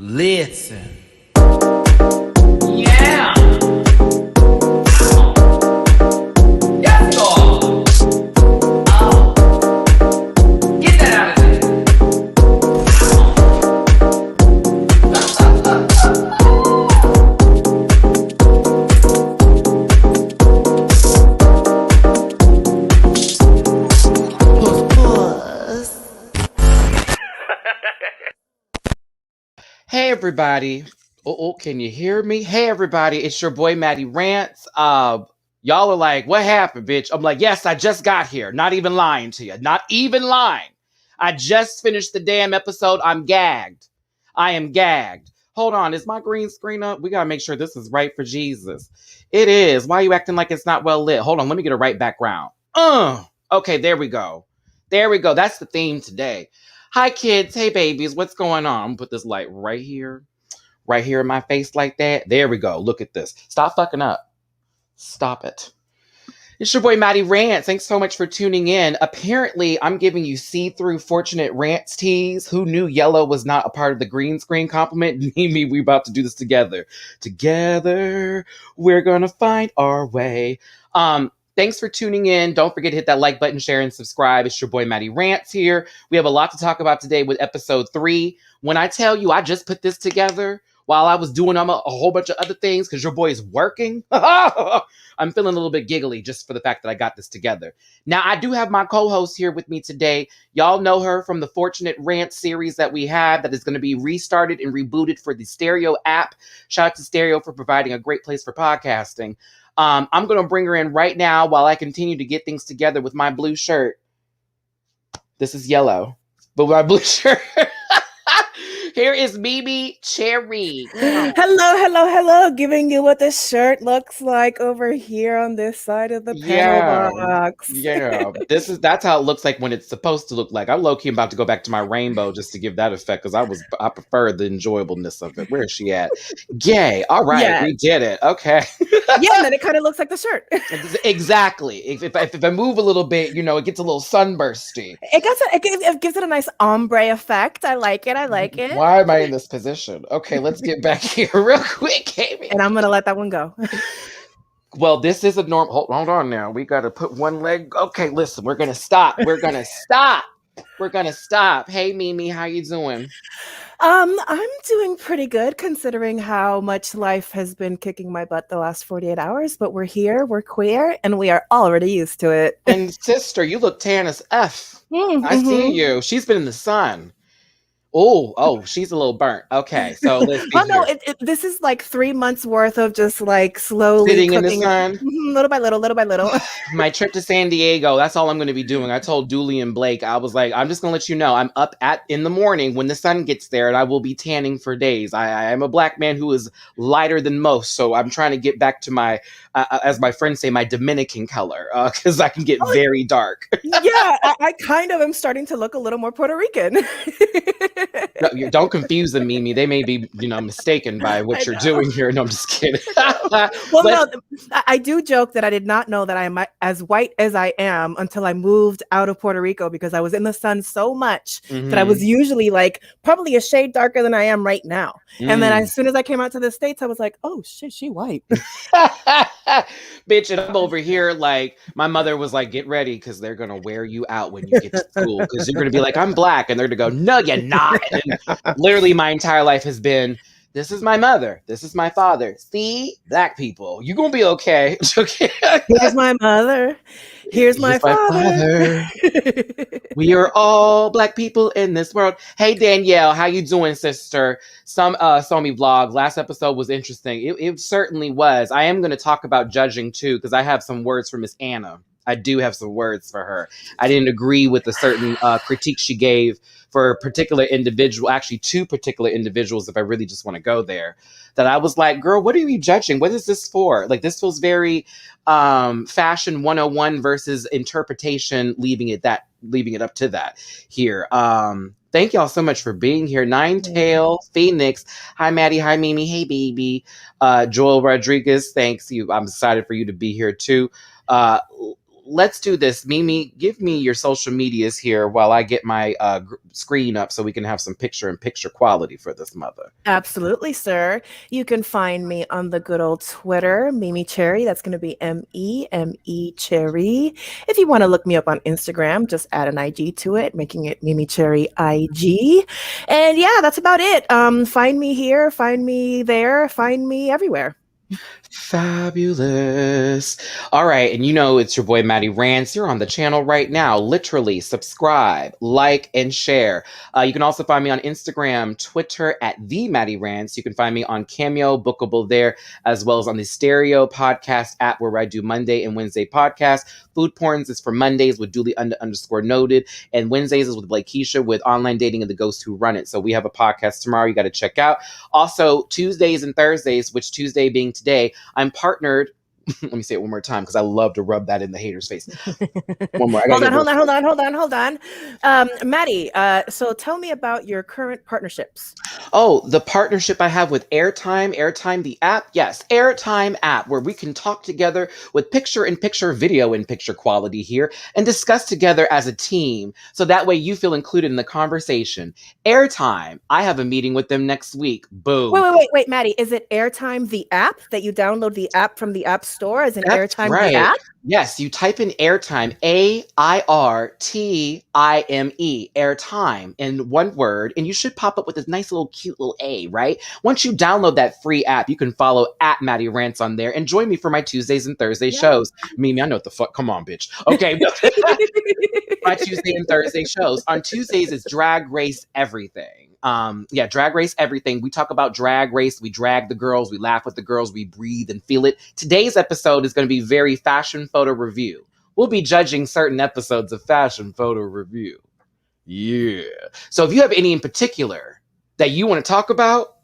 Listen. Yeah. Yes, Lord. Get that out of there. Hey everybody. Oh, can you hear me? Hey everybody, it's your boy Matty Rants. Y'all are like, what happened, bitch? I'm like, yes, I just got here. Not even lying to you. Not even lying. I just finished the damn episode. I'm gagged. I am gagged. Hold on, is my green screen up? We gotta make sure this is right for Jesus. It is. Why are you acting like it's not well lit? Hold on, let me get a right background. Okay, there we go. There we go. That's the theme today. Hi, kids. Hey, babies. What's going on? I'm going to put this light right here in my face like that. There we go. Look at this. Stop fucking up. Stop it. It's your boy, Matty Rants. Thanks so much for tuning in. Apparently, I'm giving you see-through Fortunate Rants tees. Who knew yellow was not a part of the green screen compliment? Me, we about to do this together. Together, we're going to find our way. Thanks for tuning in. Don't forget to hit that like button, share, and subscribe. It's your boy, Matty Rants here. We have a lot to talk about today with episode 3. When I tell you I just put this together while I was doing a whole bunch of other things because your boy is working, I'm feeling a little bit giggly just for the fact that I got this together. Now, I do have my co-host here with me today. Y'all know her from the Fortunate Rant series that we have that is going to be restarted and rebooted for the Stereo app. Shout out to Stereo for providing a great place for podcasting. I'm going to bring her in right now while I continue to get things together with my blue shirt. This is yellow, but my blue shirt. Here is Mimi Cherry. Hello. Giving you what the shirt looks like over here on this side of the panel box. Yeah. That's how it looks like when it's supposed to look like. I'm low-key about to go back to my rainbow just to give that effect because I prefer the enjoyableness of it. Where is she at? Yay. All right. Yes. We did it. Okay. Yeah, and then it kind of looks like the shirt. Exactly. If I move a little bit, it gets a little sunbursty. It gives it a nice ombre effect. I like it. Why am I in this position? Okay, let's get back here real quick, Amy. And I'm going to let that one go. Well, this is a normal... Hold on now. We got to put one leg... Okay, listen. We're going to stop. We're going to stop. Hey, Mimi, how you doing? I'm doing pretty good considering how much life has been kicking my butt the last 48 hours, but we're here, we're queer, and we are already used to it. And sister, you look tan as F. Mm-hmm. I see you. She's been in the sun. Oh, she's a little burnt. Okay, so let's see. No, this is like 3 months worth of just like slowly sitting in the sun, little by little. My trip to San Diego, that's all I'm going to be doing. I told Dooley and Blake, I was like, I'm just going to let you know, I'm up in the morning when the sun gets there, and I will be tanning for days. I am a black man who is lighter than most, so I'm trying to get back to my, as my friends say, my Dominican color, because I can get very dark. Yeah, I kind of am starting to look a little more Puerto Rican. No, don't confuse them, Mimi. They may be, mistaken by what you're doing here. No, I'm just kidding. No, I do joke that I did not know that I'm as white as I am until I moved out of Puerto Rico because I was in the sun so much that I was usually like probably a shade darker than I am right now. And then as soon as I came out to the States, I was like, oh shit, she white. Bitch, and I'm over here like my mother was like, get ready because they're going to wear you out when you get to school because you're going to be like, I'm black. And they're going to go, no, you're not. And literally my entire life has been, this is my mother. This is my father. See, black people, you're going to be okay. Here's my mother. Here's my father. We are all black people in this world. Hey, Danielle, how you doing, sister? Some Somi vlog. Last episode was interesting. It certainly was. I am going to talk about judging, too, because I have some words for Miss Anna. I do have some words for her. I didn't agree with a certain critique she gave for a particular individual, actually 2 particular individuals, if I really just want to go there, that I was like, girl, what are you judging? What is this for? Like, this feels very fashion 101 versus interpretation, leaving it up to that here. Thank y'all so much for being here. Ninetail, Phoenix. Hi, Maddie. Hi, Mimi. Hey, baby. Joel Rodriguez, thanks you. I'm excited for you to be here, too. let's do this. Mimi, give me your social medias here while I get my screen up so we can have some picture-in-picture quality for this mother. Absolutely, sir. You can find me on the good old Twitter, Mimi Cherry. That's going to be MEME Cherry. If you want to look me up on Instagram, just add an IG to it, making it Mimi Cherry IG. And yeah, that's about it. Find me here, find me there, find me everywhere. Fabulous. All right. And you know, it's your boy, Matty Rants. You're on the channel right now. Literally subscribe, like, and share. You can also find me on Instagram, Twitter at the Matty Rants. You can find me on Cameo, bookable there, as well as on the Stereo podcast app where I do Monday and Wednesday podcasts. Food Porns is for Mondays with Dooley _ noted. And Wednesdays is with Blake Keisha with Online Dating and the Ghosts Who Run It. So we have a podcast tomorrow you got to check out. Also, Tuesdays and Thursdays, which Tuesday being today, I'm partnered. Let me say it one more time because I love to rub that in the hater's face. One more. Hold on. Matty, so tell me about your current partnerships. Oh, the partnership I have with Airtime the app. Yes, Airtime app, where we can talk together with picture-in-picture, video-in-picture quality here and discuss together as a team. So that way you feel included in the conversation. Airtime, I have a meeting with them next week. Boom. Wait, Matty, is it Airtime the app that you download the app from the App Store? As in That's Airtime right. the app? Yes, you type in Airtime, AIRTIME, Airtime, in one word, and you should pop up with this nice little cute little A, right? Once you download that free app, you can follow at Matty Rants on there and join me for my Tuesdays and Thursday shows. Mimi, I know what the fuck. Come on, bitch. Okay. My Tuesday and Thursday shows. On Tuesdays is Drag Race Everything. Drag Race Everything. We talk about drag race. We drag the girls. We laugh with the girls. We breathe and feel it. Today's episode is going to be very fashion photo review. We'll be judging certain episodes of fashion photo review. Yeah. So if you have any in particular that you want to talk about,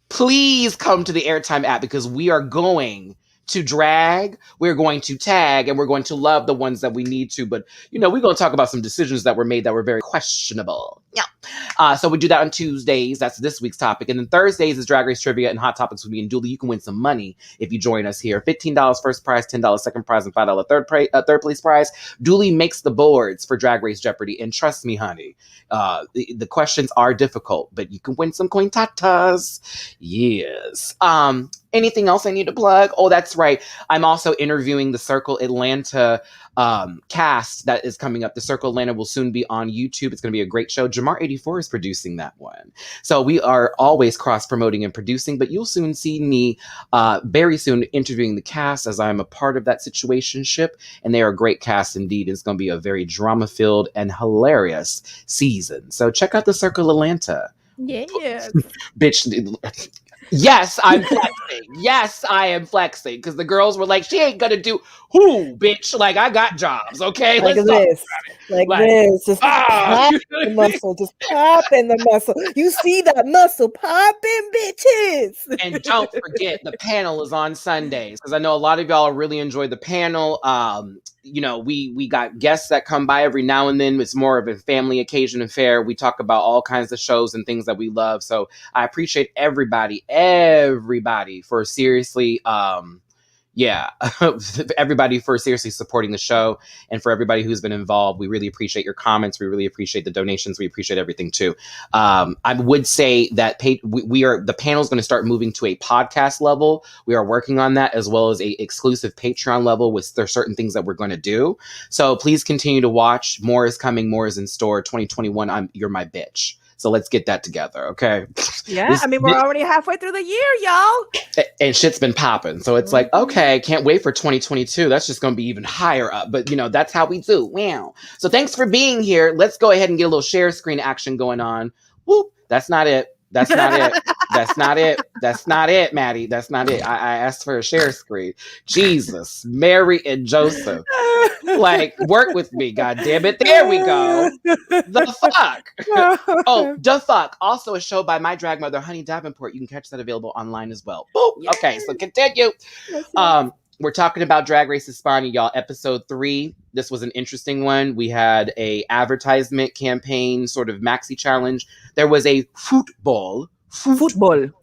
please come to the Airtime app because we are going to drag, we're going to tag, and we're going to love the ones that we need to. But, you know, we're going to talk about some decisions that were made that were very questionable. Yeah. So we do that on Tuesdays. That's this week's topic. And then Thursdays is Drag Race Trivia and Hot Topics with me and Dooley. You can win some money if you join us here. $15 first prize, $10 second prize, and $5 third place prize. Dooley makes the boards for Drag Race Jeopardy. And trust me, honey, the questions are difficult, but you can win some coin tatas. Yes. Anything else I need to plug? Oh, that's right. I'm also interviewing the Circle Atlanta cast that is coming up. The Circle Atlanta will soon be on YouTube. It's going to be a great show. Jamar84 is producing that one. So we are always cross-promoting and producing, but you'll soon see me very soon interviewing the cast as I'm a part of that situationship. And they are a great cast indeed. It's going to be a very drama-filled and hilarious season. So check out the Circle Atlanta. Yes. Bitch. Yes, I'm flexing. Yes, I am flexing. Because the girls were like, she ain't gonna do who, bitch? Like, I got jobs, okay? Like this. Like this. Just pop the muscle. Just popping the muscle. You see that muscle popping, bitches. And don't forget, the panel is on Sundays. Because I know a lot of y'all really enjoy the panel. You know, we got guests that come by every now and then. It's more of a family occasion affair. We talk about all kinds of shows and things that we love. So I appreciate everybody for seriously, everybody for seriously supporting the show, and for everybody who's been involved. We really appreciate your comments. We really appreciate the donations. We appreciate everything too. I would say that the panel is going to start moving to a podcast level. We are working on that, as well as a exclusive Patreon level with there's certain things that we're going to do. So please continue to watch. More is coming. More is in store. 2021. You're my bitch. So let's get that together, okay? Yeah, we're already halfway through the year, y'all. And shit's been popping. So it's like, okay, can't wait for 2022. That's just going to be even higher up. But, you know, that's how we do. Wow. So thanks for being here. Let's go ahead and get a little share screen action going on. Whoop. That's not it. That's not it. That's not it. That's not it, Matty. That's not it. I asked for a share screen. Jesus, Mary and Joseph. Like, work with me, God damn it. There we go. The fuck. Oh, the fuck. Also a show by my drag mother, Honey Davenport. You can catch that available online as well. Boop. Yes. Okay, so continue. We're talking about Drag Race Espana, y'all. Ep.3. This was an interesting one. We had a advertisement campaign, sort of maxi challenge. There was a football.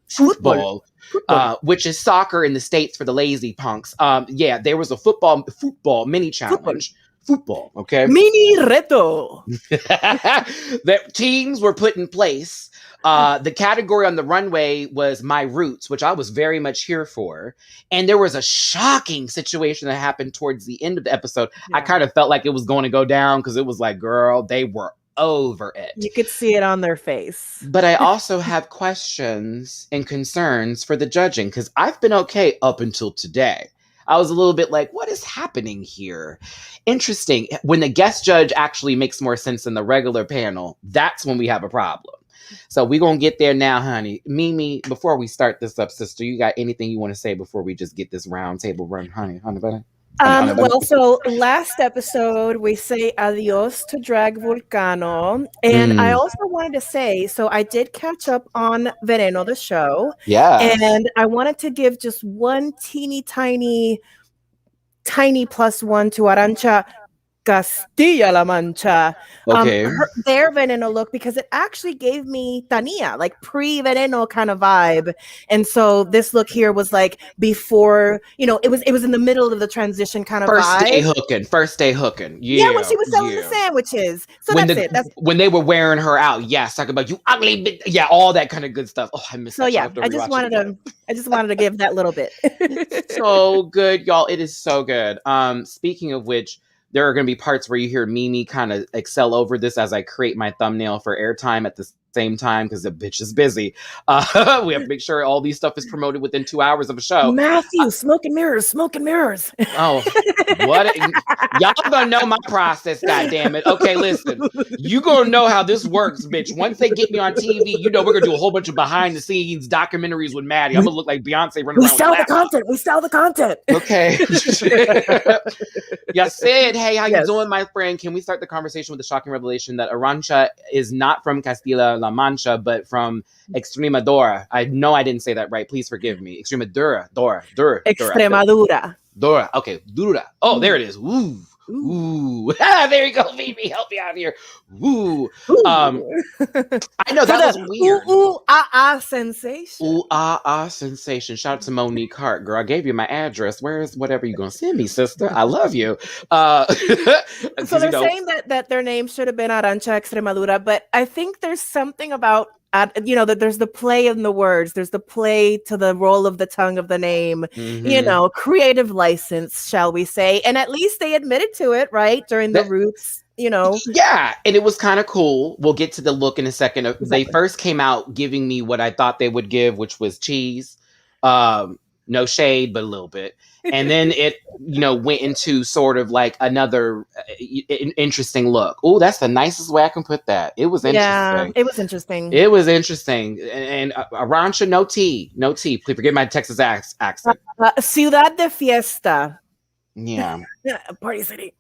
football. Football. Which is soccer in the States for the lazy punks. Yeah, there was a football mini challenge. Football, okay? Mini reto. That teams were put in place. The category on the runway was My Roots, which I was very much here for. And there was a shocking situation that happened towards the end of the episode. Yeah. I kind of felt like it was going to go down because it was like, girl, they were over it. You could see it on their face. But I also have questions and concerns for the judging because I've been okay up until today. I was a little bit like, what is happening here? Interesting. When the guest judge actually makes more sense than the regular panel, that's when we have a problem. So we're going to get there now, honey. Mimi, before we start this up, sister, you got anything you want to say before we just get this round table run, honey? Well, so last episode we say adios to Drag Vulcano, and I also wanted to say, so I did catch up on Veneno, the show, and I wanted to give just one teeny tiny +1 to Arancia Castilla La Mancha. Okay. Their Veneno look, because it actually gave me Tania, like pre-Veneno kind of vibe. And so this look here was like before, it was in the middle of the transition kind of First vibe. First day hooking. Yeah, when she was selling the sandwiches. So that's when they were wearing her out. Yes, talking about you ugly bitch. Yeah, all that kind of good stuff. Oh, I missed that. So yeah, I just wanted to give that little bit. So good, y'all. It is so good. Speaking of which, there are going to be parts where you hear Mimi kind of excel over this as I create my thumbnail for airtime at the same time because the bitch is busy. We have to make sure all these stuff is promoted within 2 hours of a show. Matthew, smoke and mirrors. Oh, what? Y'all gonna know my process, goddammit. Okay, listen. You gonna know how this works, bitch. Once they get me on TV, we're gonna do a whole bunch of behind the scenes documentaries with Matty. I'm gonna look like Beyonce running around. We sell the content. Okay. Y'all said, hey, how you doing, my friend? Can we start the conversation with the shocking revelation that Arancia is not from Castilla La Mancha, but from Extremadura? I know I didn't say that right. Please forgive me. Extremadura. Extremadura. Dora. Okay. Dura. Oh, there it is. Ooh. Ooh. There you go, Mimi. Help me out here. Ooh. I know that was weird. Sensation. Ooh, sensation. Shout out to Monique Hart. Girl, I gave you my address. Where is whatever you're going to send me, sister? I love you. So they're saying that their name should have been Arancia Extremadura, but I think there's something about that there's the play in the words, there's the play to the roll of the tongue of the name, creative license, shall we say, and at least they admitted to it, right, during the Roots, Yeah, and it was kind of cool. We'll get to the look in a second. Exactly. They first came out giving me what I thought they would give, which was cheese. No shade, but a little bit. And then it, went into sort of like another interesting look. Oh, that's the nicest way I can put that. It was interesting. Yeah, it was interesting. It was interesting. And Arancia, no tea. Please forget my Texas accent. Ciudad de fiesta. Yeah. Party city.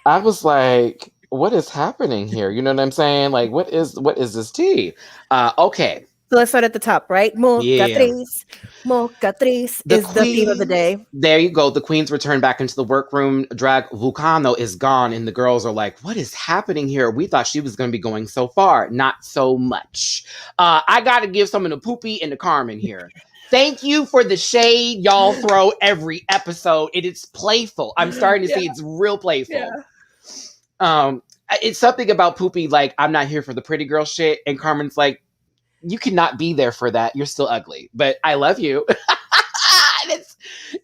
I was like, what is happening here? You know what I'm saying? Like, what is this tea? Okay. So let's start at the top, right? Mocatriz is the theme of the day. There you go. The queens return back into the workroom. Drag Vulcano is gone, and the girls are like, what is happening here? We thought she was going to be going so far. Not so much. I got to give some of the Poopy and the Carmen here. Thank you for the shade y'all throw every episode. It is playful. I'm starting to see it's real playful. Yeah. It's something about Poopy, like, I'm not here for the pretty girl shit, and Carmen's like, you cannot be there for that. You're still ugly, but I love you.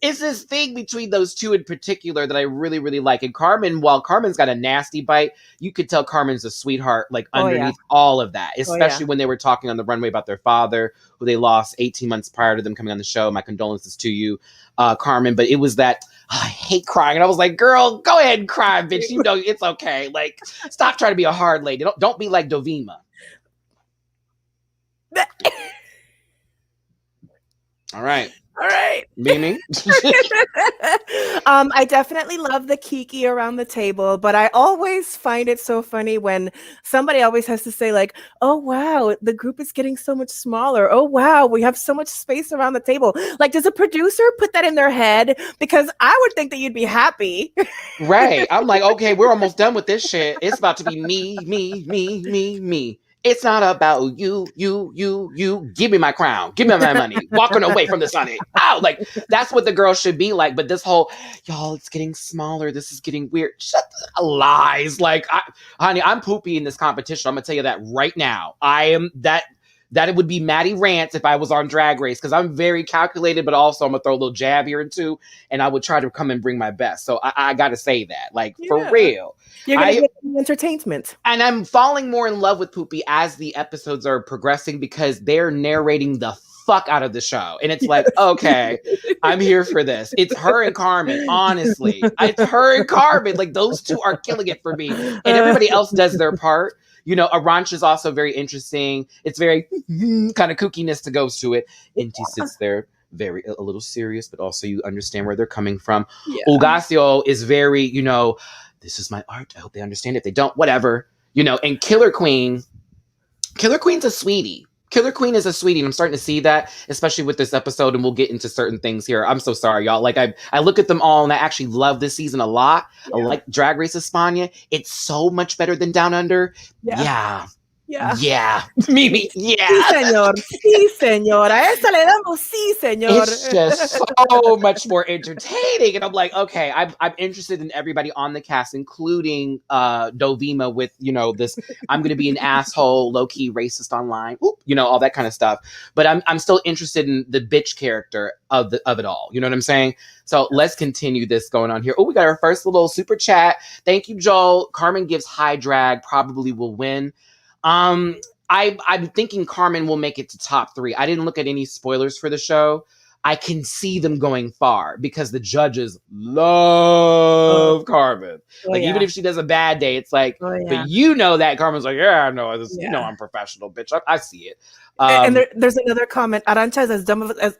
It's this thing between those two in particular that I really, really like. And Carmen, while Carmen's got a nasty bite, you could tell Carmen's a sweetheart, like underneath all of that, especially when they were talking on the runway about their father, who they lost 18 months prior to them coming on the show. My condolences to you, Carmen. But it was that, I hate crying. And I was like, girl, go ahead and cry, bitch. It's okay. Like, stop trying to be a hard lady. Don't be like Dovima. All right. Mimi? I definitely love the kiki around the table, but I always find it so funny when somebody always has to say, like, oh, wow, the group is getting so much smaller. Oh, wow, we have so much space around the table. Like, does a producer put that in their head? Because I would think that you'd be happy. Right. I'm like, okay, we're almost done with this shit. It's about to be me. It's not about you. Give me my crown. Give me my money. Walking away from the sunny. Ow! Like, that's what the girl should be like. But this whole, y'all, it's getting smaller. This is getting weird. Shut the lies. Like, honey, I'm poopy in this competition. I'm going to tell you that right now. I am that it would be Matty Rants if I was on Drag Race, because I'm very calculated, but also I'm going to throw a little jab here and two, and I would try to come and bring my best. So I got to say that. Like, for real. You're going to get entertainment. And I'm falling more in love with Poopy as the episodes are progressing, because they're narrating the fuck out of the show. And it's like, okay, I'm here for this. It's her and Carmen, honestly. It's her and Carmen. Like, those two are killing it for me. And everybody else does their part. You know, Arancia is also very interesting. It's very kind of kookiness to goes to it. And she sits there very a little serious, but also you understand where they're coming from. Yeah. Ugacio is very, you know, this is my art. I hope they understand it. If they don't, whatever. You know, and Killer Queen's a sweetie. Killer Queen is a sweetie, and I'm starting to see that, especially with this episode, and we'll get into certain things here. I'm so sorry, y'all. Like, I look at them all, and I actually love this season a lot. Yeah. I like Drag Race Espana. It's so much better than Down Under. Yeah. Mimi, yeah. Sí, señor. Sí, señora. Esa le damos, sí, señor. It's just so much more entertaining. And I'm like, okay, I'm interested in everybody on the cast, including Dovima with, you know, this, I'm going to be an asshole, low-key racist online, you know, all that kind of stuff. But I'm still interested in the bitch character of it all. You know what I'm saying? So let's continue this going on here. Oh, we got our first little super chat. Thank you, Joel. Carmen gives high drag, probably will win. I'm thinking Carmen will make it to top 3. I didn't look at any spoilers for the show. I can see them going far because the judges love Carmen. Like, even if she does a bad day, it's like, but you know that Carmen's like, yeah, I know this. You know, I'm professional, bitch. I see it. And there's another comment. Arancia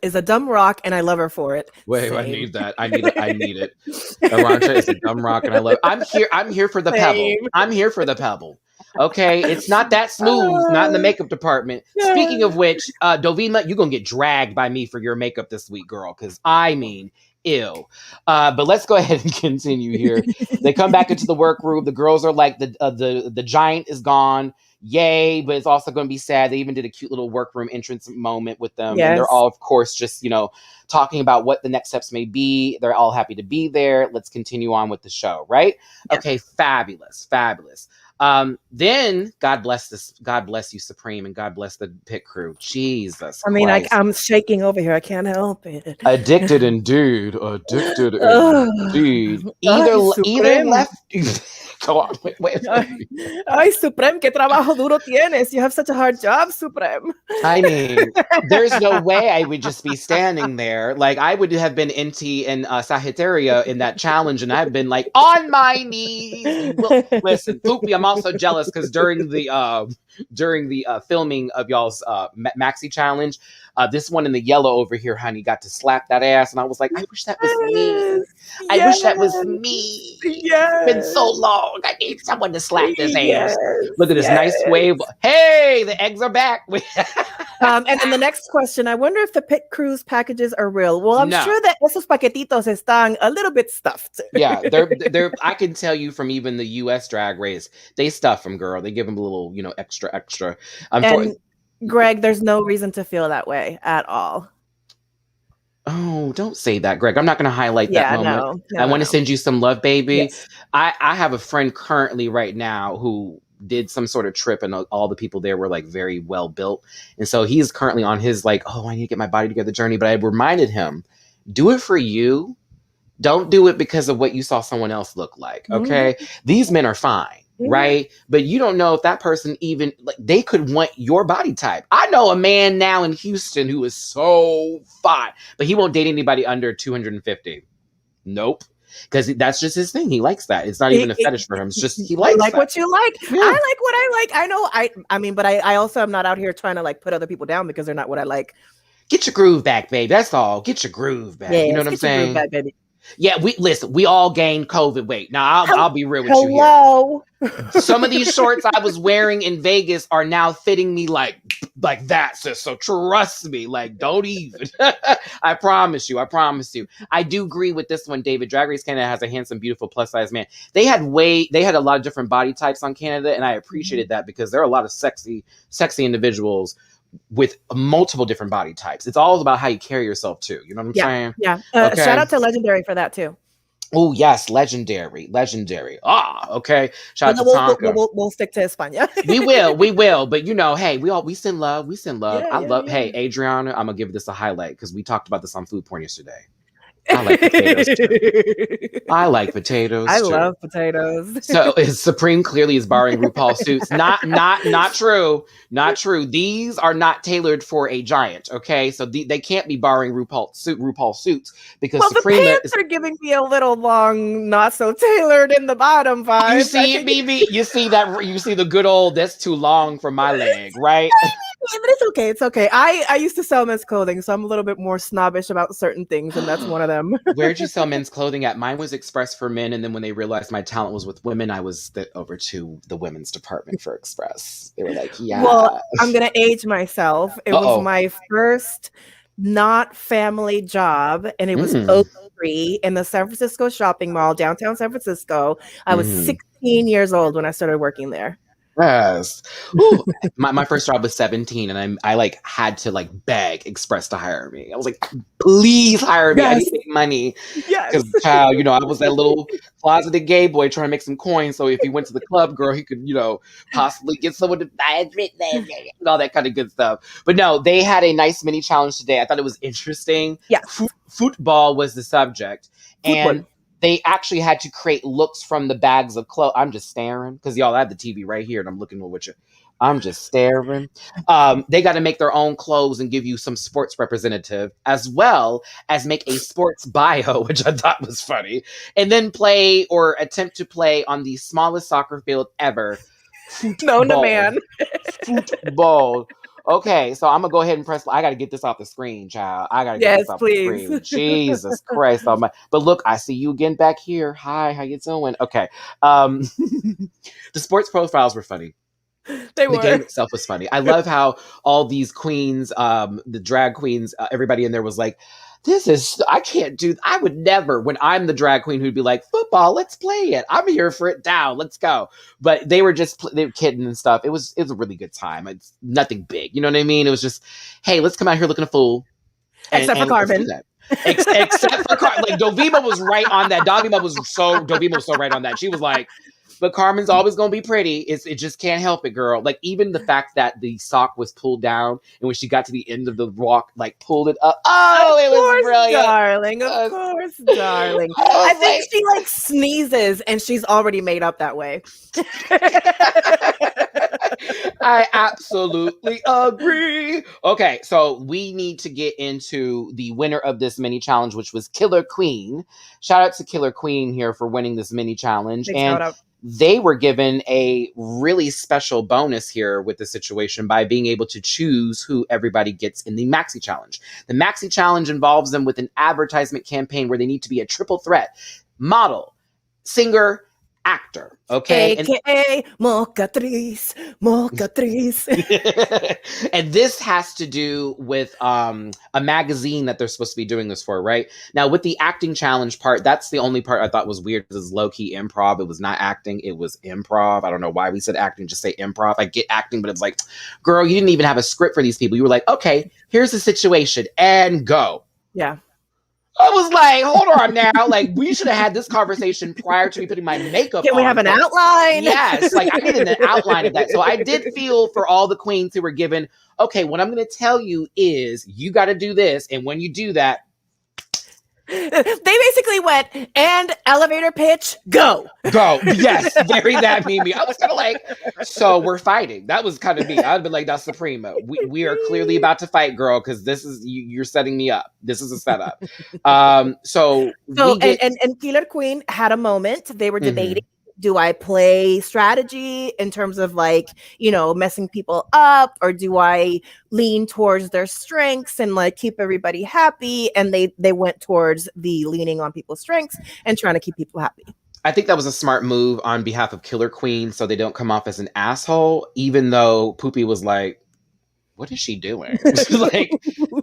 is a dumb rock, and I love her for it. Wait, I need that. I need it. Arancia is a dumb rock, and I love it. I'm here for the pebble. I'm here for the pebble. Okay, it's not that smooth, not in the makeup department. Speaking of which, Dovima, you're going to get dragged by me for your makeup this week, girl, because I mean, ew. But let's go ahead and continue here. They come back into the workroom. The girls are like, the giant is gone. Yay, but it's also going to be sad. They even did a cute little workroom entrance moment with them. Yes. And they're all, of course, just, you know, talking about what the next steps may be. They're all happy to be there. Let's continue on with the show, right? Yeah. Okay, fabulous. Then God bless you, Supreme, and God bless the pit crew. Jesus. I mean, I'm shaking over here. I can't help it. Addicted indeed. Either left. Go on. Wait. Ay, Supreme, qué trabajo duro tienes. You have such a hard job, Supreme. I mean, there's no way I would just be standing there. Like, I would have been Inti and Sagittaria in that challenge, and I've been like, on my knees. Listen, Poopy, I'm also jealous because during the filming of y'all's Maxi challenge, this one in the yellow over here, honey, got to slap that ass, and I was like, I wish that was me. I wish that was me. It's been so long. I need someone to slap this ass. Look at this nice wave. Hey, the eggs are back. And then the next question, I wonder if the pit cruise packages are real. Well, I'm sure that esos paquetitos están a little bit stuffed. Yeah, they're. I can tell you from even the U.S. Drag Race, they stuff them, girl. They give them a little, you know, extra. Greg, there's no reason to feel that way at all. Oh, don't say that, Greg. I'm not going to highlight that moment. I want to send you some love, baby. Yes. I have a friend currently right now who did some sort of trip, and all the people there were like very well built. And so he's currently on his like, oh, I need to get my body together journey. But I reminded him, do it for you. Don't do it because of what you saw someone else look like. Okay. Mm-hmm. These men are fine. Right? But you don't know if that person even, like, they could want your body type. I know a man now in Houston who is so fine, but he won't date anybody under 250. Nope. Because that's just his thing. He likes that. It's not even a fetish for him. It's just, he likes like that. What you like. Yeah. I like what I like. I know. I mean, but I also am not out here trying to like put other people down because they're not what I like. Get your groove back, babe. That's all. Get your groove back. Yes, you know what I'm saying? Back, baby. Yeah, we all gained COVID weight. Now I'll be real with you here. Hello. Some of these shorts I was wearing in Vegas are now fitting me like that, sis. So trust me, like don't even. I promise you. I do agree with this one, David. Drag Race Canada has a handsome, beautiful, plus size man. They had a lot of different body types on Canada, and I appreciated that because there are a lot of sexy individuals with multiple different body types. It's all about how you carry yourself too. You know what I'm saying? Yeah. Okay. Shout out to Legendary for that too. Oh yes, legendary. Okay. Shout out to Tonka. We'll stick to Espana. we will. But hey, we send love. Hey, Adriana, I'm gonna give this a highlight because we talked about this on Food Porn yesterday. I like potatoes too. I love potatoes. So Supreme clearly is borrowing RuPaul suits. Not true. Not true. These are not tailored for a giant. Okay, so they can't be borrowing RuPaul suits because Supreme the pants are giving me a little long, not so tailored in the bottom vibe. You see it, BB. You see that? You see the good old. That's too long for my leg, right? But it's okay. It's okay. I used to sell men's clothing, so I'm a little bit more snobbish about certain things, and that's one of them. Where'd you sell men's clothing at? Mine was Express for men, and then when they realized my talent was with women, I was over to the women's department for Express. They were like, "Yeah." Well, I'm gonna age myself. It was my first not family job, and it was Ep.3 in the San Francisco shopping mall, downtown San Francisco. I was 16 years old when I started working there. Yes. My first job was 17, and I like had to like beg Express to hire me. I was like, please hire me. Yes. I need money. Yes. Because child, I was that little closeted gay boy trying to make some coins. So if he went to the club, girl, he could, possibly get someone to buy it and all that kind of good stuff. But no, they had a nice mini challenge today. I thought it was interesting. Yeah. Football was the subject. And they actually had to create looks from the bags of clothes. I'm just staring because y'all I have the TV right here and I'm looking over with you. I'm just staring. They got to make their own clothes and give you some sports representative as well as make a sports bio, which I thought was funny, and then play or attempt to play on the smallest soccer field ever. Known to man. Football. Okay, so I'm gonna go ahead and press. I gotta get this off the screen, child. I gotta get this off the screen. Jesus Christ! But look, I see you again back here. Hi, how you doing? Okay. The sports profiles were funny. They were. The game itself was funny. I love how all these queens, the drag queens, everybody in there was like, I can't do, I would never, when I'm the drag queen who'd be like, football, let's play it. I'm here for it down. Let's go. But they were they were kidding and stuff. It was a really good time. It's nothing big. You know what I mean? It was just, hey, let's come out here looking a fool. Except for Carmen. Except for Carmen. Like Dovima was right on that. Dovima was so right on that. She was like, but Carmen's always going to be pretty. It just can't help it, girl. Like, even the fact that the sock was pulled down and when she got to the end of the walk, like, pulled it up. Oh, it was brilliant. Darling. Of course, darling. I think she, like, sneezes and she's already made up that way. I absolutely agree. Okay, so we need to get into the winner of this mini challenge, which was Killer Queen. Shout out to Killer Queen here for winning this mini challenge. Big shout out. They were given a really special bonus here with the situation by being able to choose who everybody gets in the Maxi Challenge. The Maxi Challenge involves them with an advertisement campaign where they need to be a triple threat: model, singer, actor. Okay, AKA Mocatriz. And this has to do with a magazine that they're supposed to be doing this for, right? Now, with the acting challenge part, that's the only part I thought was weird because it's low-key improv. It was not acting, it was improv. I don't know why we said acting, just say improv. I get acting, but it's like, girl, you didn't even have a script for these people. You were like, okay, here's the situation and go. Yeah. I was like, hold on now. Like, we should have had this conversation prior to me putting my makeup on. Can we have an outline? Yes. Like, I needed an outline of that. So I did feel for all the queens who were given, okay, what I'm going to tell you is you got to do this. And when you do that, they basically went, and elevator pitch, go. Yes, very that meme. I was kind of like, so we're fighting. That was kind of me. I'd be like, that's Suprema. We are clearly about to fight, girl, because this is you're setting me up. This is a setup. And Killer Queen had a moment. They were debating do I play strategy in terms of like, messing people up, or do I lean towards their strengths and like keep everybody happy? And they went towards the leaning on people's strengths and trying to keep people happy. I think that was a smart move on behalf of Killer Queen, so they don't come off as an asshole, even though Poopy was like, what is she doing? Like,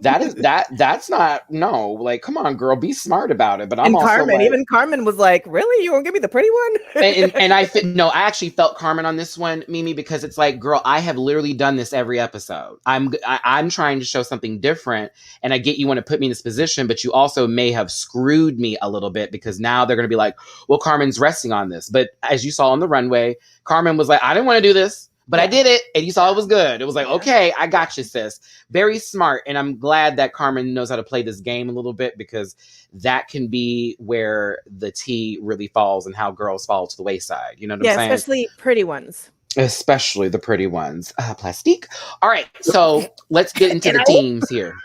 that's not, no, like, come on, girl, be smart about it. But I'm also Carmen, like, even Carmen was like, really? You won't give me the pretty one? and I actually felt Carmen on this one, Mimi, because it's like, girl, I have literally done this every episode. I'm trying to show something different, and I get you want to put me in this position, but you also may have screwed me a little bit, because now they're going to be like, well, Carmen's resting on this. But as you saw on the runway, Carmen was like, I didn't want to do this, but I did it, and you saw it was good. It was like, okay, I got you, sis. Very smart, and I'm glad that Carmen knows how to play this game a little bit, because that can be where the tea really falls and how girls fall to the wayside. You know what I'm saying? Especially pretty ones. Especially the pretty ones. Plastique. All right, so let's get into the teams here.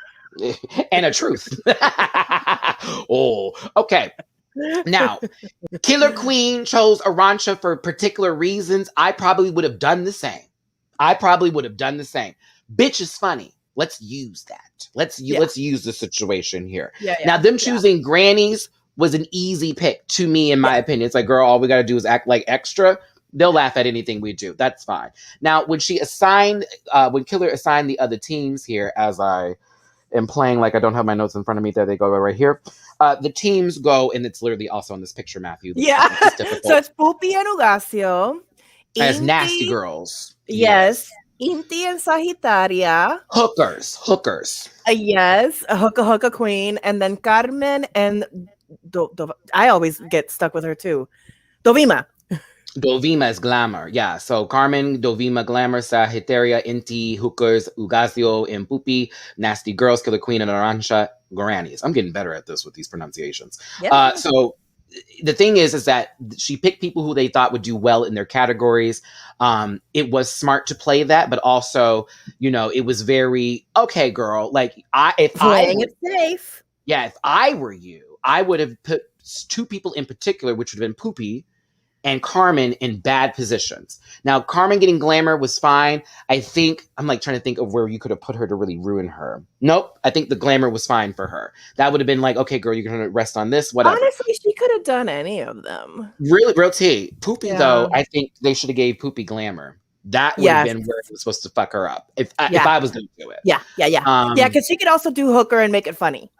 And a truth. Oh, okay. Now, Killer Queen chose Arancia for particular reasons. I probably would have done the same. Bitch is funny. Let's use that. Let's use the situation here. Now, them choosing grannies was an easy pick to me, in my opinion. It's like, girl, all we got to do is act like extra. They'll laugh at anything we do. That's fine. Now, when Killer assigned the other teams here, as I am playing, like I don't have my notes in front of me. There they go, right here. The teams go, and it's literally also on this picture, Matthew. Yeah. So it's Poopy and Ugacio. As nasty girls. Yes. Inti and Sagittaria. Hookers. Yes. A hooka queen. And then Carmen and I always get stuck with her too. Dovima. Dovima is Glamour. Yeah. So Carmen, Dovima, Glamour, Sagittaria, Inti, Hookers, Ugacio, and Poopy, Nasty Girls, Killer Queen, and Arancia, Grannies. I'm getting better at this with these pronunciations. Yeah. So the thing is that she picked people who they thought would do well in their categories. It was smart to play that, but also, it was very, okay, girl, like playing it safe. Yeah. If I were you, I would have put two people in particular, which would have been Poopy and Carmen, in bad positions. Now, Carmen getting Glamour was fine. I think, I'm like trying to think of where you could have put her to really ruin her. Nope. I think the Glamour was fine for her. That would have been like, okay, girl, you're going to rest on this, whatever. Honestly, she could have done any of them. Really, real tea. Poopy, though, I think they should have gave Poopy Glamour. That would have been where it was supposed to fuck her up. If I was going to do it. Yeah, because she could also do Hooker and make it funny.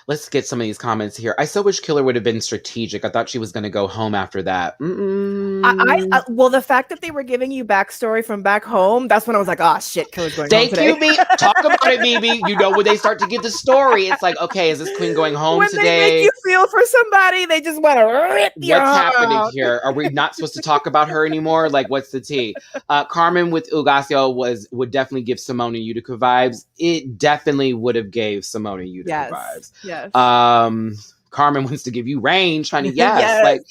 Let's get some of these comments here. I so wish Killer would have been strategic. I thought she was going to go home after that. Well, the fact that they were giving you backstory from back home, that's when I was like, oh, shit, Killer's going home today. Thank you, B. Talk about it, BB. When they start to give the story, it's like, okay, is this queen going home when today? When they make you feel for somebody, they just want to rip your What's heart happening out. here? Are we not supposed to talk about her anymore? Like, what's the tea? Carmen with Ugacio would definitely give Simone and Utica vibes. It definitely would have gave Simone and Utica vibes. Yes. Carmen wants to give you range, honey. Yes. Like,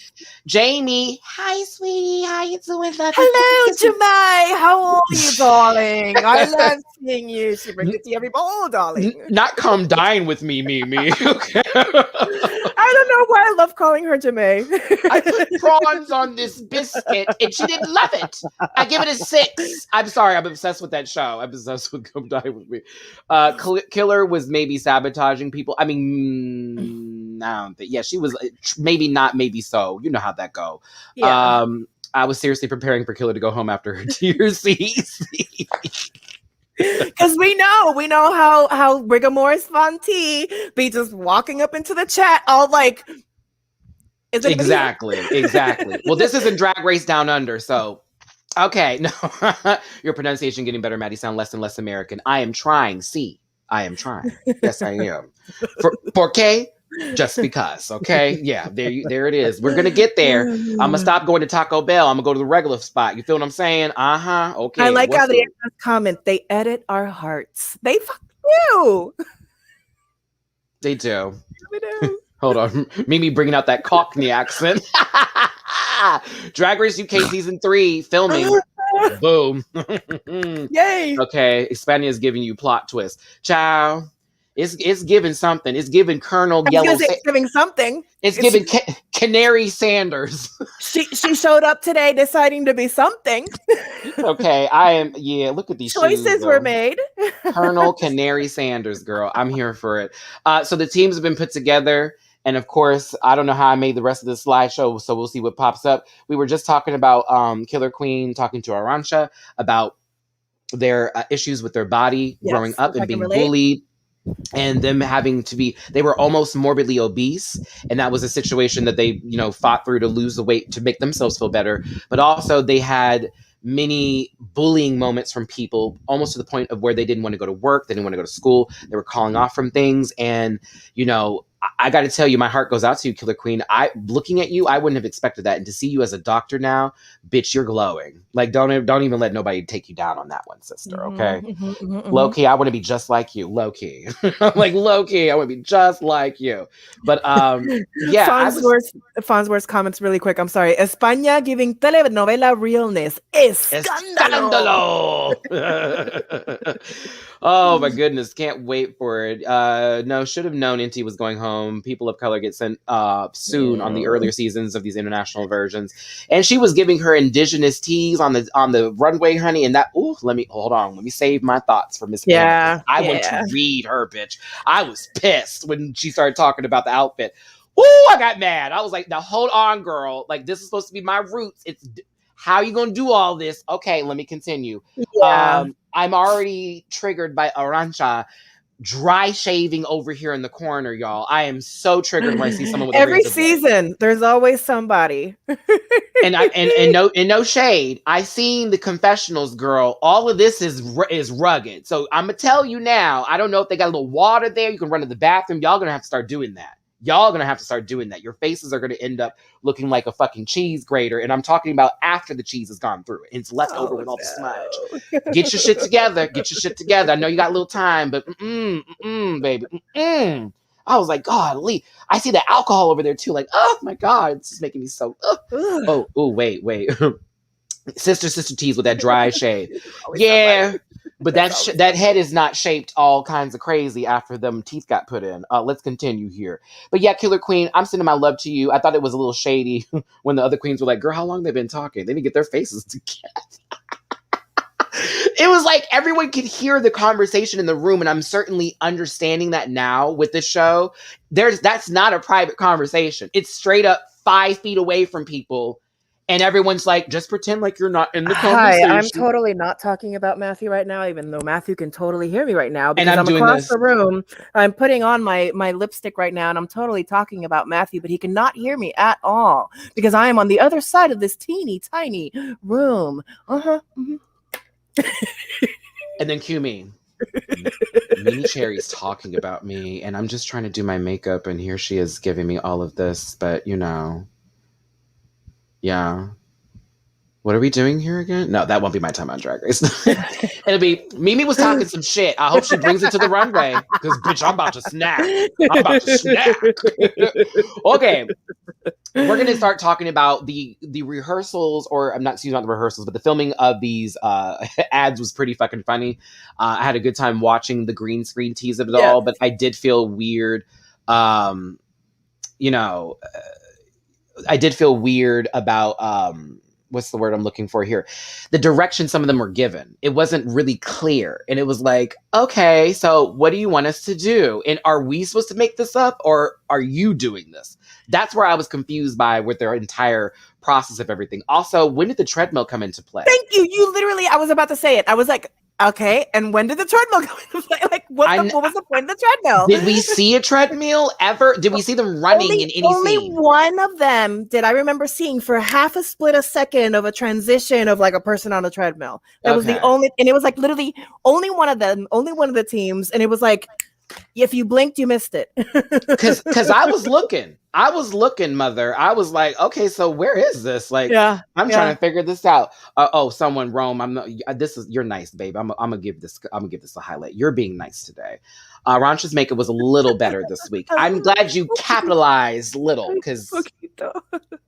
Jamie, hi, sweetie. How you doing? Hello, Jemai. How are you, darling? I love seeing you. She brings it to every bowl, darling. Not come dine with me, Mimi. Okay. I don't know why I love calling her Jemai. I put prawns on this biscuit, and she didn't love it. I give it a 6. I'm sorry. I'm obsessed with that show. I'm obsessed with Come Dine With Me. Killer was maybe sabotaging people. I mean, I don't think. Yeah, she was maybe not, maybe so. You know how that go. Yeah. I was seriously preparing for Killer to go home after her TRC. Because we know how Rigamor's Fonti be just walking up into the chat all like, exactly. Well, this isn't Drag Race Down Under, so okay. No, your pronunciation getting better, Maddie. Sound less and less American. I am trying. See, I am trying. Yes, I am. For K. Just because, okay? Yeah, there it is. We're gonna get there. I'm gonna stop going to Taco Bell. I'm gonna go to the regular spot. You feel what I'm saying? Okay. I like how they comment. They edit our hearts. They fuck you. They do. Hold on, Mimi bringing out that Cockney accent. Drag Race UK season 3 filming. Boom. Yay. Okay, Espana is giving you plot twist. Ciao. It's giving something. It's giving Colonel I was Yellow. gonna say it's giving something. It's giving Canary Sanders. She showed up today deciding to be something. Okay, I am. Yeah, look at these Choices shoes, were girl. made. Colonel Canary Sanders, girl. I'm here for it. So the teams have been put together. And of course, I don't know how I made the rest of the slideshow, so we'll see what pops up. We were just talking about Killer Queen talking to Arancia about their issues with their body growing up and being bullied. And them having to be, they were almost morbidly obese. And that was a situation that they, fought through to lose the weight to make themselves feel better. But also they had many bullying moments from people, almost to the point of where they didn't want to go to work. They didn't want to go to school. They were calling off from things. And, I got to tell you, my heart goes out to you, Killer Queen. Looking at you, I wouldn't have expected that. And to see you as a doctor now, bitch, you're glowing. Like, don't even let nobody take you down on that one, sister. Okay. Low key, I want to be just like you. Low key. Like low key, I want to be just like you. But yeah. Farnsworth's comments really quick. I'm sorry. España giving telenovela realness. Escándalo. Oh my goodness, can't wait for it. No, should have known Inti was going home. People of color get sent soon on the earlier seasons of these international versions. And she was giving her indigenous teas on the runway, honey. And that, let me save my thoughts for Miss Hannah. I want to read her, bitch. I was pissed when she started talking about the outfit. Ooh, I got mad. I was like, now hold on, girl. Like, this is supposed to be my roots. How are you going to do all this? Okay, let me continue. Yeah. I'm already triggered by Arancia dry shaving over here in the corner, y'all. I am so triggered when I see someone with every season. There's always somebody. and no shade. I seen the confessionals, girl. All of this is rugged. So I'm gonna tell you now. I don't know if they got a little water there. You can run to the bathroom. Y'all gonna have to start doing that. Your faces are going to end up looking like a fucking cheese grater. And I'm talking about after the cheese has gone through it. It's left over with all the smudge. Get your shit together. I know you got a little time, but baby. I was like, God, Lee. I see the alcohol over there too. Like, oh my God, it's just making me so. Wait. Sister tease with that dry shade. Yeah. But that head is not shaped all kinds of crazy after them teeth got put in. Let's continue here. But yeah, Killer Queen, I'm sending my love to you. I thought it was a little shady when the other queens were like, girl, how long have they been talking? They didn't get their faces together. It was like everyone could hear the conversation in the room, and I'm certainly understanding that now with the show. That's not a private conversation. It's straight up 5 feet away from people. And everyone's like, just pretend like you're not in the conversation. Hi, I'm totally not talking about Matthew right now, even though Matthew can totally hear me right now. Because I'm across the room. I'm putting on my lipstick right now, and I'm totally talking about Matthew, but he cannot hear me at all because I am on the other side of this teeny tiny room. Mm-hmm. And then cue me. Mini Cherry's talking about me, and I'm just trying to do my makeup, and here she is giving me all of this, but yeah. What are we doing here again? No, that won't be my time on Drag Race. It'll be Mimi was talking some shit. I hope she brings it to the runway because, bitch, I'm about to snap. Okay. We're going to start talking about the rehearsals, or I'm not the rehearsals, but the filming of these ads was pretty fucking funny. I had a good time watching the green screen tease of it all, but I did feel weird. I did feel weird about what's the word I'm looking for here? The direction some of them were given. It wasn't really clear. And it was like, okay, so what do you want us to do? And are we supposed to make this up, or are you doing this? That's where I was confused by with their entire process of everything. Also, when did the treadmill come into play? Thank you. You literally, I was about to say it. I was like, okay, and when did the treadmill come into play? Like, what was the point of the treadmill? Did we see a treadmill ever? Did we see them running in any only scene? One of them did I remember seeing for half a split a second of a transition of like a person on a treadmill. That was the only, and it was like literally only one of them, only one of the teams, and it was like, if you blinked, you missed it. Because I was looking. I was looking, mother. I was like, okay, so where is this? Like, Yeah. I'm Yeah. trying to figure this out. Oh, someone, Rome. I'm not. This is you're nice, babe. I'm gonna give this. I'm gonna give this a highlight. You're being nice today. Rancha's makeup was a little better this week. I'm glad you capitalized little because Poquito.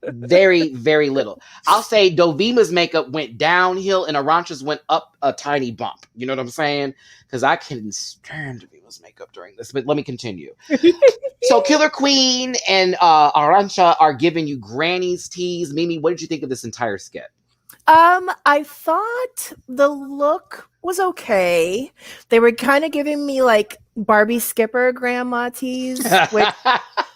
very, very little. I'll say Dovima's makeup went downhill and Arancha's went up a tiny bump. You know what I'm saying? Because I couldn't stand Dovima's makeup during this. But let me continue. So Killer Queen and Arancia are giving you granny's teas. Mimi, what did you think of this entire skit? I thought the look was okay. They were kind of giving me like Barbie Skipper grandma teas, which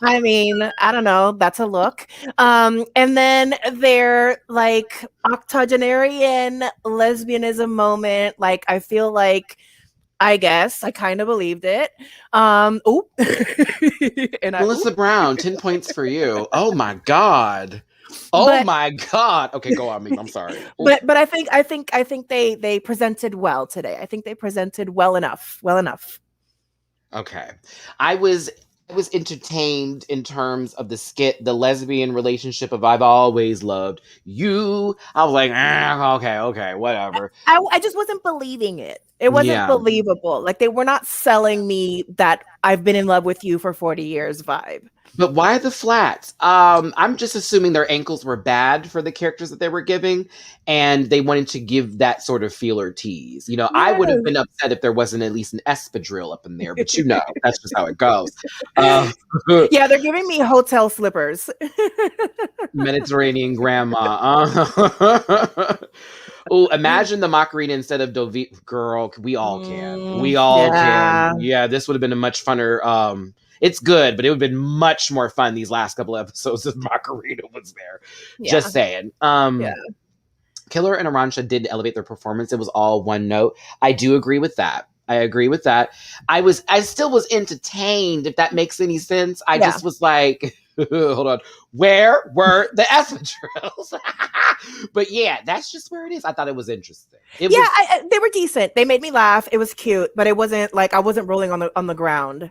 I mean, I don't know, that's a look. And then their like octogenarian lesbianism moment, like I feel like I guess I kind of believed it. Oh, and Melissa Brown, 10 points for you. Oh my God. Oh but my God. Okay, go on, Mimi. I'm sorry. but I think they presented well today. I think they presented well enough. Well enough. Okay. I was entertained in terms of the skit, the lesbian relationship of I've always loved you. I was like, okay, whatever. I just wasn't believing it. It wasn't believable. Like they were not selling me that I've been in love with you for 40 years vibe. But why the flats? I'm just assuming their ankles were bad for the characters that they were giving, and they wanted to give that sort of feeler tease. You know, I would have been upset if there wasn't at least an espadrille up in there, but you know, that's just how it goes. Yeah, they're giving me hotel slippers. Mediterranean grandma. Oh, imagine the Macarena instead of Dovi. Girl, we all can. We all can. Yeah, this would have been a much funner. It's good, but it would have been much more fun these last couple episodes if Macarena was there. Yeah. Just saying. Killer and Arancia did elevate their performance. It was all one note. I do agree with that. I agree with that. I still was entertained, if that makes any sense. I just was like, hold on. Where were the espadrilles? But yeah, that's just where it is. I thought it was interesting. They were decent. They made me laugh. It was cute, but it wasn't like I wasn't rolling on the ground.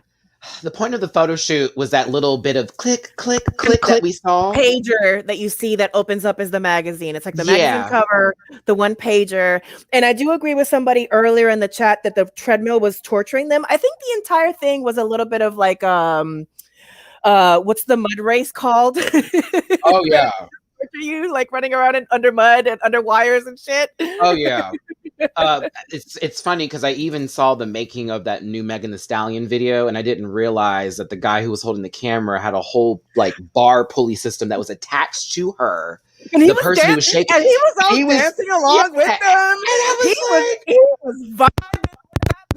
The point of the photo shoot was that little bit of click, click, click that we saw. Pager that you see that opens up as the magazine. It's like the magazine cover, the one pager. And I do agree with somebody earlier in the chat that the treadmill was torturing them. I think the entire thing was a little bit of like, what's the mud race called? Oh, yeah. You like running around under mud and under wires and shit. Oh, yeah. It's funny because I even saw the making of that new Megan Thee Stallion video, and I didn't realize that the guy who was holding the camera had a whole like bar pulley system that was attached to her. And the person who was shaking, and he was dancing along with them. And he was vibing that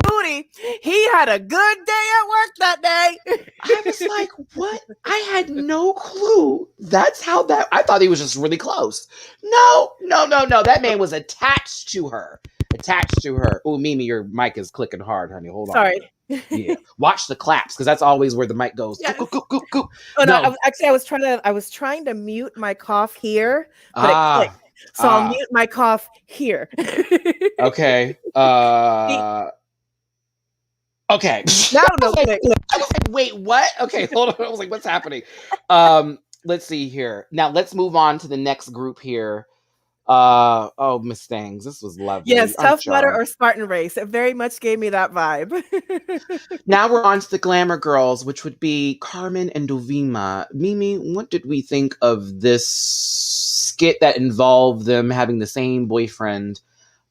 booty. He had a good day at work that day. I was like, what? I had no clue. That's how that. I thought he was just really close. No. That man was attached to her. Oh, Mimi, your mic is clicking hard, honey. Hold on. Sorry. Yeah. Watch the claps because that's always where the mic goes. Yes. Go. Oh, no. I was trying to mute my cough here, but it clicked. So I'll mute my cough here. Okay. Okay. Now I was like, wait, what? Okay, hold on. I was like, what's happening? Let's see here. Now let's move on to the next group here. Miss Things. This was lovely. Yes, Tough Mudder or Spartan Race. It very much gave me that vibe. Now we're on to the Glamour Girls, which would be Carmen and Dovima. Mimi, what did we think of this skit that involved them having the same boyfriend,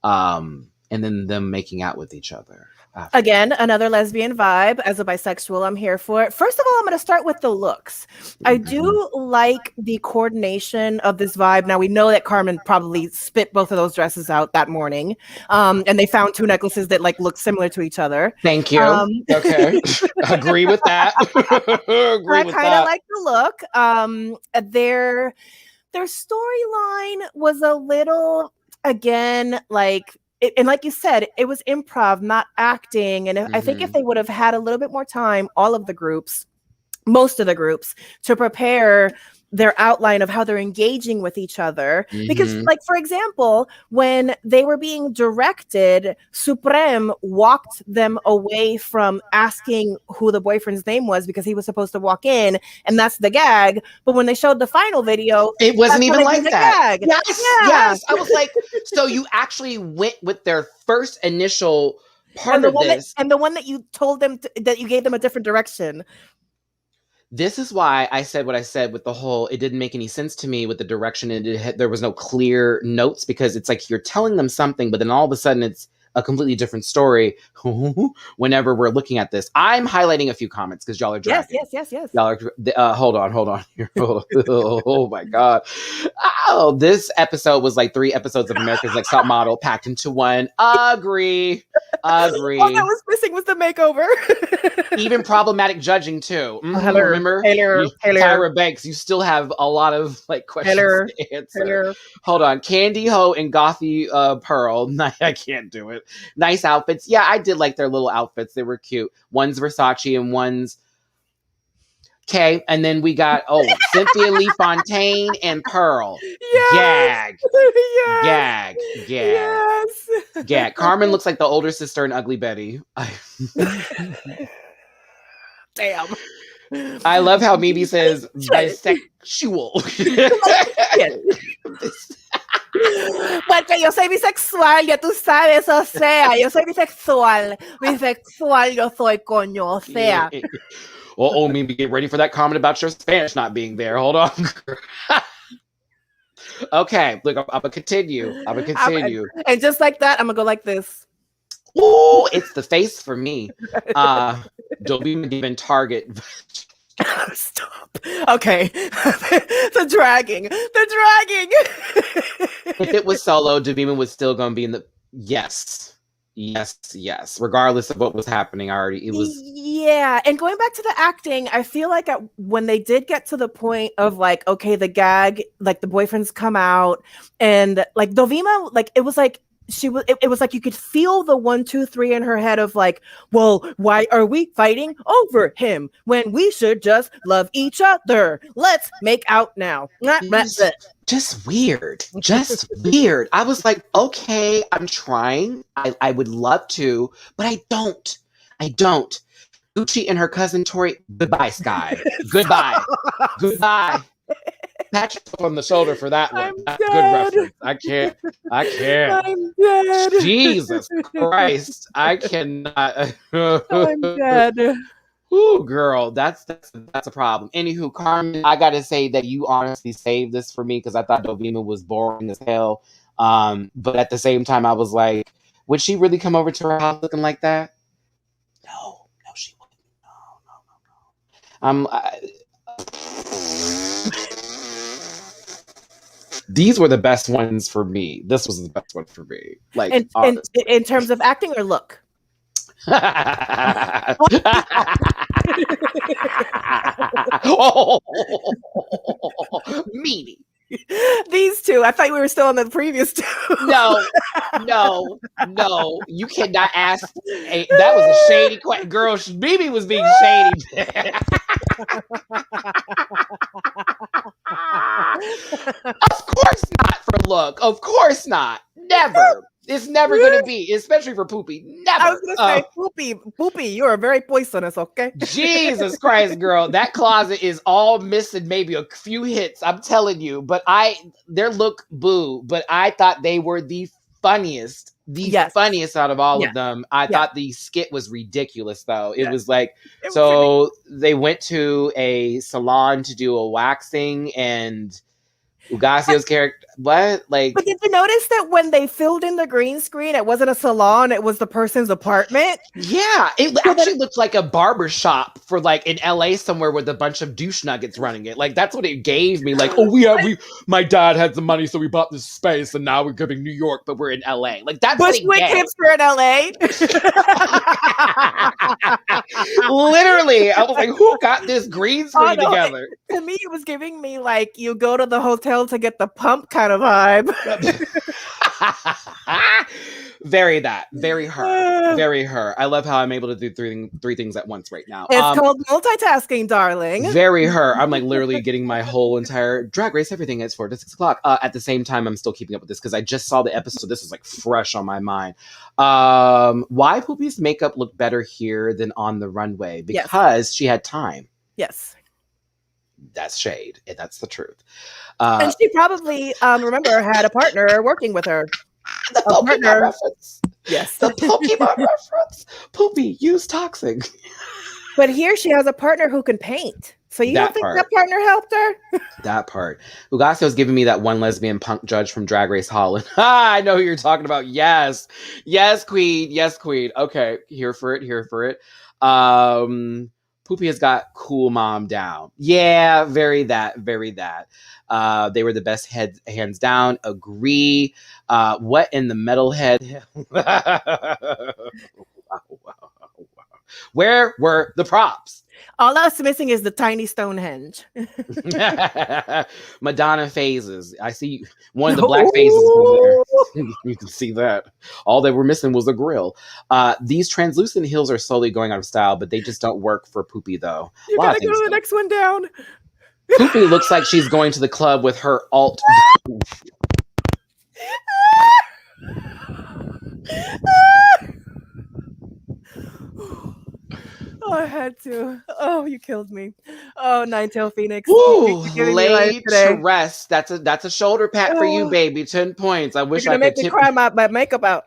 and then them making out with each other? Again, another lesbian vibe. As a bisexual, I'm here for it. First of all, I'm going to start with the looks. I do like the coordination of this vibe. Now, we know that Carmen probably spit both of those dresses out that morning. And they found two necklaces that like look similar to each other. Thank you. Okay. Agree with that. I kind of like the look. Their storyline was a little, again, like, and like you said, it was improv, not acting. And I think if they would have had a little bit more time, all of the groups, most of the groups, to prepare their outline of how they're engaging with each other. Because, like, for example, when they were being directed, Supreme walked them away from asking who the boyfriend's name was because he was supposed to walk in, and that's the gag. But when they showed the final video, it wasn't even like that. Gag. Yes. I was like, so you actually went with their first initial part of this. And the one that you told them that you gave them a different direction. This is why I said what I said with the whole, it didn't make any sense to me with the direction. There was no clear notes, because it's like you're telling them something, but then all of a sudden it's a completely different story whenever we're looking at this. I'm highlighting a few comments because y'all are dragging. Yes. Y'all are, hold on. Oh my God. Oh, this episode was like 3 episodes of America's Next Top Model packed into one. Agree. All that was missing was the makeover. Even problematic judging too. Remember? Tyra Banks, you still have a lot of like questions to answer. Hold on. Candy Ho and Gothy Pearl. I can't do it. Nice outfits. Yeah, I did like their little outfits. They were cute. One's Versace and one's okay. And then we got Cynthia Lee Fontaine and Pearl. Yes. Gag. Carmen looks like the older sister in Ugly Betty. Damn. I love how Mimi says bisexual. Porque yo soy bisexual, ya tú sabes, o sea, yo soy bisexual, yo soy coño, o sea. Mimi, get ready for that comment about your Spanish not being there. Hold on. Okay, look, I'm gonna continue. And just like that, I'm gonna go like this. Ooh, it's the face for me. Don't even Target. Stop. Okay. The dragging. If it was solo, Davina was still going to be in the... Yes. Regardless of what was happening already. It was... Yeah. And going back to the acting, I feel like when they did get to the point of like, okay, the gag, like the boyfriends come out and like Dovima, like it was like, it was like you could feel the 1, 2, 3 in her head of like, well, why are we fighting over him when we should just love each other? Let's make out now. Just weird. I was like, okay, I'm trying. I would love to, but I don't. Gucci and her cousin Tori. Goodbye, Sky. Goodbye. Pat yourself on the shoulder for that one. That's a good reference. I can't. I'm dead. Jesus Christ. I cannot. I'm dead. Ooh, girl, that's a problem. Anywho, Carmen, I gotta say that you honestly saved this for me because I thought Dovima was boring as hell. But at the same time, I was like, would she really come over to her house looking like that? No, she wouldn't. No. These were the best ones for me. This was the best one for me. Like, in terms of acting or look? Meanie. These two. I thought we were still on the previous two. No. You cannot ask. That was a shady question. Girl, Mimi was being shady. Of course not for look. Of course not. Never. It's never going to be, especially for Poopy. Never. I was going to say, Poopy, you are very poisonous, okay? Jesus Christ, girl. That closet is all missing maybe a few hits, I'm telling you. But their look, boo. But I thought they were the funniest. Funniest out of all of them. I thought the skit was ridiculous, though. It was like, they went to a salon to do a waxing, and Ugasio's character, what? Like, but did you notice that when they filled in the green screen, it wasn't a salon, it was the person's apartment? Yeah, it actually looked like a barber shop for like in LA somewhere with a bunch of douche nuggets running it. Like, that's what it gave me. Like, my dad had some money, so we bought this space, and now we're giving New York, but we're in LA. Like, that's Bushwick hipster in LA. Literally, I was like, who got this green screen together? To me, it was giving me like you go to the hotel to get the pump kind of vibe. Very that. Very her. Very her. I love how I'm able to do three things at once right now. It's called multitasking, darling. Very her. I'm like literally getting my whole entire Drag Race everything at 4 to 6 o'clock. At the same time, I'm still keeping up with this because I just saw the episode. This is like fresh on my mind. Why Poopy's makeup looked better here than on the runway? Because she had time. Yes. That's shade. That's the truth. And she probably, remember, had a partner working with her. The Pokemon reference. Yes. The Pokemon reference. Poopy, use toxic. But here she has a partner who can paint. So you don't think that partner helped her? That part. Ugasio's giving me that one lesbian punk judge from Drag Race Holland. I know who you're talking about. Yes. Yes, queen. Yes, queen. Okay. Here for it. Here for it. Poopy has got cool mom down. Yeah, very that. Very that. They were the best hands down. Agree. What in the metalhead? Where were the props? All that's missing is the tiny Stonehenge. Madonna phases. I see one of the black phases over there. You can see that. All they were missing was a grill. These translucent heels are slowly going out of style, but they just don't work for Poopy, though. You gotta go to the next one down. Poopy looks like she's going to the club with her alt. Oh, I had to. Oh, you killed me. Oh, Nine-Tail Phoenix. Ooh, laid to rest. That's a shoulder pat for you, baby. 10 points. I wish I could make me cry my makeup out.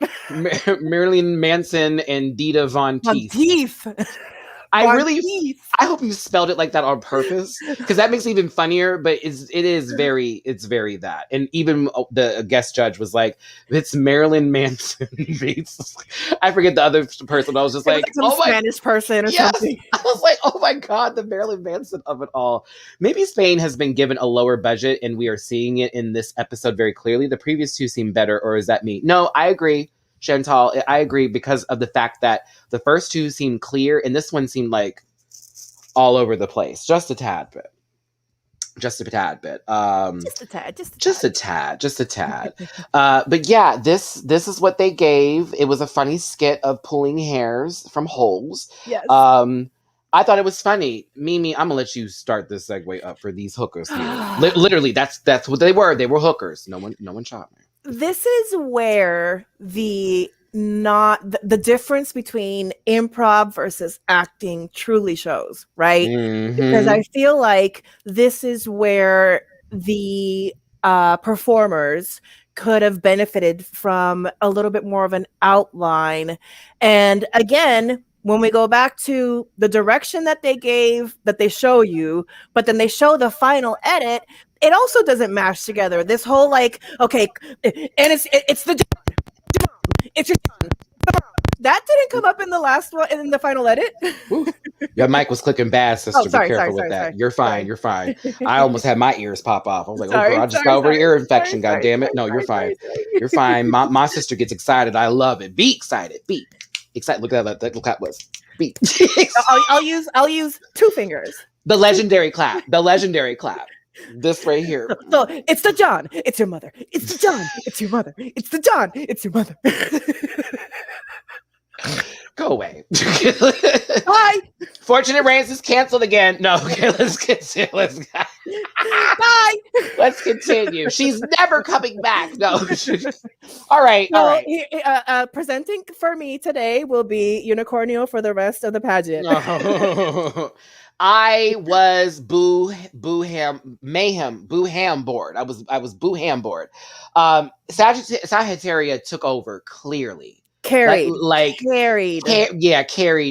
Marilyn Manson and Dita Von Teeth. I hope you spelled it like that on purpose, because that makes it even funnier. But it's very that. And even the guest judge was like, "It's Marilyn Manson." I forget the other person. I was just like, "Oh my Spanish person or something." I was like, "Oh my god, the Marilyn Manson of it all." Maybe Spain has been given a lower budget, and we are seeing it in this episode very clearly. The previous two seem better, or is that me? No, I agree. Chantal, I agree, because of the fact that the first two seemed clear and this one seemed like all over the place. Just a tad bit. Just a tad. But yeah, this is what they gave. It was a funny skit of pulling hairs from holes. Yes. I thought it was funny. Mimi, I'm gonna let you start this segue up for these hookers here. Literally, that's what they were. They were hookers. No one shot me. This is where the difference between improv versus acting truly shows, right? Mm-hmm. Because I feel like this is where the performers could have benefited from a little bit more of an outline. And again, when we go back to the direction that they gave, that they show you, but then they show the final edit, it also doesn't match together. This whole like, okay, and it's the it's your that didn't come up in the last one in the final edit. Your mic was clicking bad, sister. Be careful with that. You're fine. You're fine. I almost had my ears pop off. I was like, oh girl, I just got over an ear infection. God damn it. No, you're fine. You're fine. My sister gets excited. I love it. Be excited. Be excited. Look at that clap was. Be. I'll use 2 fingers. The legendary clap. This right here. So it's the John. It's your mother. It's the John. It's your mother. It's the John. It's your mother. Go away. Bye. Fortunate Rants is canceled again. No, okay, let's continue. Bye. Let's continue. She's never coming back. No. All right. Presenting for me today will be Unicornio for the rest of the pageant. I was boo ham bored. I was boo ham bored. Sagittaria took over clearly. Carried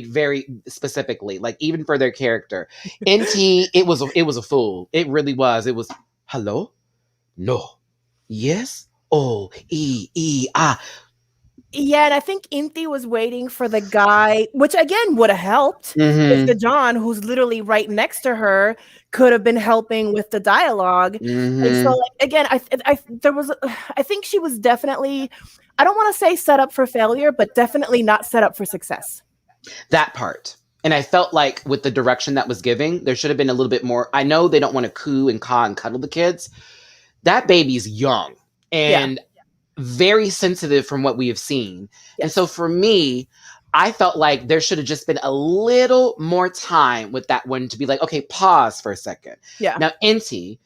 very specifically, like even for their character. NT, it was a fool. It really was. It was hello, no, yes, oh, ah. Yeah, and I think Inti was waiting for the guy, which again would have helped. If the John, who's literally right next to her, could have been helping with the dialogue. And so, like, again, I think she was definitely, I don't want to say set up for failure, but definitely not set up for success. That part. And I felt like with the direction that was giving, there should have been a little bit more. I know they don't want to coo and caw and cuddle the kids. That baby's young. And very sensitive from what we have seen. Yes. And so for me, I felt like there should have just been a little more time with that one to be like, okay, pause for a second. Yeah. Now, Inti,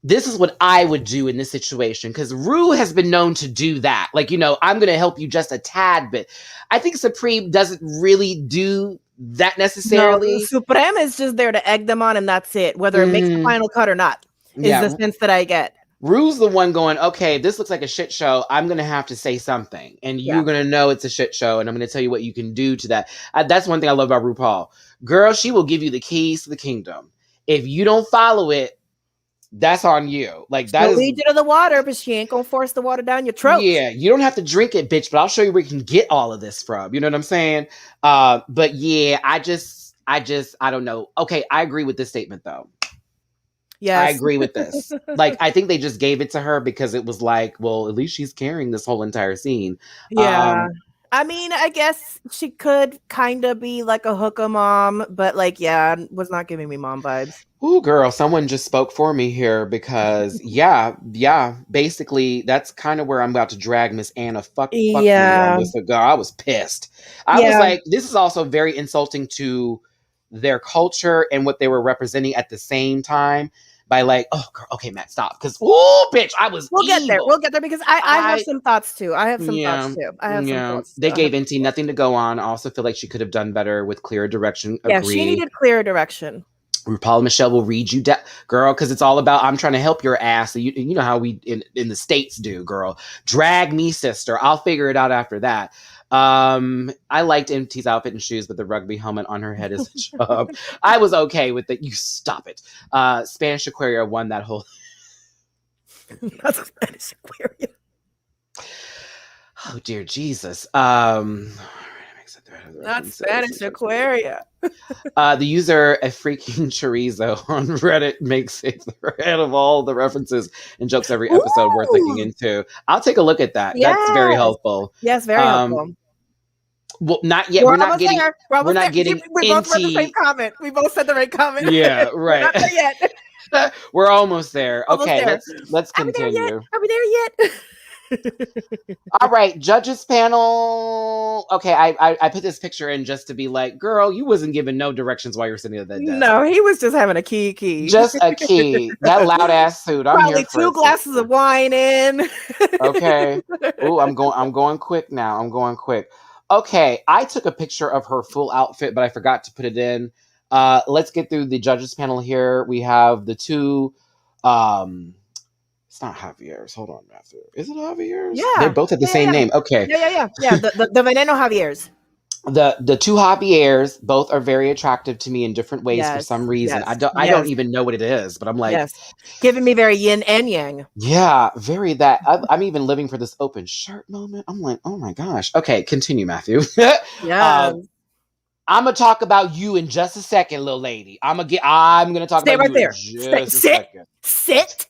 this is what I would do in this situation, because Rue has been known to do that. Like, I'm going to help you just a tad bit. I think Supreme doesn't really do that necessarily. No, Supreme is just there to egg them on, and that's it. Whether it makes the final cut or not, is the sense that I get. Rue's the one going, okay, this looks like a shit show. I'm going to have to say something. And you're going to know it's a shit show. And I'm going to tell you what you can do to that. That's one thing I love about RuPaul. Girl, she will give you the keys to the kingdom. If you don't follow it, that's on you. Like, that She'll lead you to the water, but she ain't going to force the water down your throat. Yeah, you don't have to drink it, bitch, but I'll show you where you can get all of this from. You know what I'm saying? But yeah, I don't know. Okay, I agree with this statement, though. Yes. I agree with this. Like, I think they just gave it to her because it was like, well, at least she's carrying this whole entire scene. Yeah. I mean, I guess she could kind of be like a hooker mom, but like, was not giving me mom vibes. Ooh, girl, someone just spoke for me here because, basically, that's kind of where I'm about to drag Miss Anna. Fuck me on this. Girl, I was pissed. I was like, this is also very insulting to their culture and what they were representing at the same time. By like, oh, girl, okay, Matt, stop. Because, bitch, I was We'll evil. get there. We'll get there because I have some thoughts, too. I have some thoughts, too. They gave Inti nothing to go on. I also feel like she could have done better with clearer direction. Yeah, she needed clearer direction. RuPaul and Michelle will read you down, girl, because it's all about, I'm trying to help your ass. So you know how we in the States do, girl. Drag me, sister. I'll figure it out after that. I liked Inti's outfit and shoes, but the rugby helmet on her head is a job. I was okay with it. You stop it. Spanish Aquaria won that whole. Not Spanish Aquaria. Oh dear Jesus. Not Spanish Aquaria. The user a freaking chorizo on Reddit makes it ahead of all the references and jokes every episode worth looking into. I'll take a look at that. Yes. That's very helpful. Yes, very helpful. Well, not yet. We're not getting. We're not getting. We both read the same comment. We both said the right comment. Yeah, right. Not there yet. We're almost there. Almost okay, there. let's continue. Are we there yet? All right, judges panel. Okay, I put this picture in just to be like, girl, you wasn't given no directions while you were sitting at that desk. No, he was just having a key. Just a key. That loud ass suit. I'm Probably here for 2 glasses of wine in. Okay. Ooh, I'm going quick now. I'm going quick. Okay, I took a picture of her full outfit, but I forgot to put it in. Let's get through the judges panel here. We have the two. It's not Javier's. Hold on, Matthew. Is it Javier's? Yeah, they both have the same name. Okay. Yeah. The Veneno Javier's. The two Javier's both are very attractive to me in different ways for some reason. I don't even know what it is, but I'm like, giving me very yin and yang. Yeah, very that. I'm even living for this open shirt moment. I'm like, oh my gosh. Okay, continue, Matthew. Yeah. I'm gonna talk about you in just a second, little lady. I'm gonna talk Stay about right you there. in just a second. Sit.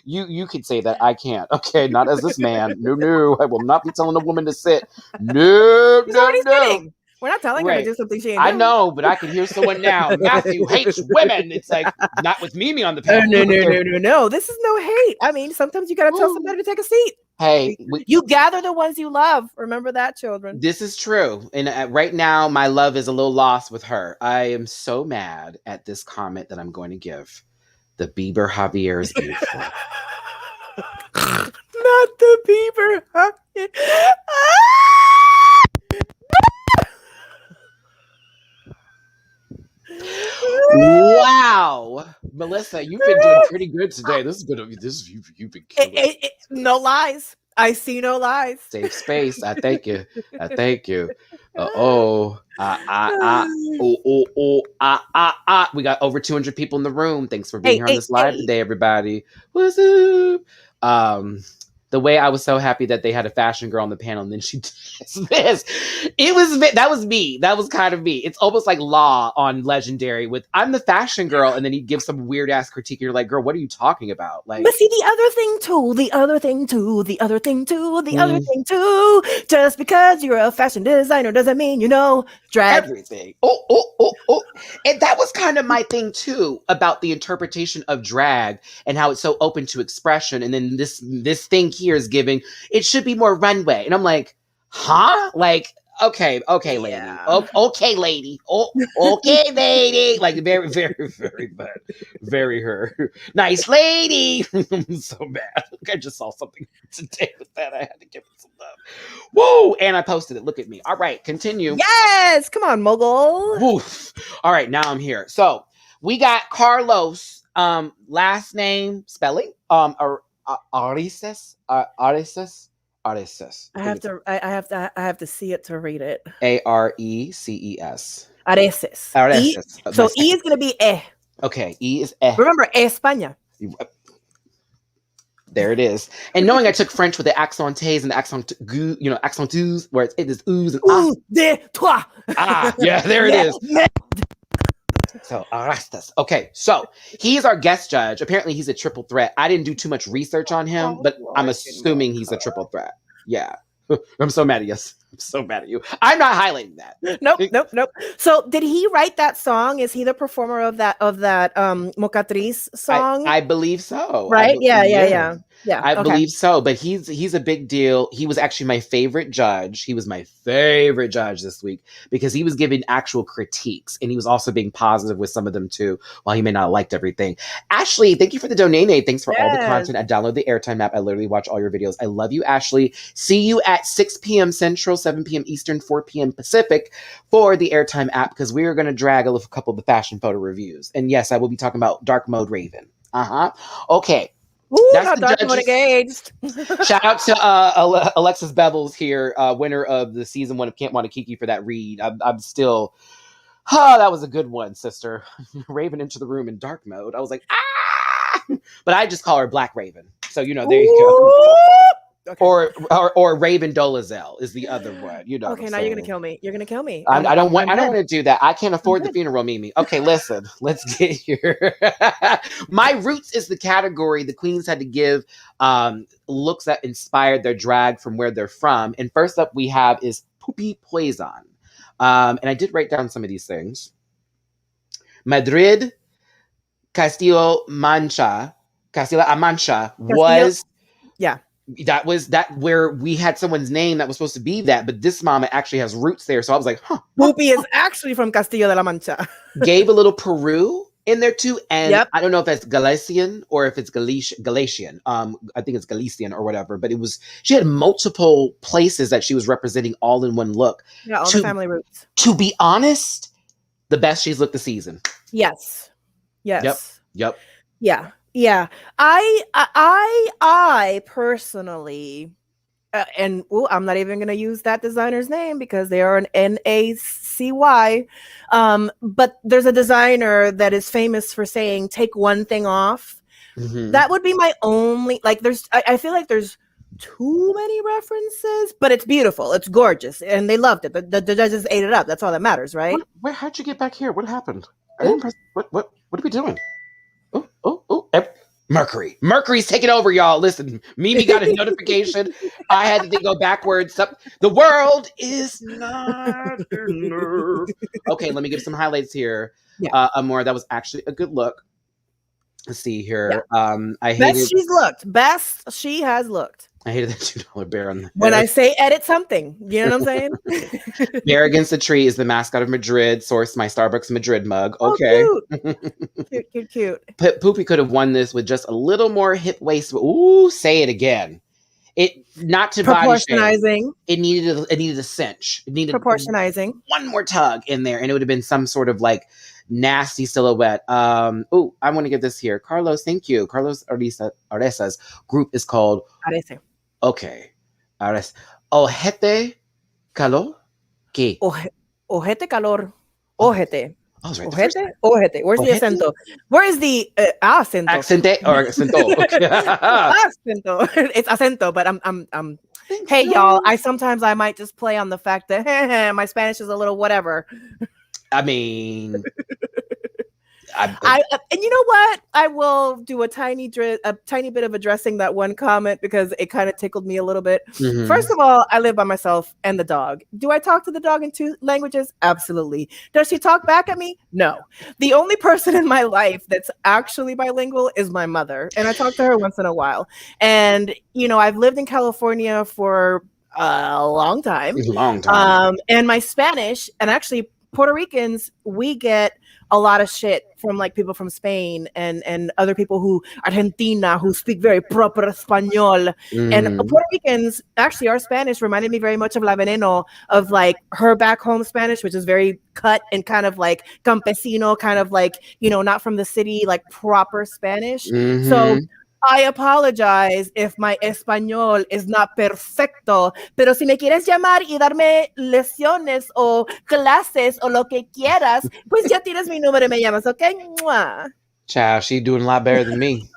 You can say that. I can't. Okay, not as this man. No. I will not be telling a woman to sit. No. Sitting. We're not telling her to do something she ain't doing. I know, but I can hear someone now. Matthew hates women. It's like, not with Mimi on the panel. No. This is no hate. I mean, sometimes you gotta tell somebody to take a seat. Hey, you gather the ones you love. Remember that, children. This is true. And right now, my love is a little lost with her. I am so mad at this comment that I'm going to give. The Bieber Javier is beautiful. Not the Bieber Javier. Wow, Melissa, you've been doing pretty good today. You've been killing it. No lies. I see no lies. Safe space. I thank you. We got over 200 people in the room. Thanks for being here on this live today, everybody. What's up? The way I was so happy that they had a fashion girl on the panel, and then she does this. That was me. That was kind of me. It's almost like Law on Legendary with I'm the fashion girl, and then he gives some weird ass critique, and you're like, girl, what are you talking about? Like, but see, the other thing too. Just because you're a fashion designer doesn't mean you know drag everything. And that was kind of my thing too about the interpretation of drag and how it's so open to expression. And then this thing here is giving, it should be more runway. And I'm like, huh? Like, okay, lady. Yeah. Okay, lady. Oh, okay, lady. Like very, very, very bad. Very her. Nice lady. I'm so bad. I just saw something today with that. I had to give it some love. Woo! And I posted it. Look at me. All right, continue. Yes, come on, mogul. Woof. All right, now I'm here. So we got Carlos. Last name spelling. Arises. Arises. Arises. I have to see it to read it. Areces. Areces. Areces. So E is gonna be E. Okay, E is E. Remember, Espana. There it is. And knowing I took French with the accentes and the accent, accentus, where it is oohs and ah. De toi. Ah, yeah, there it is. So, Arastas. Okay, so he is our guest judge. Apparently, he's a triple threat. I didn't do too much research on him, but I'm assuming he's a triple threat. Yeah. I'm so mad at you. I'm so mad at you. I'm not highlighting that. Nope. So did he write that song? Is he the performer of that Mocatriz song? I believe so. Right? Yeah. I believe so. But he's a big deal. He was actually my favorite judge. He was my favorite judge this week because he was giving actual critiques and he was also being positive with some of them too, while he may not have liked everything. Ashley, thank you for the donate. Thanks for all the content. I download the Airtime app. I literally watch all your videos. I love you, Ashley. See you at 6 p.m. Central, 7 p.m. Eastern, 4 p.m. Pacific for the Airtime app because we are going to drag a couple of the fashion photo reviews. And yes, I will be talking about Dark Mode Raven. Okay. Ooh, that's not Dark Mode engaged. Shout out to Alexis Bevels here, winner of the season 1 of Can't Want to Kiki for that read. I'm still, that was a good one, sister. Raven into the room in dark mode. I was like, ah! But I just call her Black Raven. So, there you go. Okay. Or Raven Dolezal is the other one, Okay, now you're gonna kill me. You're gonna kill me. I don't want to do that. I can't afford the funeral, Mimi. Okay, listen, let's get here. My Roots is the category the queens had to give looks that inspired their drag from where they're from. And first up we have is Pupi Poison. And I did write down some of these things. Madrid, Castilla, Mancha was... Yeah. That was where we had someone's name that was supposed to be that, but this mama actually has roots there. So I was like, Pupi is actually from Castilla de la Mancha. Gave a little Peru in there too. And I don't know if that's Galician or if it's Galician. I think it's Galician or whatever, but she had multiple places that she was representing all in one look. Yeah, all the family roots. To be honest, the best she's looked this season. Yes. Yep. Yeah. I personally, and I'm not even going to use that designer's name because they are an NACY. But there's a designer that is famous for saying, take one thing off. Mm-hmm. That would be my only, I feel like there's too many references, but it's beautiful. It's gorgeous. And they loved it. The judges ate it up. That's all that matters, right? How'd you get back here? What happened? What are we doing? Oh, Mercury's taking over, y'all. Listen, Mimi got a notification. I had to go backwards. The world is not enough. Okay, let me give some highlights here. Yeah. Amor, that was actually a good look. Let's see here. Yeah. Best she has looked. I hated that $2 bear on the when I say edit something. You know what I'm saying? Bear Against the Tree is the mascot of Madrid. Source my Starbucks Madrid mug. Okay. Oh, cute. Poopy could have won this with just a little more hip waist. Ooh, say it again. It not to proportionizing. It needed a cinch. It needed proportionizing. One more tug in there, and it would have been some sort of nasty silhouette. I want to give this here. Carlos, thank you. Carlos Aresa's group is called Arese. Okay. Ares. Ojete calor. ¿Qué? Ojete calor. Ojete. Oh, right. Ojete. Where's the acento? Where is the acento? Accente or acento? Acento. It's acento, but I'm hey y'all, I might just play on the fact that my Spanish is a little whatever. I mean, And you know what? I will do a tiny bit of addressing that one comment because it kind of tickled me a little bit. Mhm. First of all, I live by myself and the dog. Do I talk to the dog in 2 languages? Absolutely. Does she talk back at me? No. The only person in my life that's actually bilingual is my mother, and I talk to her once in a while. And I've lived in California for a long time. And my Spanish, and actually Puerto Ricans, we get a lot of shit from like people from Spain and other people who Argentina who speak very proper Espanol. And Puerto Ricans, actually, our Spanish reminded me very much of La Veneno, of like her back home Spanish, which is very cut and kind of like campesino, kind of like, not from the city, like proper Spanish. So I apologize if my español is not perfecto, pero si me quieres llamar y darme lecciones o clases o lo que quieras, pues ya tienes mi número y me llamas, ¿ok? Mwah. Child, she doing a lot better than me.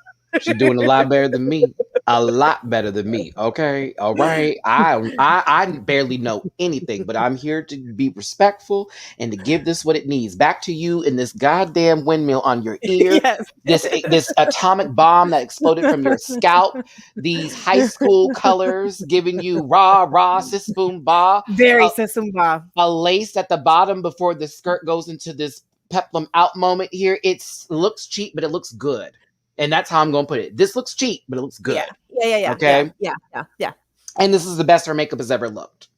She's doing a lot better than me. A lot better than me. Okay. All right. I barely know anything, but I'm here to be respectful and to give this what it needs. Back to you in this goddamn windmill on your ear. Yes. This atomic bomb that exploded from your scalp. These high school colors giving you rah, rah, sis, boom, ba. Very sisumba. A lace at the bottom before the skirt goes into this peplum out moment here. It looks cheap, but it looks good. And that's how I'm going to put it. This looks cheap, but it looks good. Yeah. Okay? Yeah. And this is the best her makeup has ever looked.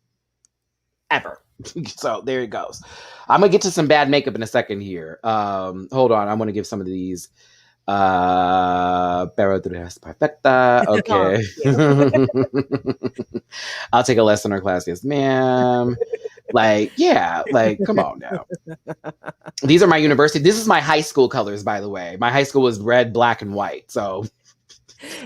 Ever. So there it goes. I'm going to get to some bad makeup in a second here. Hold on. I'm going to give some of these. Pero tú eres perfecta. Okay. I'll take a lesson in her class. Yes, ma'am. Like, yeah, like, come on now. These are my university. This is my high school colors, by the way. My high school was red, black, and white. So,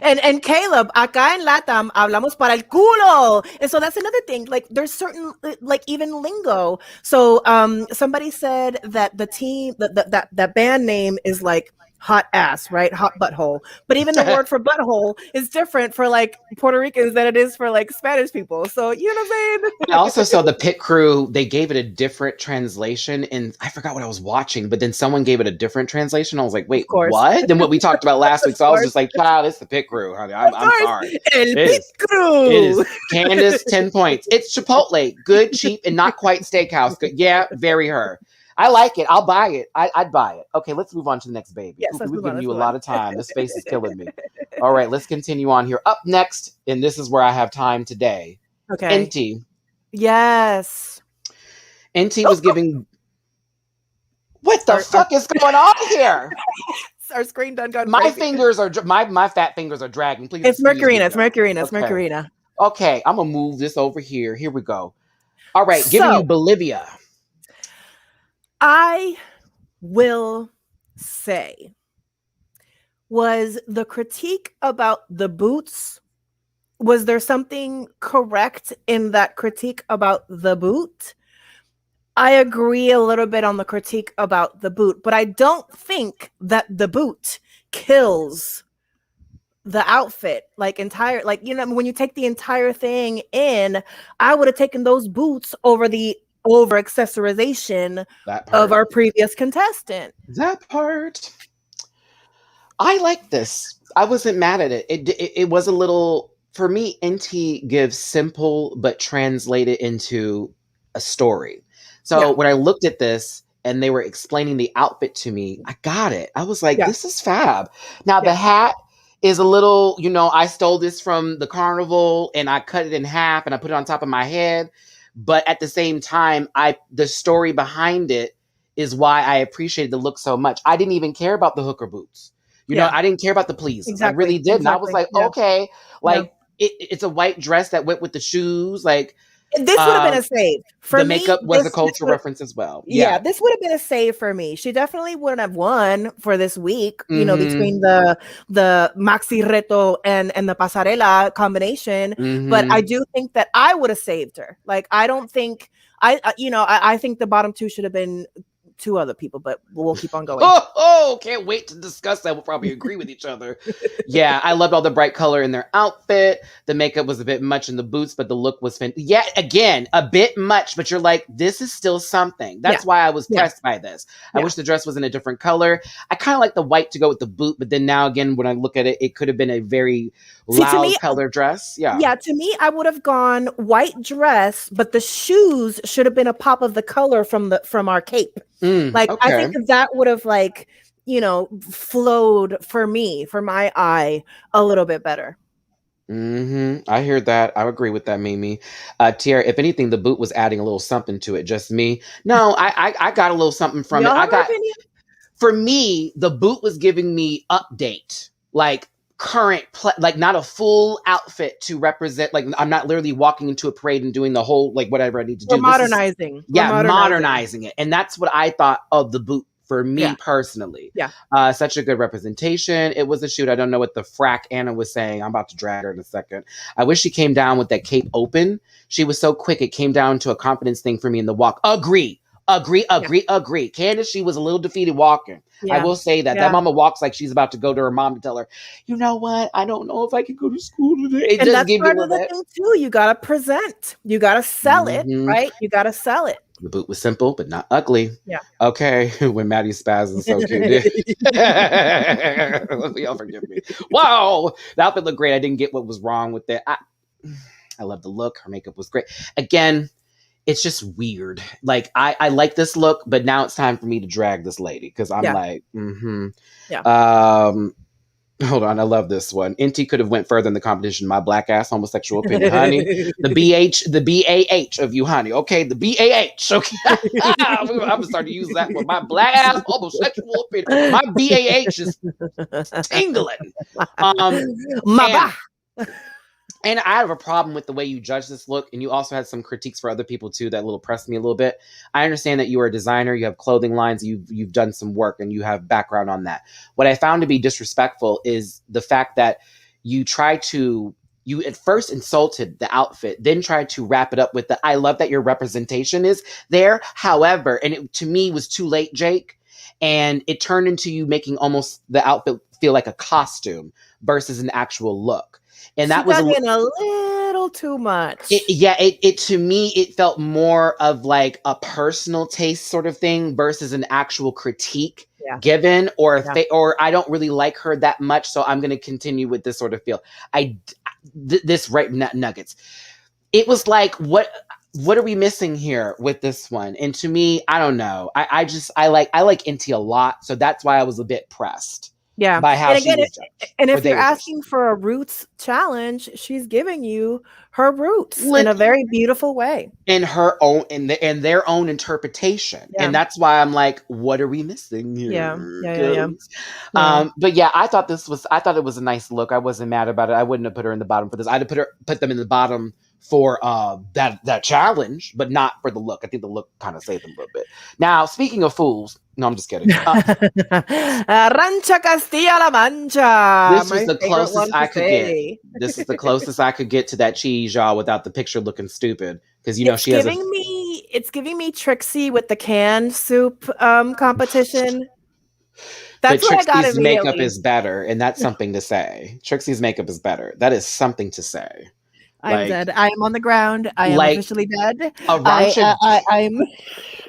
and Caleb, acá en Latam hablamos para el culo, and so that's another thing. Like, there's certain like even lingo. So, somebody said that the team that band name is like hot ass, right? Hot butthole. But even the word for butthole is different for like Puerto Ricans than it is for like Spanish people. So you know what I'm saying? I also saw the pit crew, they gave it a different translation, and I forgot what I was watching, but then someone gave it a different translation. I was like, wait, what? Than what we talked about last week. So I was just like, wow, it's the pit crew, honey. I'm sorry. El pit crew. It is. Candace, 10 points. It's Chipotle. Good, cheap, and not quite steakhouse. Good. Yeah, very her. I like it. I'll buy it. I'd buy it. Okay, let's move on to the next baby. Yes, We've given you a lot of time. This space is killing me. All right, let's continue on here. Up next, and this is where I have time today. Okay. NT. Yes. NT was giving... What the fuck is going on here? Our screen done got my crazy. Fingers are... My fat fingers are dragging. Please. It's Mercurina. Okay, I'm going to move this over here. Here we go. All right, giving you Bolivia. I will say, was the critique about the boots, was there something correct in that critique about the boot? I agree a little bit on the critique about the boot, but I don't think that the boot kills the outfit, like entire, like, when you take the entire thing in, I would have taken those boots over the over accessorization of our previous contestant. That part. I like this. I wasn't mad at it. It was a little, for me, NT gives simple but translated into a story. So when I looked at this and they were explaining the outfit to me, I got it. I was like, this is fab. Now the hat is a little, I stole this from the carnival and I cut it in half and I put it on top of my head. But at the same time, the story behind it is why I appreciated the look so much. I didn't even care about the hooker boots. I didn't care about the pleats. Exactly. I really didn't. I was like, okay, like it's a white dress that went with the shoes. Like this would have been a save for the me. Makeup was a cultural reference as well. Yeah, this would have been a save for me. She definitely wouldn't have won for this week. Between the maxi reto and the pasarela combination. But I do think that I would have saved her. Like I don't think I think the bottom two should have been two other people, but we'll keep on going. Oh, can't wait to discuss that. We'll probably agree with each other. Yeah, I loved all the bright color in their outfit. The makeup was a bit much in the boots, but the look was yeah, again, a bit much, but you're like, this is still something. That's why I was pressed by this. I wish the dress was in a different color. I kind of like the white to go with the boot, but then now again, when I look at it, it could have been a very loud color dress. Yeah, to me, I would have gone white dress, but the shoes should have been a pop of the color from our cape. I think that would have flowed for my eye a little bit better. I hear that. I agree with that, Mimi. Tiara, if anything, the boot was adding a little something to it. Just me. No, I got a little something from it. For me, the boot was giving me update, like current, like not a full outfit to represent. Like I'm not literally walking into a parade and doing the whole like whatever I need to do. Modernizing it, and that's what I thought of the boot. For me personally. Yeah. Such a good representation. It was a shoot. I don't know what the frack Anna was saying. I'm about to drag her in a second. I wish she came down with that cape open. She was so quick. It came down to a confidence thing for me in the walk. Agree. Candace, she was a little defeated walking. I will say that. That mama walks like she's about to go to her mom to tell her, you know what? I don't know if I can go to school today. And that's part of the thing too. You got to present. You got to sell it, right? You got to sell it. The boot was simple, but not ugly. Yeah. Okay. When Matty spazzing so cute. Y'all forgive me. Wow. The outfit looked great. I didn't get what was wrong with it. I love the look. Her makeup was great. Again, it's just weird. Like I like this look, but now it's time for me to drag this lady because I'm hold on, I love this one. Inti could have went further in the competition. My black ass homosexual opinion, honey. The BAH of you, honey. Okay, the BAH. Okay, I'm gonna start to use that one. My black ass homosexual opinion. My BAH is tingling. And I have a problem with the way you judge this look. And you also had some critiques for other people too that little pressed me a little bit. I understand that you are a designer, you have clothing lines, you've done some work and you have background on that. What I found to be disrespectful is the fact that you at first insulted the outfit, then tried to wrap it up with I love that your representation is there. However, and it to me was too late, Jake. And it turned into you making almost the outfit feel like a costume versus an actual look. And that was a little too much. It to me, it felt more of like a personal taste sort of thing versus an actual critique given, or I don't really like her that much, so I'm going to continue with this sort of feel. This right nuggets. It was like, what are we missing here with this one? And to me, I don't know. I like Inti a lot, so that's why I was a bit pressed. Yeah. By how she was judged. And if you're asking for a roots challenge, she's giving you her roots in a very beautiful way. In her own, in their own interpretation. Yeah. And that's why I'm like, what are we missing here? Yeah. But yeah, I thought it was a nice look. I wasn't mad about it. I wouldn't have put her in the bottom for this. I'd have put them in the bottom for that challenge, but not for the look. I think the look kind of saved them a little bit. Now, speaking of fools, no, I'm just kidding. Arancia, Castilla, la Mancha. This was the closest I could get. This is the closest I could get to that cheese, y'all, without the picture looking stupid. Because she has it's giving me Trixie with the canned soup competition. That's what Trixie's I got immediately. makeup is better, and that's something to say. Trixie's makeup is better. That is something to say. I'm dead. I am on the ground. I am officially dead.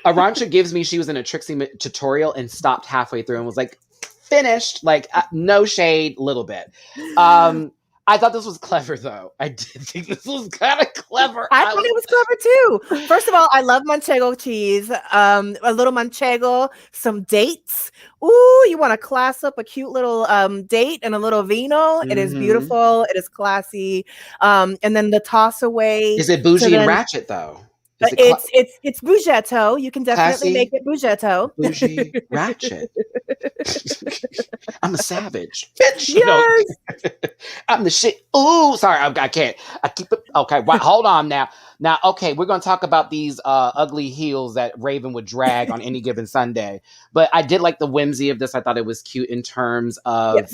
Arancia gives me she was in a Trixie tutorial and stopped halfway through and was like, finished. Like, no shade, little bit. I thought this was clever, though. I did think this was kind of clever. I thought it was clever, too. First of all, I love manchego cheese. A little manchego, some dates. Ooh, you want to class up a cute little date and a little vino. It is beautiful. It is classy. And then the toss away. Is it bougie and ratchet, though? It's bougetto. You can definitely make it bougetto. Bougie ratchet. I'm a savage. Bitch, yes. I'm the shit. Ooh, sorry, I can't. I keep it. Okay, right, hold on now. Now, okay, we're going to talk about these ugly heels that Raven would drag on any given Sunday. But I did like the whimsy of this. I thought it was cute in terms of,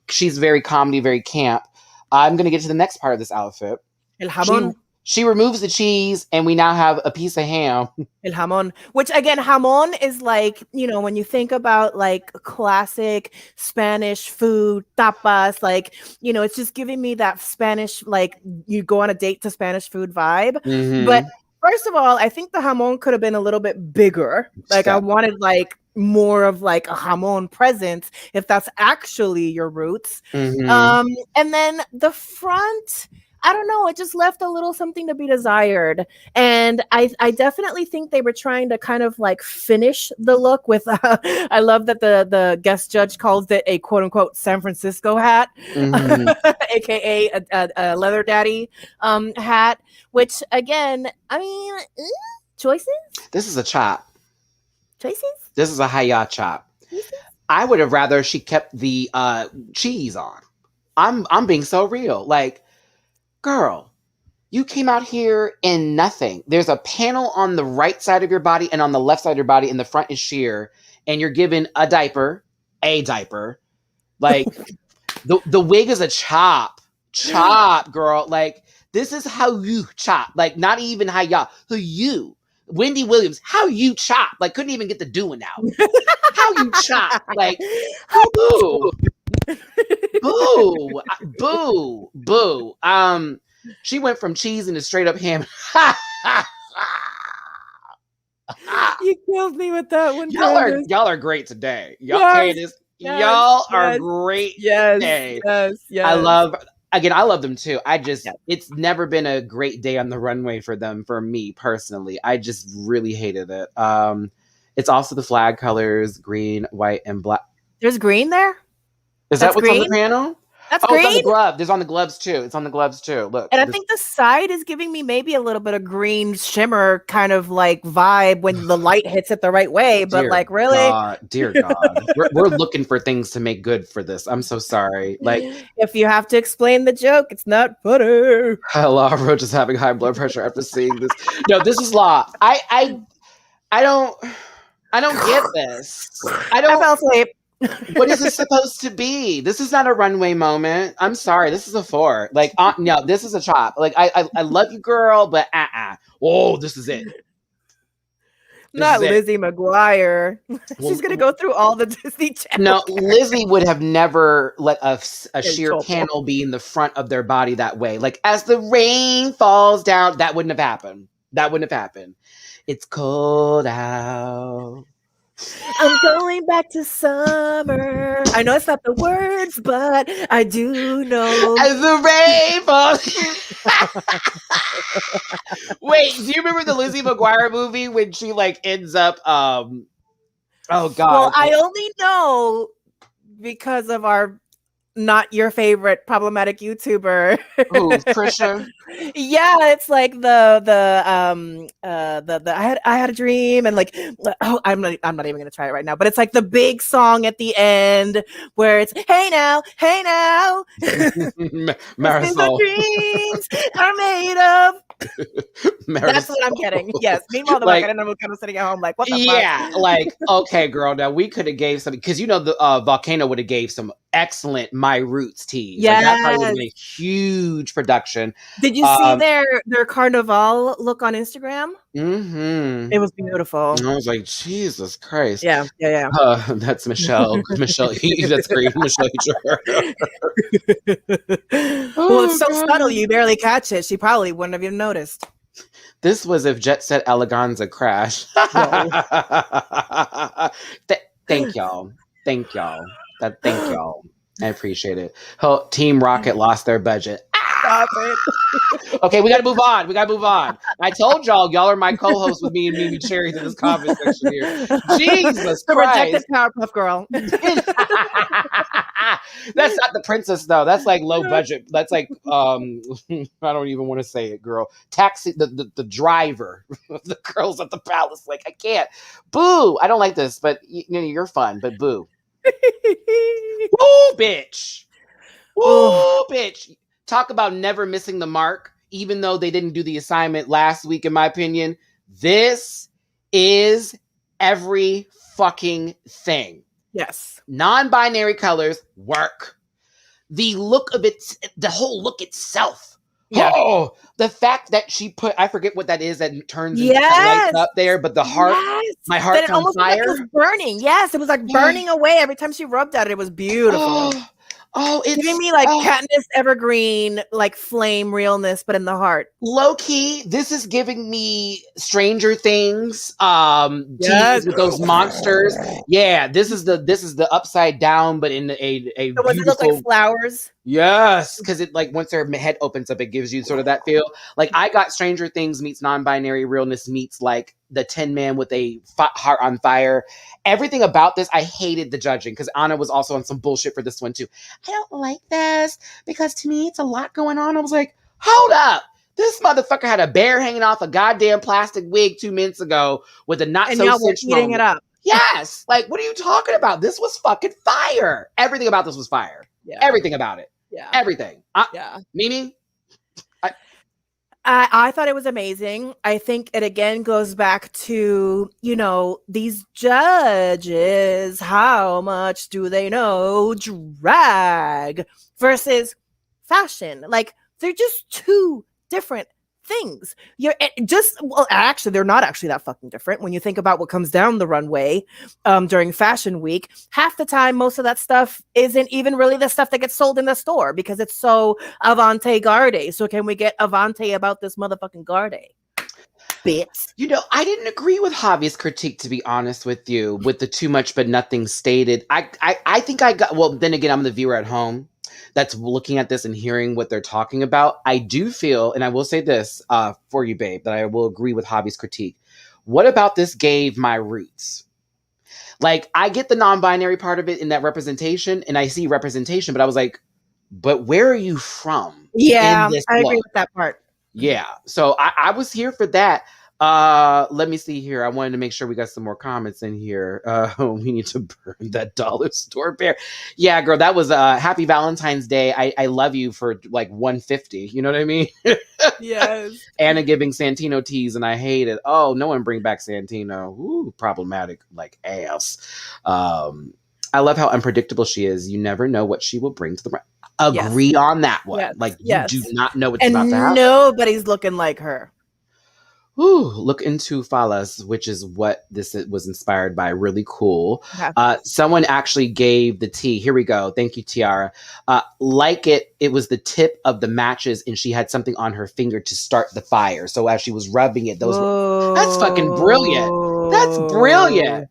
she's very comedy, very camp. I'm going to get to the next part of this outfit. El jabón. She removes the cheese, and we now have a piece of ham. El jamón, which again, jamón is like, when you think about like classic Spanish food, tapas, like, it's just giving me that Spanish, like you go on a date to Spanish food vibe. Mm-hmm. But first of all, I think the jamón could have been a little bit bigger. Like I wanted like more of like a jamón presence if that's actually your roots. Mm-hmm. And then the front, I don't know, it just left a little something to be desired. And I definitely think they were trying to kind of like finish the look with, I love that the guest judge calls it a quote unquote San Francisco hat, Mm-hmm. AKA a leather daddy hat, which again, I mean, choices? This is a chop. Choices? This is a hi-ya chop. Choices? I would have rather she kept the cheese on. I'm being so real. Like, girl, you came out here in nothing. There's a panel on the right side of your body and on the left side of your body, and the front is sheer, and you're given a diaper. Like, the wig is a chop, girl. Like, this is how you chop. Like, not even how y'all, who you. Wendy Williams, how you chop. Like, couldn't even get the doing out. How you chop. Like, boo. Boo. She went from cheese into straight up ham. You killed me with that one. Y'all are great today. Y'all, yes, Candace, yes, y'all yes, are great today. Yes. I love them too. It's never been a great day on the runway for them, for me personally. I just really hated it. It's also the flag colors, green, white, and black. There's green there? Is that what's green on the panel? That's green? It's on the glove. There's on the gloves too. It's on the gloves too. Look. And I think the side is giving me maybe a little bit of green shimmer kind of like vibe when the light hits it the right way. But like, really? Dear God. We're looking for things to make good for this. I'm so sorry. Like, if you have to explain the joke, it's not funny. Law Roach is having high blood pressure after seeing this. No, this is Law. I don't get this. I fell asleep. What is this supposed to be? This is not a runway moment. I'm sorry. This is a 4. Like, no, this is a chop. Like, I love you, girl, but oh, this is it. Not Lizzie McGuire. She's gonna go through all the Disney Channel. No, Lizzie would have never let a sheer panel be in the front of their body that way. Like, as the rain falls down, that wouldn't have happened. It's cold out. I'm going back to summer. I know it's not the words, but I do know. As the rain falls. Wait, do you remember the Lizzie McGuire movie when she like ends up oh God. Well, I only know because of our not your favorite problematic YouTuber. Who, Trisha? Yeah, it's like the I had a dream, and like, oh, I'm not even gonna try it right now, but it's like the big song at the end where it's hey now Marisol. Dreams are made of. That's what I'm getting. Yes. Meanwhile, the like, I don't know, kind of sitting at home like, what the fuck? Like, okay, girl. Now we could have gave something because the Volcano would have gave some excellent My Roots teas. Yeah, like, that probably would have been a huge production. Did you see their Carnival look on Instagram? Mm-hmm. It was beautiful. And I was like, Jesus Christ. Yeah. That's Michelle. Michelle, that's great. Michelle. Well, it's so subtle you barely catch it. She probably wouldn't have even noticed. This was if Jet Set Eleganza crashed. Thank y'all. Thank y'all. I appreciate it. Team Rocket lost their budget. Stop it. Okay, we gotta move on. I told y'all are my co-host with me and Mimi Cherries in this comment section here. Jesus the Christ. Rejected Powerpuff Girl. That's not the princess though. That's like low budget. That's like I don't even want to say it, girl. Taxi, the driver, the girls at the palace. Like, I can't. Boo! I don't like this, but you're fun. But boo. Woo, bitch. Woo, bitch. Talk about never missing the mark, even though they didn't do the assignment last week, in my opinion. This is every fucking thing. Yes. Non-binary colors work. The look of it, the whole look itself Yeah. Oh, the fact that she put, I forget what that is that turns into that lights Yes. up there, but the heart, Yes. my That heart's it on almost looked like it fire. was burning. Yes, it was like burning away every time she rubbed at it. It was beautiful. It's Giving me like Katniss Evergreen, like flame realness, but in the heart. low key. This is giving me Stranger Things Yes. teas with those monsters. Yeah, this is the upside down, but in a The ones that look like beautiful. flowers. Yes, because it like once their head opens up, it gives you sort of that feel. Like I got Stranger Things meets non-binary realness meets like the Tin Man with a heart on fire. Everything about this, I hated the judging because Anna was also on some bullshit for this one too. I don't like this because to me it's a lot going on. I was like, hold up. This motherfucker had a bear hanging off a goddamn plastic wig 2 minutes ago with a not so cinch eating it up. Yes. Like, what are you talking about? This was fucking fire. Everything about this was fire. Yeah. Everything about it. Yeah. Everything. Yeah. Mimi? I thought it was amazing. I think it again goes back to, these judges, how much do they know drag versus fashion? Like, they're just two different things. Actually, they're not actually that fucking different when you think about what comes down the runway during fashion week. Half the time, most of that stuff isn't even really the stuff that gets sold in the store because it's so avant-garde. So can we get avant about this motherfucking garde? Bits. I didn't agree with Javi's critique, to be honest with you, with the too much but nothing stated. I think I got, well, then again, I'm the viewer at home that's looking at this and hearing what they're talking about. I do feel, and I will say this for you, babe, that I will agree with Javi's critique. What about this gave my roots? Like, I get the non-binary part of it in that representation, and I see representation, but I was like, but where are you from? Yeah, I agree with that part. Yeah. So I was here for that. Let me see here. I wanted to make sure we got some more comments in here. We need to burn that dollar store bear. Yeah, girl, that was happy Valentine's Day. I love you for like $150. You know what I mean? Yes. Anna giving Santino teas and I hate it. Oh, no one bring back Santino. Ooh, problematic like ass. I love how unpredictable she is. You never know what she will bring to the agree on that one. Yes. Like you do not know what's and about to happen. Nobody's looking like her. Ooh, look into Falas, which is what this was inspired by. Really cool. Someone actually gave the tea. Here we go. Thank you, Tiara. Like it was the tip of the matches, and she had something on her finger to start the fire. So as she was rubbing it, that's fucking brilliant. That's brilliant.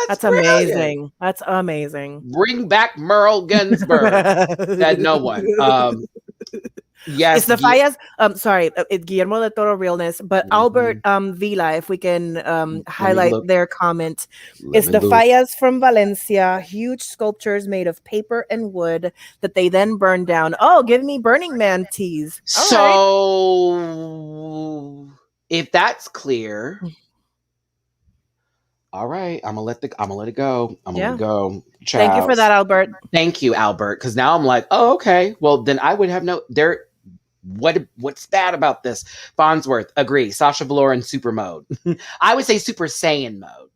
That's amazing. That's amazing. Bring back Merle Ginsburg. That no one. Yes, it's the Fallas. Sorry, it's Guillermo del Toro realness, but Albert Vila, if we can highlight their comment. It's the Fallas from Valencia, huge sculptures made of paper and wood that they then burn down. Oh, give me Burning Man teas. So if that's clear. All right, I'm gonna let it go. I'm gonna go. Child. Thank you for that, Albert. Thank you, Albert. Because now I'm like, oh, okay. Well, then I would have what's bad about this? Farnsworth, agree. Sasha Velour in super mode. I would say Super Saiyan mode.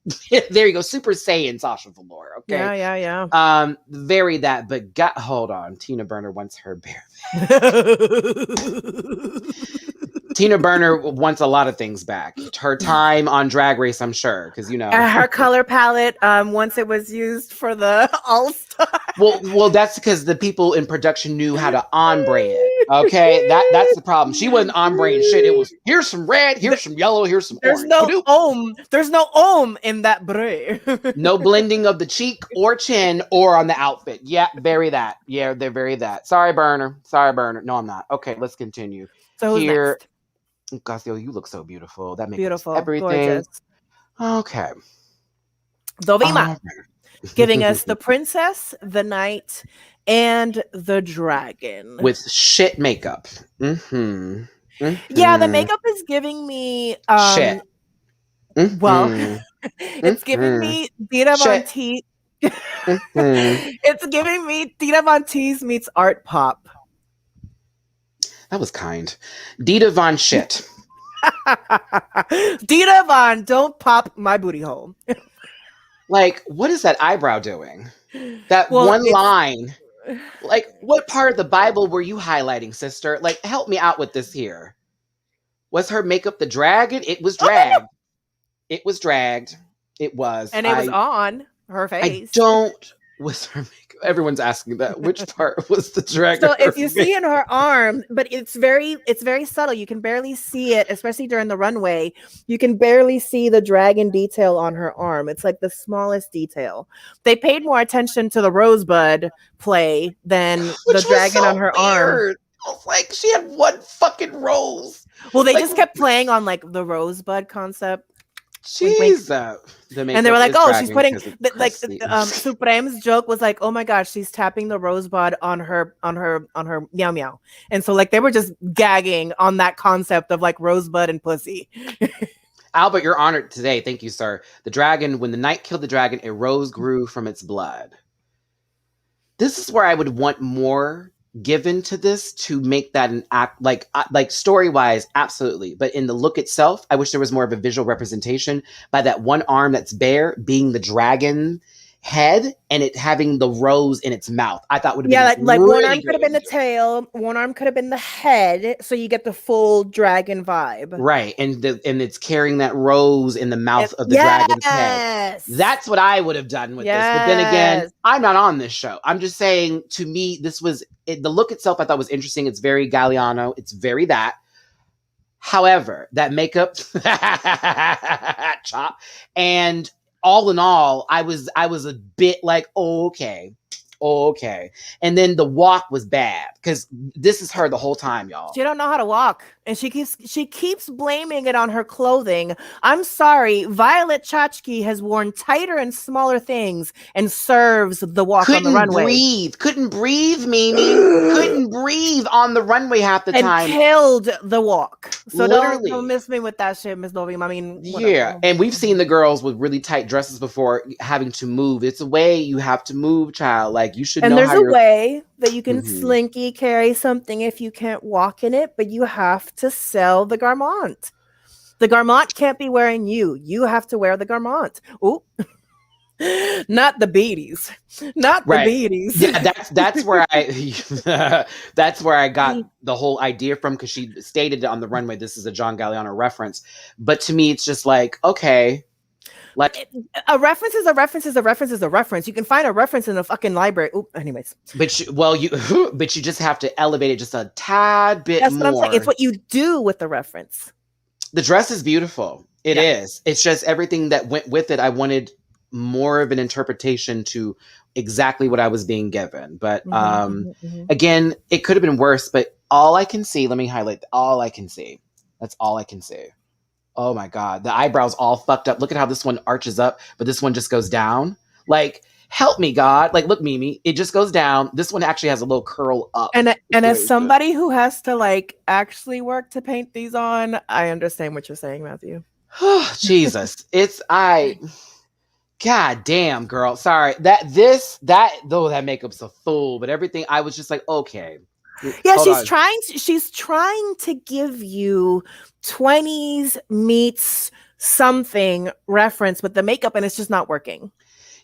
There you go, Super Saiyan Sasha Velour. Okay. Yeah. Very that, but hold on. Tina Burner wants her bear. Tina Burner wants a lot of things back. Her time on Drag Race, I'm sure, because her color palette. Once it was used for the All Star. Well, that's because the people in production knew how to ombre it. Okay, that's the problem. She wasn't ombreing shit. It was here's some red, here's some yellow, here's some orange. There's no om in that bre. No blending of the cheek or chin or on the outfit. Yeah, very that. Yeah, they're very that. Sorry, Burner. No, I'm not. Okay, let's continue. So who's next? Gasio, you look so beautiful. That makes beautiful, everything. Gorgeous. Okay. Dovima, giving us the princess, the knight, and the dragon. With shit makeup. Mm-hmm. Yeah, the makeup is giving me shit. Well, it's giving me Dita Von Teese. It's giving me Dita Von Teese meets Art Pop. That was kind. Dita Von shit. Dita Von, don't pop my booty hole. Like, what is that eyebrow doing? That one line. Like, what part of the Bible were you highlighting, sister? Like, help me out with this here. Was her makeup the dragon? It was dragged. It was dragged. It was. And it was on her I face. don't. Was her makeup? Everyone's asking that. Which part was the dragon? So if you see in her arm, but it's very subtle. You can barely see it, especially during the runway. You can barely see the dragon detail on her arm. It's like the smallest detail. They paid more attention to the rosebud play than the dragon on her arm. I was like, she had one fucking rose. Well, they just kept playing on like the rosebud concept. Jeez, and they were like, "Oh, she's putting like Supreme's joke was like, oh my gosh, she's tapping the rosebud on her meow meow," and so like they were just gagging on that concept of like rosebud and pussy. Albert, you're honored today. Thank you, sir. The dragon, when the knight killed the dragon, a rose grew from its blood. This is where I would want more given to this to make that an act, like story wise, absolutely, but in the look itself, I wish there was more of a visual representation by that one arm that's bare being the dragon head and it having the rose in its mouth. I thought would have been like really one arm could have been the tail, one arm could have been the head, so you get the full dragon vibe, right? And it's carrying that rose in the mouth of the dragon's head. That's what I would have done with this. But then again, I'm not on this show. I'm just saying, to me, this was the look itself. I thought was interesting. It's very Galliano. It's very that. However, that makeup, chop, and all in all, I was a bit like, oh, okay. And then the walk was bad because this is her the whole time, y'all. She don't know how to walk, and she keeps blaming it on her clothing. I'm sorry, Violet Chachki has worn tighter and smaller things and serves the walk on the runway. Couldn't breathe, Mimi. Couldn't breathe on the runway half the time. And killed the walk. So literally. don't miss me with that shit, Miss Novim. I mean, whatever. Yeah, and we've seen the girls with really tight dresses before having to move. It's a way you have to move, child. Like, you should know there's how a way that you can slinky carry something if you can't walk in it, but you have to sell the garment. The garment can't be wearing you. You have to wear the garment. Ooh. Not the beaties. Not the beaties. Yeah, that's where I that's where I got the whole idea from, because she stated it on the runway, this is a John Galliano reference. But to me, it's just like, okay. Like, a reference is a reference is a reference is a reference. You can find a reference in the fucking library. Ooh, anyways. But you just have to elevate it just a tad bit more. That's what I'm saying. It's what you do with the reference. The dress is beautiful. It is. It's just everything that went with it. I wanted more of an interpretation to exactly what I was being given. But again, it could have been worse. But all I can see, let me highlight all I can see. That's all I can see. Oh my God. The eyebrows all fucked up. Look at how this one arches up, but this one just goes down. Like, help me, God. Like, look, Mimi, it just goes down. This one actually has a little curl up. And as somebody who has to like actually work to paint these on, I understand what you're saying, Matthew. Jesus. God damn, girl. Sorry. That makeup's a fool, but everything, I was just like, okay. Yeah, she's trying to give you 20s meets something reference with the makeup, and it's just not working.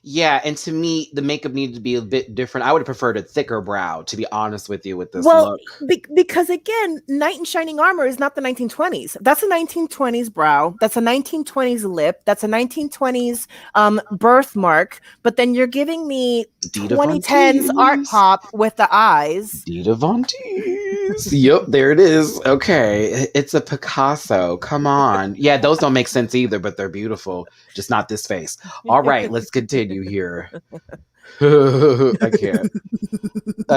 Yeah, and to me, the makeup needed to be a bit different. I would have preferred a thicker brow, to be honest with you, with this look. Because again, Knight in Shining Armor is not the 1920s. That's a 1920s brow. That's a 1920s lip. That's a 1920s birthmark. But then you're giving me 2010s art pop with the eyes. Dita Von Teese. Yep, there it is. Okay, it's a Picasso. Come on. Yeah, those don't make sense either, but they're beautiful. Just not this face. All right, let's continue here. I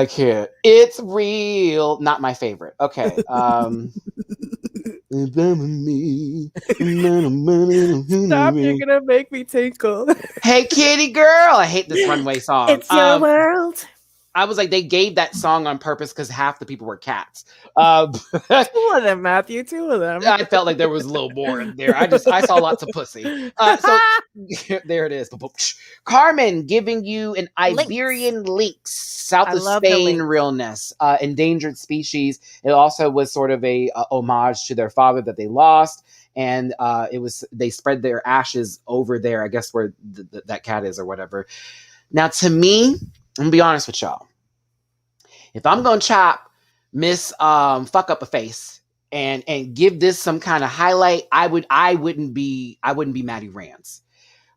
can't. It's real. Not my favorite. Okay. Stop, you're gonna make me tinkle. Hey, kitty girl. I hate this runway song. It's your world. I was like, they gave that song on purpose because half the people were cats. 2 of them, Matthew. 2 of them. I felt like there was a little more in there. I saw lots of pussy. So there it is. Carmen giving you an Iberian lynx, south of Spain realness, endangered species. It also was sort of a homage to their father that they lost. And they spread their ashes over there, I guess where that cat is or whatever. Now, to me, I'm gonna be honest with y'all. if I'm gonna chop Miss fuck up a face and give this some kind of highlight, I wouldn't be Matty Rants.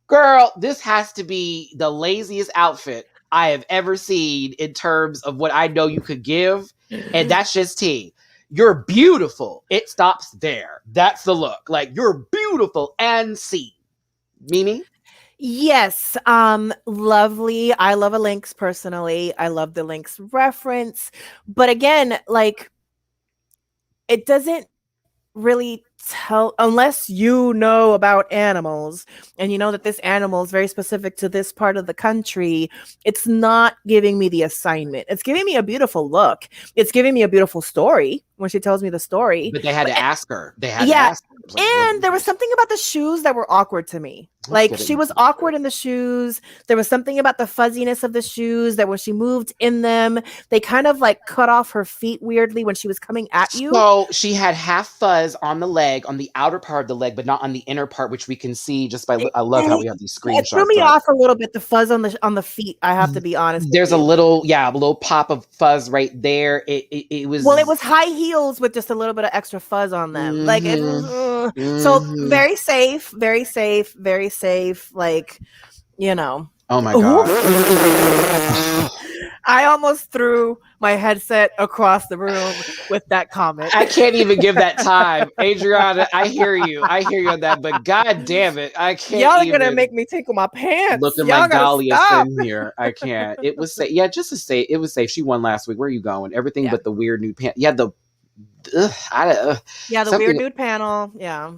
Girl, this has to be the laziest outfit I have ever seen in terms of what I know you could give. And that's just tea. You're beautiful. It stops there. That's the look. Like, you're beautiful and see. Mimi? Yes, lovely. I love a Lynx personally. I love the Lynx reference. But again, like, it doesn't really tell, unless you know about animals and you know that this animal is very specific to this part of the country. It's not giving me the assignment. It's giving me a beautiful look. It's giving me a beautiful story when she tells me the story. But they had to ask her. They had Yeah, to ask her. It was like, and there was something about the shoes that were awkward to me. Like, she was awkward in the shoes. There was something about the fuzziness of the shoes that when she moved in them, they kind of like cut off her feet weirdly when she was coming at you. So she had half fuzz on the leg, on the outer part of the leg, but not on the inner part, which we can see just by. I love how we have these screenshots. It threw me off a little bit. The fuzz on the feet. I have to be honest. There's a little pop of fuzz right there. It was. Well, it was high heels with just a little bit of extra fuzz on them. Mm-hmm. Like, it was, so very safe, very safe, very safe. Like, you know. Oh my god. I almost threw my headset across the room with that comment. I can't even give that time. Adriana, I hear you on that, but god damn it, I can't. Y'all are gonna make me tinkle my pants. Looking Y'all like Dahlia stop. in here. I can't. It was safe. Yeah, just to say, it was safe. She won last week. Where are you going? Everything but the weird nude pants. Yeah, the weird nude panel. Yeah.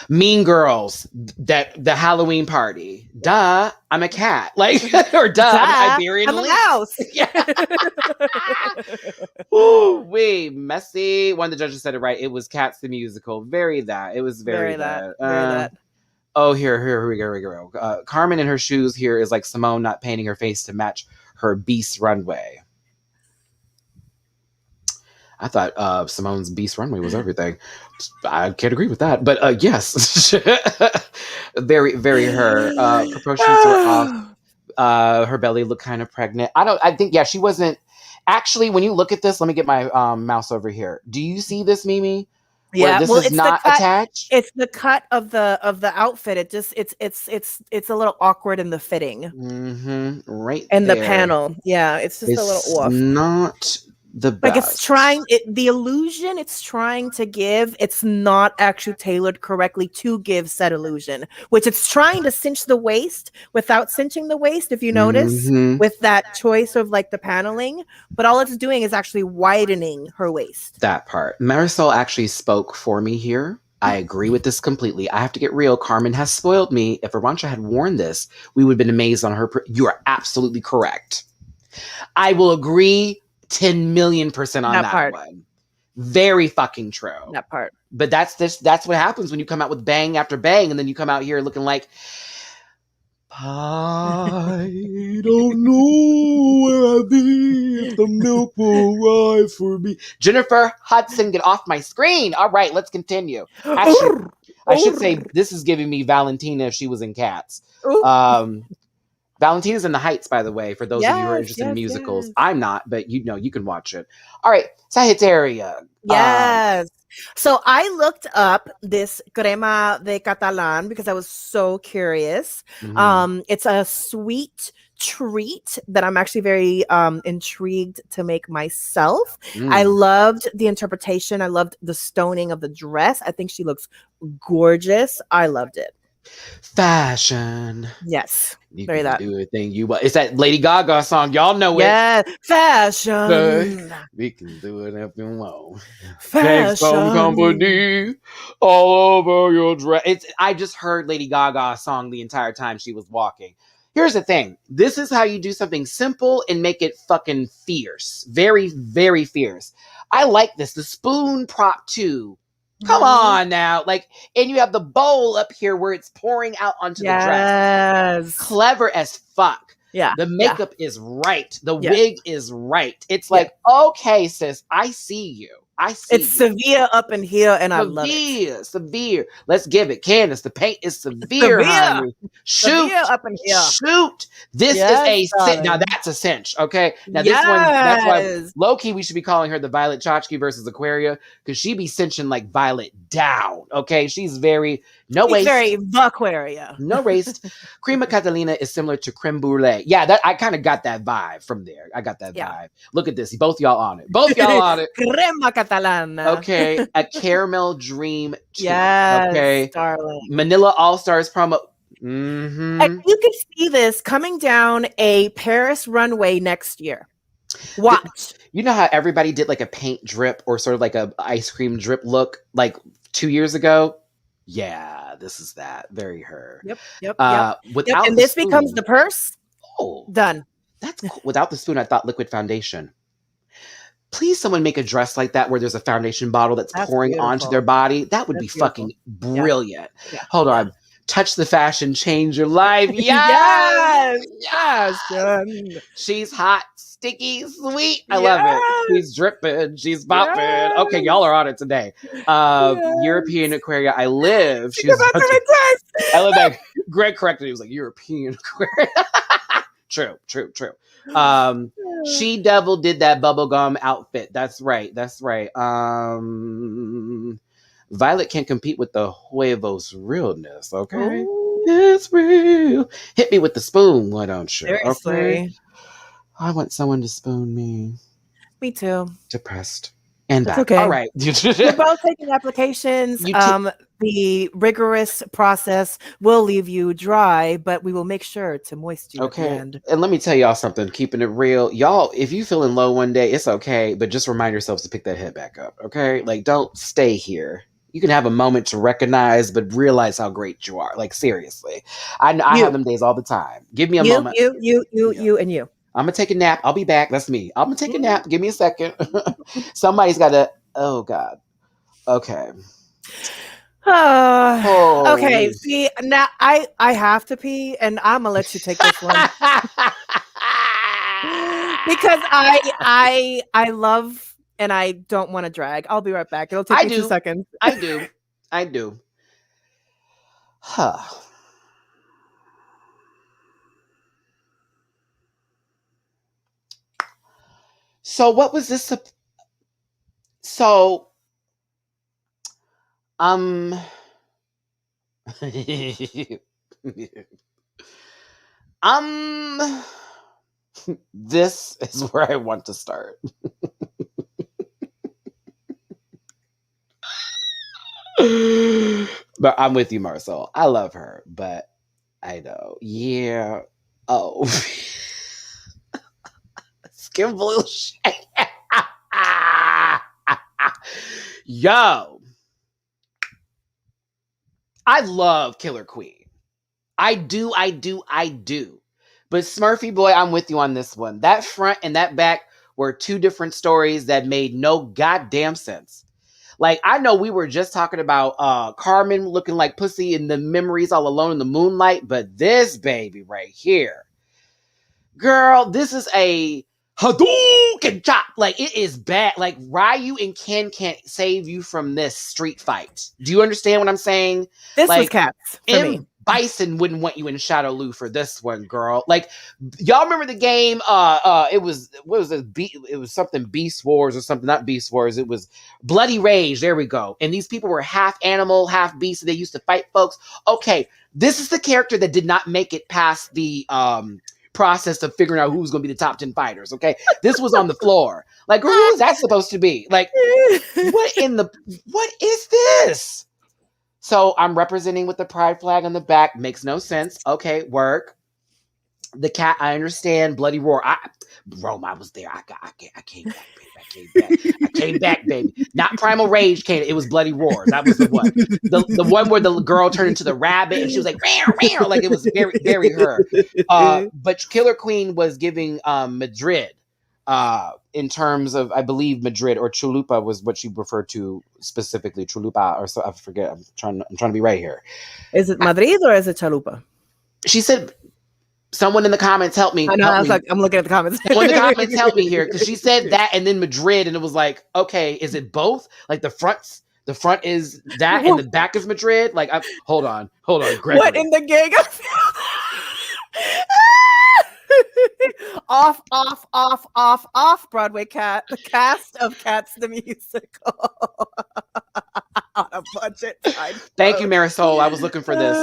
Mean Girls, that the Halloween party. Duh, I'm a cat. Like, or I'm Iberian. I'm a mouse. Yeah. Ooh, wee, messy. One of the judges said it right. It was Cats the musical. Very that. It was very that. Very that. Oh, here we go. Carmen in her shoes here is like Simone not painting her face to match her Beast runway. I thought Simone's Beast runway was everything. I can't agree with that, but yes, very, very her. Proportions were off. Her belly looked kind of pregnant. I think she wasn't. Actually, when you look at this, let me get my mouse over here. Do you see this, Mimi? Yeah, this is not attached. It's the cut of the outfit. It just it's a little awkward in the fitting. Mm-hmm. Right. And the panel. Yeah, it's just a little off. Not the best. Like, it's trying the illusion it's trying to give, it's not actually tailored correctly to give said illusion, which it's trying to cinch the waist without cinching the waist, if you notice, with that choice of like the paneling, but all it's doing is actually widening her waist. That part. Marisol actually spoke for me here. I agree with this completely. I have to get real. Carmen has spoiled me. If Arancia had worn this, we would have been amazed on her. You are absolutely correct. I will agree 10 million % on that one. Very fucking true. That part. But that's what happens when you come out with bang after bang, and then you come out here looking like, I don't know where I'll be if the milk will arrive for me. Jennifer Hudson, get off my screen. All right, let's continue. Actually, I should say this is giving me Valentina if she was in Cats. Valentina's in the Heights, by the way, for those of you who are interested in musicals. Yes. I'm not, but you can watch it. All right, Sagittaria. Yes. So I looked up this crema de Catalan because I was so curious. It's a sweet treat that I'm actually very intrigued to make myself. I loved the interpretation. I loved the stoning of the dress. I think she looks gorgeous. I loved it. Fashion. Yes. You very can that. Do a thing you want. It's that Lady Gaga song. Y'all know it. Yeah. Fashion. We can do it if you want. Fashion. Take some company all over your dress. I just heard Lady Gaga's song the entire time she was walking. Here's the thing. This is how you do something simple and make it fucking fierce. Very, very fierce. I like this. The spoon prop too. Come on now. Like, and you have the bowl up here where it's pouring out onto the dress. Clever as fuck. Yeah. The makeup is right. The wig is right. It's like, okay, sis, I see you. I see. It's severe up in here, and I love it. Severe. Let's give it. Candace, the paint is severe, Severe. honey. Shoot. Severe up in here. Shoot. This Yes, is a cinch. Now darling. that's a cinch. Okay. Now this one, that's why Yes. low key we should be calling her the Violet Chachki versus Aquaria, because she be cinching like Violet down. Okay. She's very no She's waist. very Aquaria. No waist. Crema Catalina is similar to creme brulee. Yeah, that I kind of got that vibe from there. I got that vibe. Look at this. Both y'all on it. Both y'all on it. Crema Catalana. Okay. A caramel dream. Yes, okay. darling. Manila All Stars promo. Mm-hmm. And you can see this coming down a Paris runway next year. Watch. You know how everybody did like a paint drip or sort of like a ice cream drip look like 2 years ago? Yeah, this is that. Very her. Yep. Without And this becomes the purse. Oh, done. That's cool. Without the spoon, I thought liquid foundation. Please, someone make a dress like that where there's a foundation bottle that's pouring beautiful. onto their body. That would be beautiful. fucking brilliant. Yeah. Hold on. Touch the fashion, change your life. Yes. She's hot, sticky, sweet. I love it. She's dripping. She's popping. Yes. Okay, y'all are on it today. European Aquaria. I live. I live back. Greg corrected. He was like, European Aquaria. True. She Devil did that bubblegum outfit. That's right. Violet can't compete with the Huevos realness, okay? Ooh. It's real. Hit me with the spoon, why don't you? Seriously. Okay? I want someone to spoon me. Me too. Depressed. And That's back. okay. All right. We're both taking applications. The rigorous process will leave you dry, but we will make sure to moist you at the end. And let me tell y'all something, keeping it real. Y'all, if you feeling low one day, it's okay, but just remind yourselves to pick that head back up, okay? Like, don't stay here. You can have a moment to recognize, but realize how great you are. Like, seriously. I have them days all the time. Give me a moment. You, and you. I'm going to take a nap. I'll be back. That's me. I'm going to take a nap. Give me a second. Somebody's got to... Oh, God. Okay. Okay. See, now I have to pee, and I'm going to let you take this one. Because I love... And I don't want to drag. I'll be right back. It'll take me 2 seconds. I do. Huh. So what was this? This is where I want to start. But I'm with you, Marcel. I love her, but I know. Yeah. Oh. Skin blue shade. Yo. I love Killer Queen. I do. But Smurfy boy, I'm with you on this one. That front and that back were two different stories that made no goddamn sense. Like, I know we were just talking about Carmen looking like pussy in the Memories All Alone in the Moonlight, but this baby right here, girl, this is a Hadouken chop. Like, it is bad. Like, Ryu and Ken can't save you from this street fight. Do you understand what I'm saying? This like, was cats for me. Bison wouldn't want you in Shadowloo for this one, girl. Like, y'all remember the game? It was, what was it? It was something Beast Wars or something. Not Beast Wars. It was Bloody Rage. There we go. And these people were half animal, half beast. And they used to fight folks. Okay, this is the character that did not make it past the process of figuring out who's going to be the top 10 fighters. Okay, this was on the floor. Like, who is that supposed to be? Like, what is this? So I'm representing with the pride flag on the back. Makes no sense. Okay, work. The cat, I understand. Bloody Roar. Rome, I was there. I came back, baby. I came back, baby. Not Primal Rage came. It was Bloody Roar. That was the one. The one where the girl turned into the rabbit and she was like, meow, meow. Like, it was very, very her. But Killer Queen was giving Madrid. In terms of, I believe Madrid or Chalupa was what she referred to specifically. Chalupa, or so, I forget. I'm trying to be right here. Is it Madrid or is it Chalupa? She said Someone in the comments help me. I know. I was like, I'm looking at the comments. Someone in the comments help me here because she said that and then Madrid, and it was like, okay, is it both? Like the front is that and the back is Madrid. Like, hold on, Gregory. What in the gang? off Broadway cat, the cast of Cats the musical on a budget. Thank you, Marisol. I was looking for this.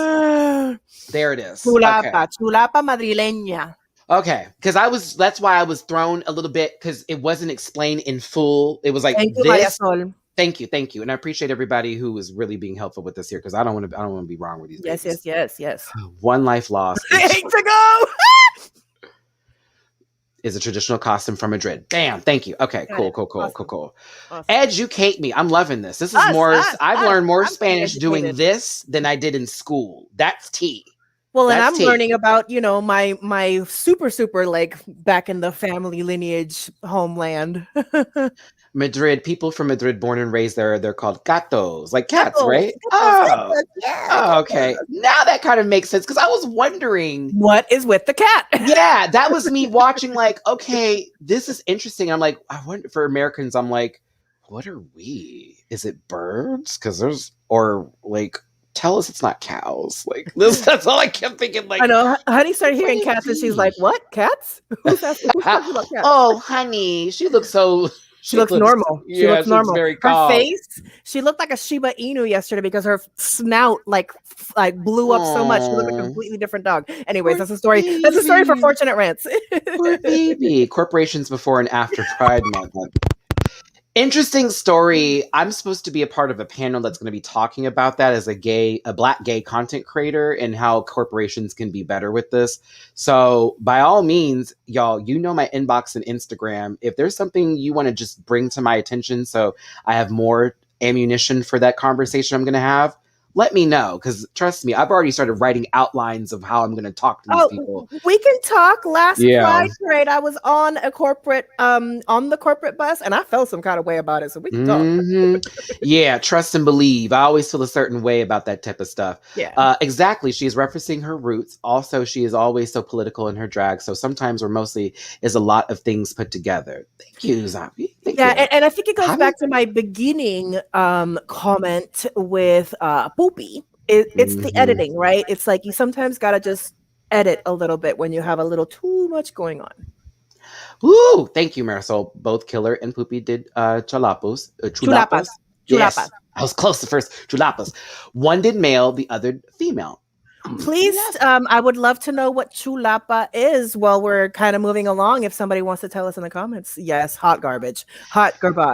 There it is. Chulapa madrileña. Okay, because that's why I was thrown a little bit because it wasn't explained in full. It was like Thank you, this. Marisol. Thank you, and I appreciate everybody who was really being helpful with this here because I don't want to be wrong with these. Yes. One life lost. I hate to go. Is a traditional costume from Madrid. Bam. Thank you. Okay. Cool. Awesome. Educate me. I'm loving this. This is I've learned more Spanish doing this than I did in school. That's tea. Well, and I'm learning about, my super like back in the family lineage homeland. Madrid, people from Madrid born and raised there, they're called gatos, like cats, right? Oh, okay. Now that kind of makes sense because I was wondering what is with the cat. Yeah, that was me watching like, okay, this is interesting. I'm like, I wonder for Americans, I'm like, what are we? Is it birds? Because or like, tell us it's not cows. Like this, that's all I kept thinking. Like, I know. Honey started hearing cats and she's like, what? Cats? Who's talking about cats? Oh, honey, she looks so... She looks normal. She looks normal. Very calm. Her face, she looked like a Shiba Inu yesterday because her snout like blew up so much. She looked like a completely different dog. Anyways, that's a story. Baby. That's a story for Fortunate Rants. Poor baby. Corporations before and after Pride Month. Interesting story. I'm supposed to be a part of a panel that's going to be talking about that as a black gay content creator and how corporations can be better with this. So by all means, y'all, my inbox and Instagram. If there's something you want to just bring to my attention so I have more ammunition for that conversation I'm going to have, let me know. Because trust me, I've already started writing outlines of how I'm going to talk to these people. We can talk. Last Friday, I was on a corporate, on the corporate bus, and I felt some kind of way about it. So we can talk. Yeah, trust and believe. I always feel a certain way about that type of stuff. Yeah, exactly. She's referencing her roots. Also, she is always so political in her drag. So sometimes, or mostly, is a lot of things put together. Thank you, Zabi. Thank you. And I think it goes back to my beginning comment with Poopy. It's the editing, right? It's like you sometimes gotta just edit a little bit when you have a little too much going on. Woo! Thank you, Marisol. Both Killer and Poopy did chulapas. Yes. I was close at first. Chulapas. One did male, the other female. Please, I would love to know what chulapa is while we're kind of moving along. If somebody wants to tell us in the comments. Yes, hot garbage.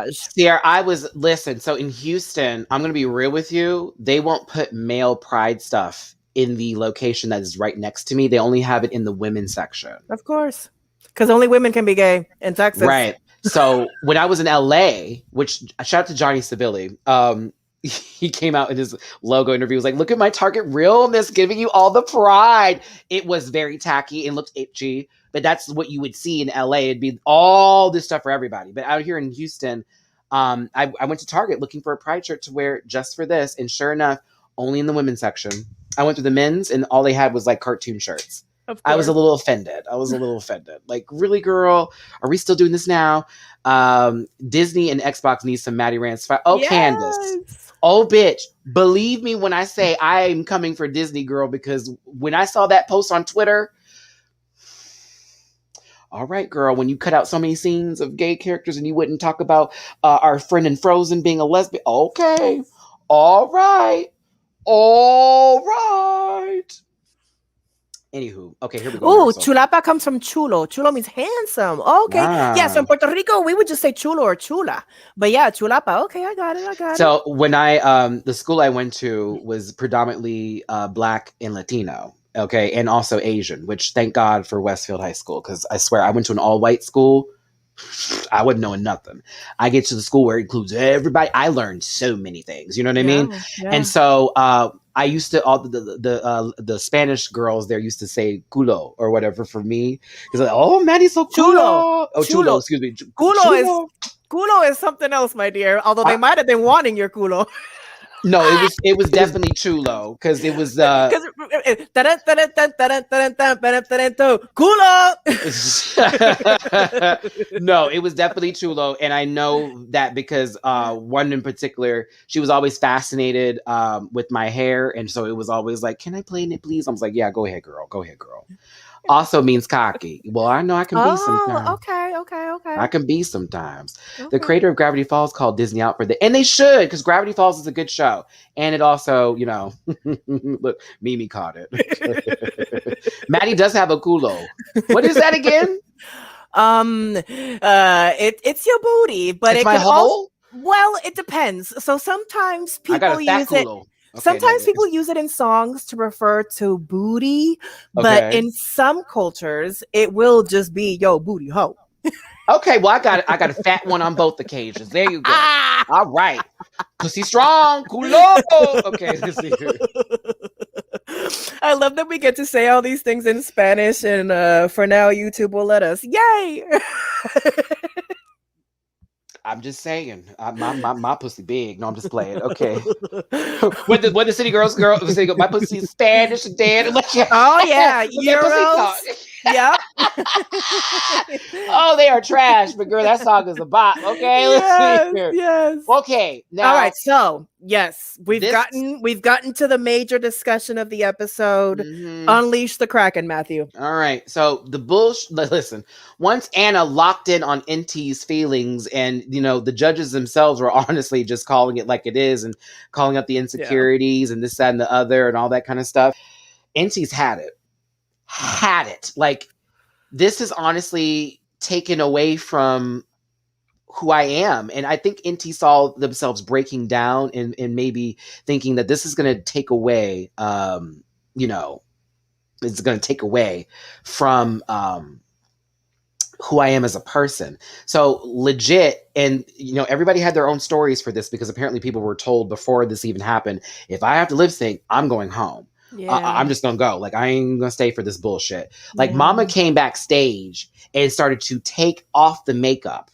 Sierra, listen, so in Houston, I'm going to be real with you. They won't put male pride stuff in the location that is right next to me. They only have it in the women's section. Of course. Because only women can be gay in Texas. Right. So when I was in LA, which shout out to Johnny Civilli, he came out in his logo interview, was like, look at my Target realness, giving you all the pride. It was very tacky and looked itchy, but that's what you would see in LA. It'd be all this stuff for everybody. But out here in Houston, I went to Target looking for a pride shirt to wear just for this. And sure enough, only in the women's section. I went to the men's and all they had was like cartoon shirts. I was a little offended. Like, really, girl? Are we still doing this now? Disney and Xbox need some Matty Rants. Yes. Candace. Oh, bitch. Believe me when I say I'm coming for Disney, girl, because when I saw that post on Twitter, all right, girl, when you cut out so many scenes of gay characters and you wouldn't talk about our friend in Frozen being a lesbian. Okay. All right. Anywho, okay, here we go. Oh, chulapa comes from chulo. Chulo means handsome. Okay. Wow. Yeah, so in Puerto Rico, we would just say chulo or chula. But yeah, chulapa. Okay, I got it. So when the school I went to was predominantly Black and Latino. Okay, and also Asian, which thank God for Westfield High School, because I swear I went to an all-white school. I wasn't knowing nothing. I get to the school where it includes everybody. I learned so many things. You know what I mean? Yeah. And so I used to all the Spanish girls there used to say culo or whatever for me because like, oh, Matty's so chulo. Oh, chulo. Excuse me. Culo is something else, my dear. Although they might have been wanting your culo. No, it was definitely Chulo because it was culo. no, it was definitely Chulo, and I know that because one in particular, she was always fascinated with my hair, and so it was always like, "Can I play in it, please?" I was like, "Yeah, go ahead, girl. Go ahead, girl." Also means cocky. Well, I know I can be sometimes. Okay. I can be sometimes. The Okay. creator of Gravity Falls called Disney out for that. And they should, because Gravity Falls is a good show. And it also, look, Mimi caught it. Maddie does have a culo. What is that again? It's your booty, but It's it my can also, hole? well, it depends. So sometimes I got people a fat use it. culo. Okay, Sometimes people use it in songs to refer to booty, but okay. in some cultures, it will just be yo booty hoe. Okay, well, I got a fat one on both occasions. There you go. All right. Pussy strong, culo. Okay, let's see. I love that we get to say all these things in Spanish, and for now, YouTube will let us. Yay! I'm just saying, my pussy big. No, I'm just playing. Okay. When the city girls my pussy is Spanish and dead. Oh yeah, Euros. Yep. Oh, they are trash, but girl, that song is a bop. Okay, let's see here. Yes. Okay, now. All right, so yes, we've gotten to the major discussion of the episode. Unleash the Kraken, Matthew. All right, so the bullshit. Listen, once Anna locked in on NT's feelings, and the judges themselves were honestly just calling it like it is, and calling up the insecurities and this, that, and the other, and all that kind of stuff. NT's had it. Like, this is honestly taken away from who I am. And I think NT saw themselves breaking down and maybe thinking that this is going to take away, it's going to take away from who I am as a person. So legit, and everybody had their own stories for this, because apparently people were told before this even happened, if I have to lip sync, I'm going home. Yeah. I'm just gonna go. Like, I ain't gonna stay for this bullshit. Like, Mama came backstage and started to take off the makeup,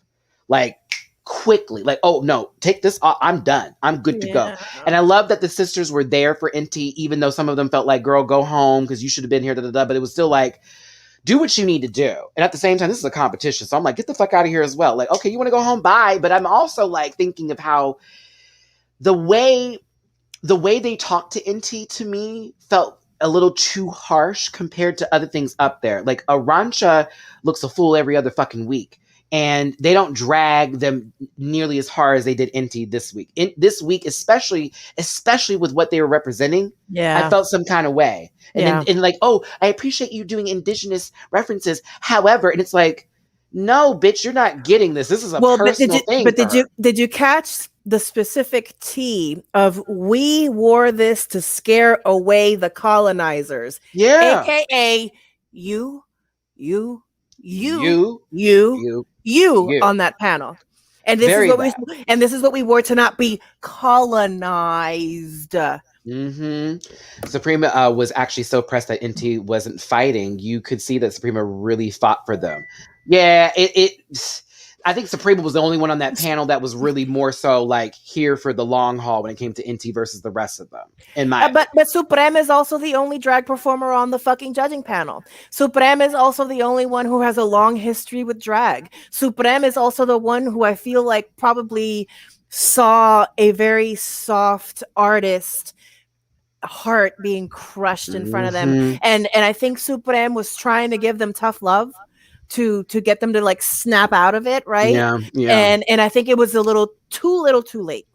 like, quickly. Like, oh no, take this off. I'm done. I'm good to go. And I love that the sisters were there for NT, even though some of them felt like, girl, go home because you should have been here. But it was still like, do what you need to do. And at the same time, this is a competition. So I'm like, get the fuck out of here as well. Like, okay, you want to go home? Bye. But I'm also like thinking of how the way they talked to NT to me felt a little too harsh compared to other things up there. Like, Arancia looks a fool every other fucking week, and they don't drag them nearly as hard as they did NT this week. This week, especially with what they were representing, I felt some kind of way. And then like, oh, I appreciate you doing indigenous references. However, and it's like, no, bitch, you're not getting this. This is a personal thing. But did you catch the specific tea of, we wore this to scare away the colonizers? Yeah. AKA you on that panel. And this is what we wore to not be colonized. Suprema was actually so pressed that NT wasn't fighting. You could see that Suprema really fought for them. Yeah, I think Suprema was the only one on that panel that was really more so like here for the long haul when it came to NT versus the rest of them. But Suprema is also the only drag performer on the fucking judging panel. Suprema is also the only one who has a long history with drag. Suprema is also the one who I feel like probably saw a very soft artist heart being crushed in front of them. And I think Supreme was trying to give them tough love to get them to like snap out of it, right? Yeah. And I think it was a little too late.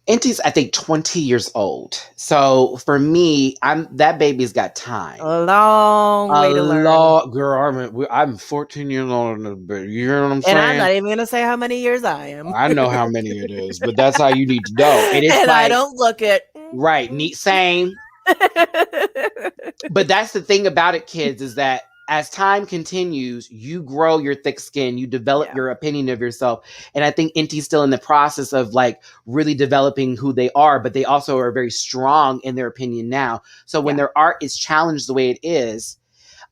NT's, I think, 20 years old. So for me, that baby's got time. A long way to learn. Girl, I'm 14 years old. You hear what I'm saying? And I'm not even going to say how many years I am. I know how many it is, but that's how you need to know. And I don't look it. Right. Same. But that's the thing about it, kids, is that as time continues, you grow your thick skin, you develop your opinion of yourself. And I think NT's still in the process of like really developing who they are, but they also are very strong in their opinion now. So when their art is challenged the way it is,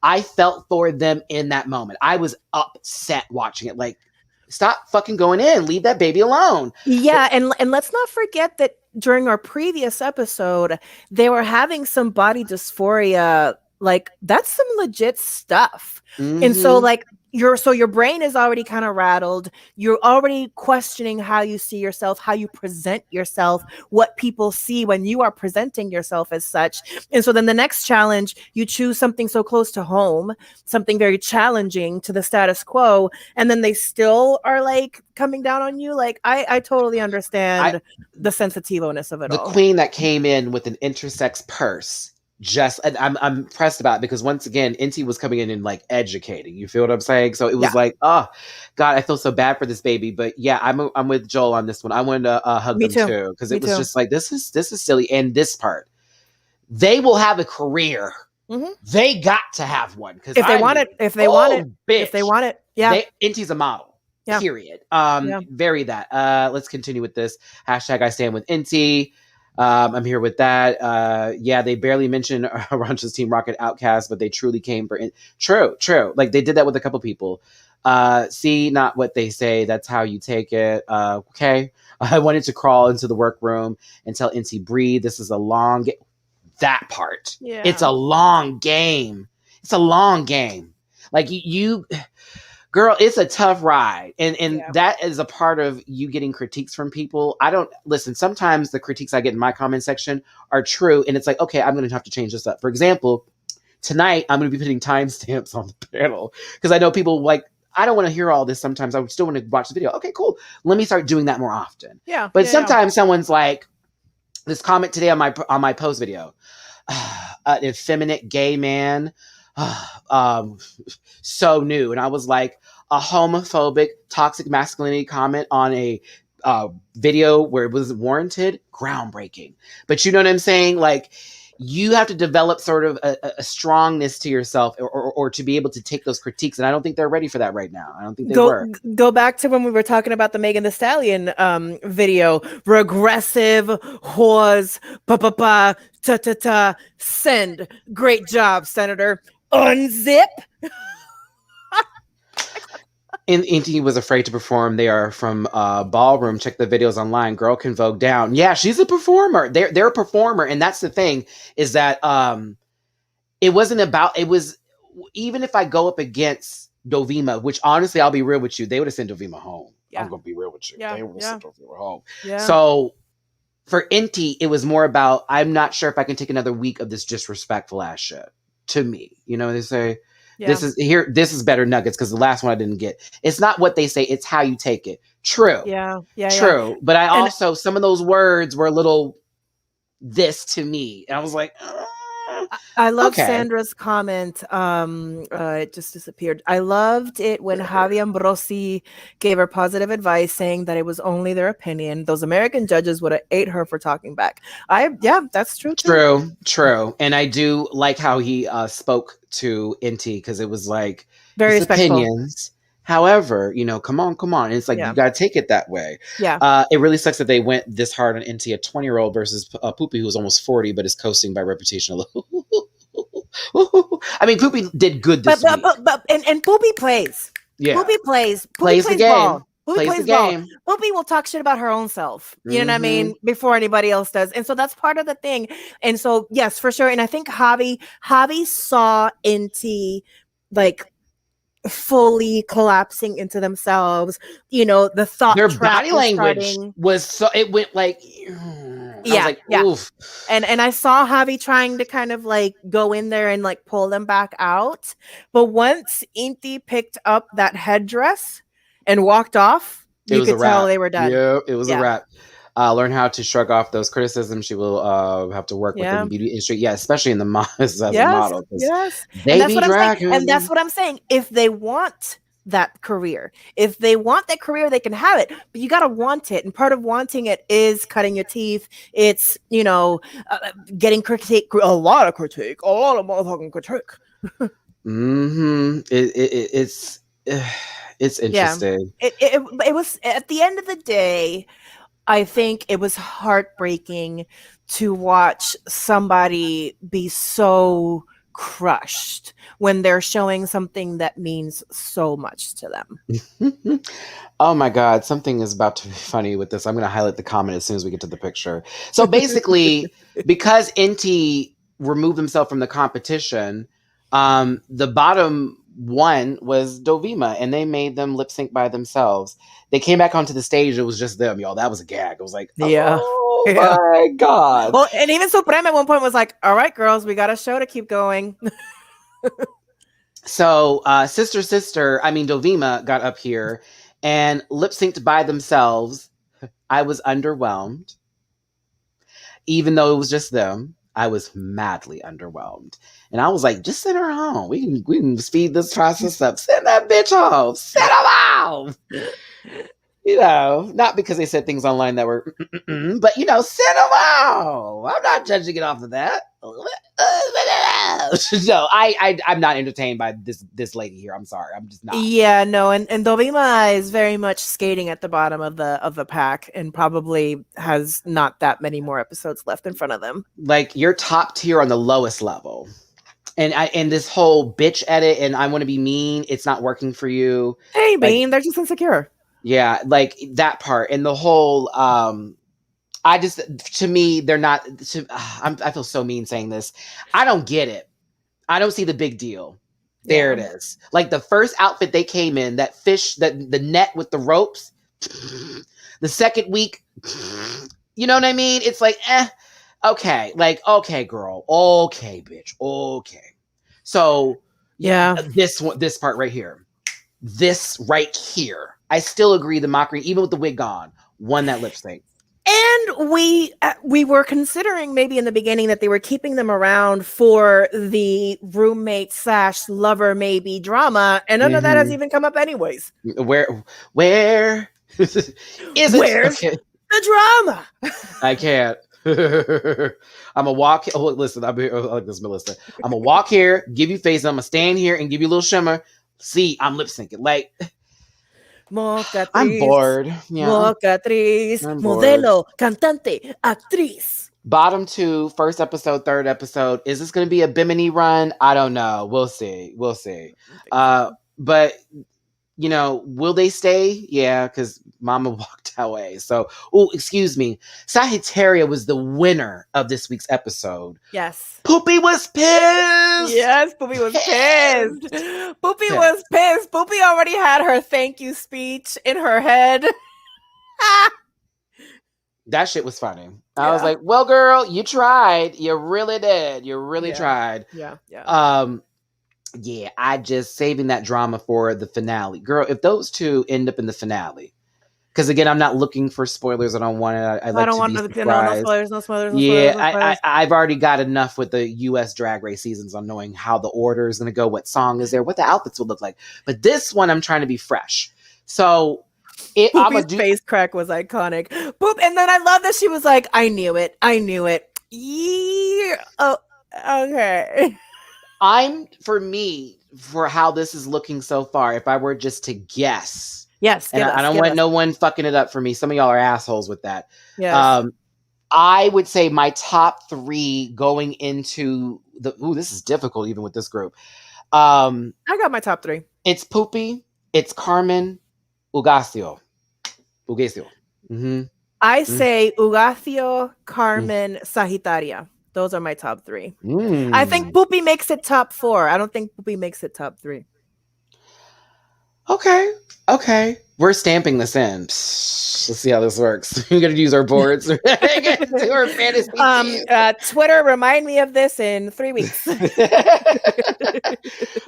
I felt for them in that moment. I was upset watching it. Like, stop fucking going in. Leave that baby alone. Yeah, and let's not forget that during our previous episode, they were having some body dysphoria. Like, that's some legit stuff. And so, like, your brain is already kind of rattled. You're already questioning how you see yourself, how you present yourself, what people see when you are presenting yourself as such. And so then the next challenge, you choose something so close to home, something very challenging to the status quo, and then they still are like coming down on you. Like, I totally understand the sensitiveness of it the all. queen that came in with an intersex purse. And I'm impressed about it because once again, Inti was coming in and like educating. You feel what I'm saying? So it was like, oh God, I feel so bad for this baby. But yeah, I'm with Joel on this one. I wanted to hug them too because it was just like this is silly. And this part, they will have a career. They got to have one because if they want it, if they want it, yeah. Inti's a model. Yeah. Period. Very that. Let's continue with this. Hashtag I stand with Inti. I'm here with that. Yeah, they barely mention Arancia's Team Rocket Outcast, but they truly came for it. True. Like they did that with a couple people. See, not what they say. That's how you take it. Okay. I wanted to crawl into the workroom and tell Inti, breathe. This is a long game. That part. Yeah. It's a long game. It's a long game. Like you girl, it's a tough ride. And that is a part of you getting critiques from people. I don't listen. Sometimes the critiques I get in my comment section are true. And it's like, okay, I'm going to have to change this up. For example, tonight, I'm going to be putting timestamps on the panel because I know people like, I don't want to hear all this sometimes. I would still want to watch the video. Okay, cool. Let me start doing that more often. Yeah. But sometimes someone's like, this comment today on my post video, an effeminate gay man. So new. And I was like, a homophobic, toxic masculinity comment on a video where it was warranted, groundbreaking. But you know what I'm saying? Like, you have to develop sort of a strongness to yourself or to be able to take those critiques. And I don't think they're ready for that right now. I don't think they were. Go back to when we were talking about the Megan Thee Stallion video. Regressive, whores, pa-pa-pa, ta-ta-ta, send. Great job, Senator. Unzip. Inti was afraid to perform. They are from Ballroom. Check the videos online. Girl can vogue down. Yeah, she's a performer. They're a performer. And that's the thing is that it wasn't about, it was, even if I go up against Dovima, which honestly, I'll be real with you, they would have sent Dovima home. Yeah. I'm going to be real with you. Yeah. They would have sent Dovima home. Yeah. So for Inti, it was more about, I'm not sure if I can take another week of this disrespectful ass shit to me. You know what they say? Yeah. This is better nuggets because the last one I didn't get. It's not what they say, it's how you take it. True. Yeah. True. But I also, some of those words were a little this to me. And I was like, I love Sandra's comment. It just disappeared. I loved it when Javi Ambrosi gave her positive advice, saying that it was only their opinion. Those American judges would have ate her for talking back. That's true. True. And I do like how he spoke to Inti because it was like very respectful. Opinions. However, come on. And it's like, you got to take it that way. Yeah. It really sucks that they went this hard on Inti, a 20-year-old versus Poopy, who's almost 40, but is coasting by reputation. I mean, Poopy did good this week. And Poopy plays. Yeah. Poopy plays. Plays the game. Ball. Poopy plays the game. Poopy will talk shit about her own self. You know what I mean? Before anybody else does. And so that's part of the thing. And so, yes, for sure. And I think Javi saw Inti like fully collapsing into themselves, the thought their body language was so it went like oof. And I saw Javi trying to kind of like go in there and like pull them back out, but once Inti picked up that headdress and walked off, you could tell they were done. Yeah, it was a wrap. Learn how to shrug off those criticisms. She will have to work within the beauty industry. Yeah, especially in the as a model. Yes. And that's what I'm saying. If they want that career, they can have it. But you got to want it. And part of wanting it is cutting your teeth. It's, getting critique, a lot of motherfucking critique. It's interesting. It was, at the end of the day, I think it was heartbreaking to watch somebody be so crushed when they're showing something that means so much to them. Oh my God, something is about to be funny with this. I'm going to highlight the comment as soon as we get to the picture. So basically, because NT removed himself from the competition, the bottom one was Dovima, and they made them lip sync by themselves. They came back onto the stage. It was just them, y'all. That was a gag. I was like, Yeah. oh my God. Well, and even Supreme at one point was like, all right, girls, we got a show to keep going. So Dovima got up here and lip synced by themselves. I was underwhelmed. Even though it was just them, I was madly underwhelmed. And I was like, just send her home. We can speed this process up. Send that bitch home. Send her home. Not because they said things online that were, but send them home. I'm not judging it off of that. No, I'm not entertained by this lady here. I'm sorry. I'm just not. Yeah, no, and Dovima is very much skating at the bottom of the pack and probably has not that many more episodes left in front of them. Like, you're top tier on the lowest level. And this whole bitch edit and I want to be mean, it's not working for you. Hey, Bean, they're just insecure. Yeah, like that part and the whole I feel so mean saying this. I don't get it. I don't see the big deal. There it is. Like the first outfit they came in, that fish, that the net with the ropes. The second week, you know what I mean? It's like, okay, like, okay, girl, okay, bitch, okay. So this part right here, I still agree. The mockery, even with the wig on, won that lip sync. And we were considering maybe in the beginning that they were keeping them around for the roommate / lover maybe drama, and none of that has even come up anyways. Where is it? Where's the drama? I can't. I'm gonna walk. Oh, listen, I like this, Melissa. I'm gonna walk here, give you face. I'm gonna stand here and give you a little shimmer. See, I'm lip syncing. Like, Mocatriz, I'm bored. Yeah, Mocatriz, modelo, cantante, actriz. Bottom 2, first episode, third episode. Is this going to be a Bimini run? I don't know. We'll see. But will they stay? Yeah, because Mama walked away. So, excuse me. Sagittaria was the winner of this week's episode. Yes. Poopy was pissed. Yes, Poopy was pissed. Poopy was pissed. Poopy already had her thank you speech in her head. That shit was funny. I was like, well, girl, you tried. You really did. You really tried. Yeah. Yeah, I just saving that drama for the finale. Girl, if those two end up in the finale, because again, I'm not looking for spoilers. I don't want it. I don't want to be surprised. No spoilers. I've already got enough with the U.S. Drag Race seasons on knowing how the order is going to go, what song is there, what the outfits will look like. But this one, I'm trying to be fresh. So Poopy's face crack was iconic. Poop, and then I love that she was like, I knew it. Yeah. Oh, okay. For how this is looking so far, if I were just to guess. Yes. And I don't want no one fucking it up for me. Some of y'all are assholes with that. Yes. I would say my top 3 going into this is difficult even with this group. I got my top 3. It's Poopy, it's Carmen, Ugacio. Mm-hmm. I say Ugacio, Carmen, Sagittaria. Those are my top 3. I think Poopy makes it top 4. I don't think Poopy makes it top 3. Okay. We're stamping this in. Let's see how this works. We're going to use our boards. Do our fantasy Twitter, remind me of this in 3 weeks.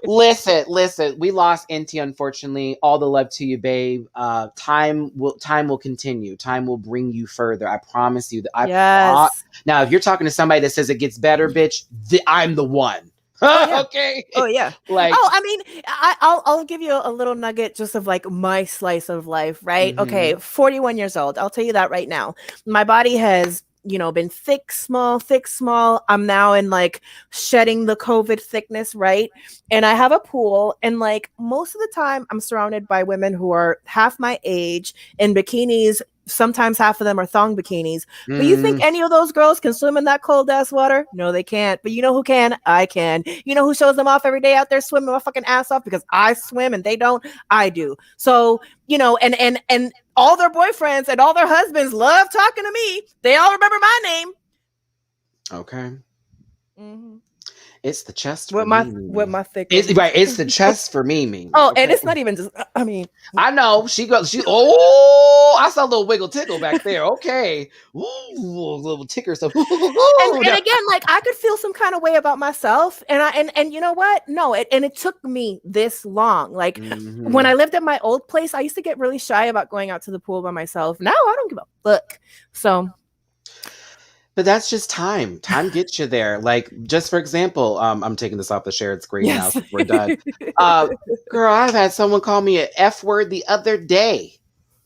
Listen. We lost NT, unfortunately. All the love to you, babe. Time will continue. Time will bring you further. I promise you that. Yes. Now, if you're talking to somebody that says it gets better, bitch, I'm the one. Oh, yeah. Okay. Oh yeah. Like, I mean, I'll give you a little nugget just of like my slice of life, right? Mm-hmm. Okay, 41 years old. I'll tell you that right now. My body has, been thick, small. I'm now in like shedding the COVID thickness, right? And I have a pool, and like most of the time I'm surrounded by women who are half my age in bikinis, sometimes half of them are thong bikinis. But you think any of those girls can swim in that cold ass water? No, they can't. But you know who can? I can. You know who shows them off every day out there swimming my fucking ass off because I swim and they don't? I do. So, you know, and all their boyfriends and all their husbands love talking to me. They all remember my name. Okay. Mm-hmm. It's the chest with for my me. with my thick. It's the chest for me. Oh, okay. And it's not even just. I mean, I know oh, I saw a little wiggle tickle back there. Okay, ooh, a little ticker stuff. and again, like I could feel some kind of way about myself, and you know what? No, it took me this long. Like when I lived at my old place, I used to get really shy about going out to the pool by myself. Now I don't give a fuck. So. But that's just time. Time gets you there. Like, just for example, I'm taking this off the shared screen now since we're done. Girl, I've had someone call me an F word the other day.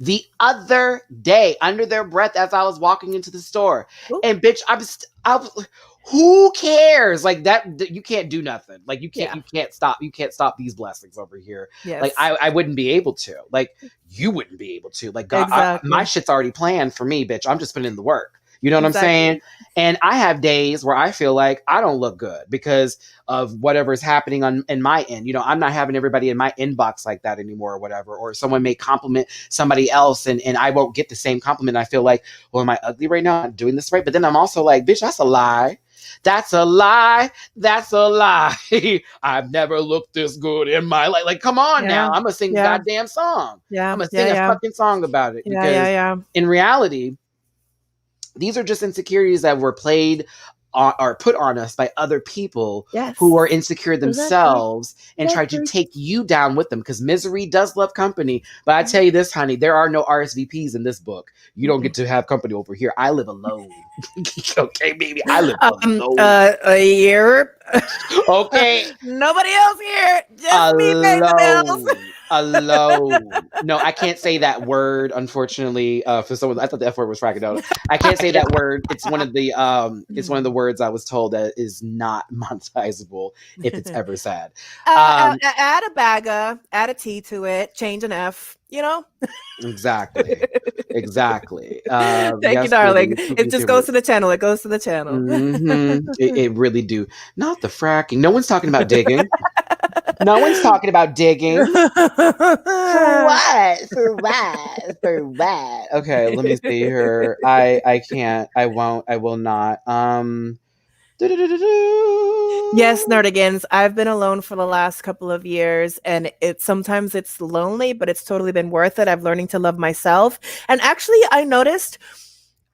The other day, under their breath as I was walking into the store. Ooh. And bitch, who cares? Like that, you can't do nothing. Like you can't stop these blessings over here. Yes. Like I wouldn't be able to. Like you wouldn't be able to. Like God, exactly. My shit's already planned for me, bitch. I'm just putting in the work. You know what I'm saying? And I have days where I feel like I don't look good because of whatever's happening in my end. You know, I'm not having everybody in my inbox like that anymore or whatever. Or someone may compliment somebody else and I won't get the same compliment. I feel like, well, am I ugly right now? I'm doing this right. But then I'm also like, bitch, that's a lie. That's a lie. That's a lie. I've never looked this good in my life. Like, come on now. I'm going to sing a goddamn song. Yeah. I'm going to sing a fucking song about it. Because in reality, these are just insecurities that were played or put on us by other people who are insecure themselves and try to take you down with them because misery does love company. But I tell you this, honey, there are no RSVPs in this book. You don't get to have company over here. I live alone. Okay, baby. I live alone. A year. Okay. Nobody else here. Just me paying the bills. Alone. No, I can't say that word, unfortunately. For someone, I thought the F word was fracking. I can't say that word. It's one of the words I was told that is not monetizable if it's ever said. Add a bagger, add a T to it, change an F. You know. Exactly. Thank you, darling. It just goes to the channel. It goes to the channel. Mm-hmm. It really do. Not the fracking. No one's talking about digging. No one's talking about digging. For what? Okay, let me see here. I can't. I won't. I will not. Yes, Nerdigans, I've been alone for the last couple of years, and sometimes it's lonely, but it's totally been worth it. I'm learning to love myself. And actually, I noticed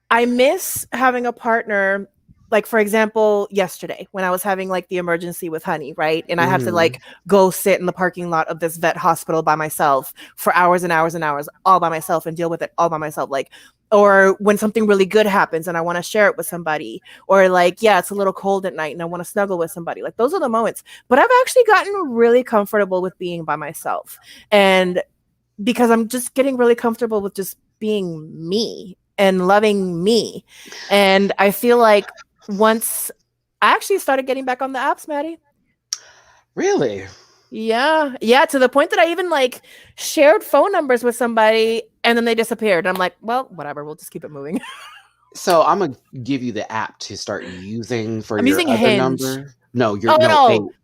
I miss having a partner. Like, for example, yesterday when I was having like the emergency with Honey, right? And I had to like go sit in the parking lot of this vet hospital by myself for hours and hours and hours, all by myself, and deal with it all by myself. Like, or when something really good happens and I want to share it with somebody, or like, it's a little cold at night and I want to snuggle with somebody. Like, those are the moments. But I've actually gotten really comfortable with being by myself. And because I'm just getting really comfortable with just being me and loving me. And I feel like once I actually started getting back on the apps, Matty. Really? Yeah, to the point that I even like shared phone numbers with somebody and then they disappeared. I'm like, well, whatever, we'll just keep it moving. So I'm gonna give you the app to start using for your other Hinge. Number. No,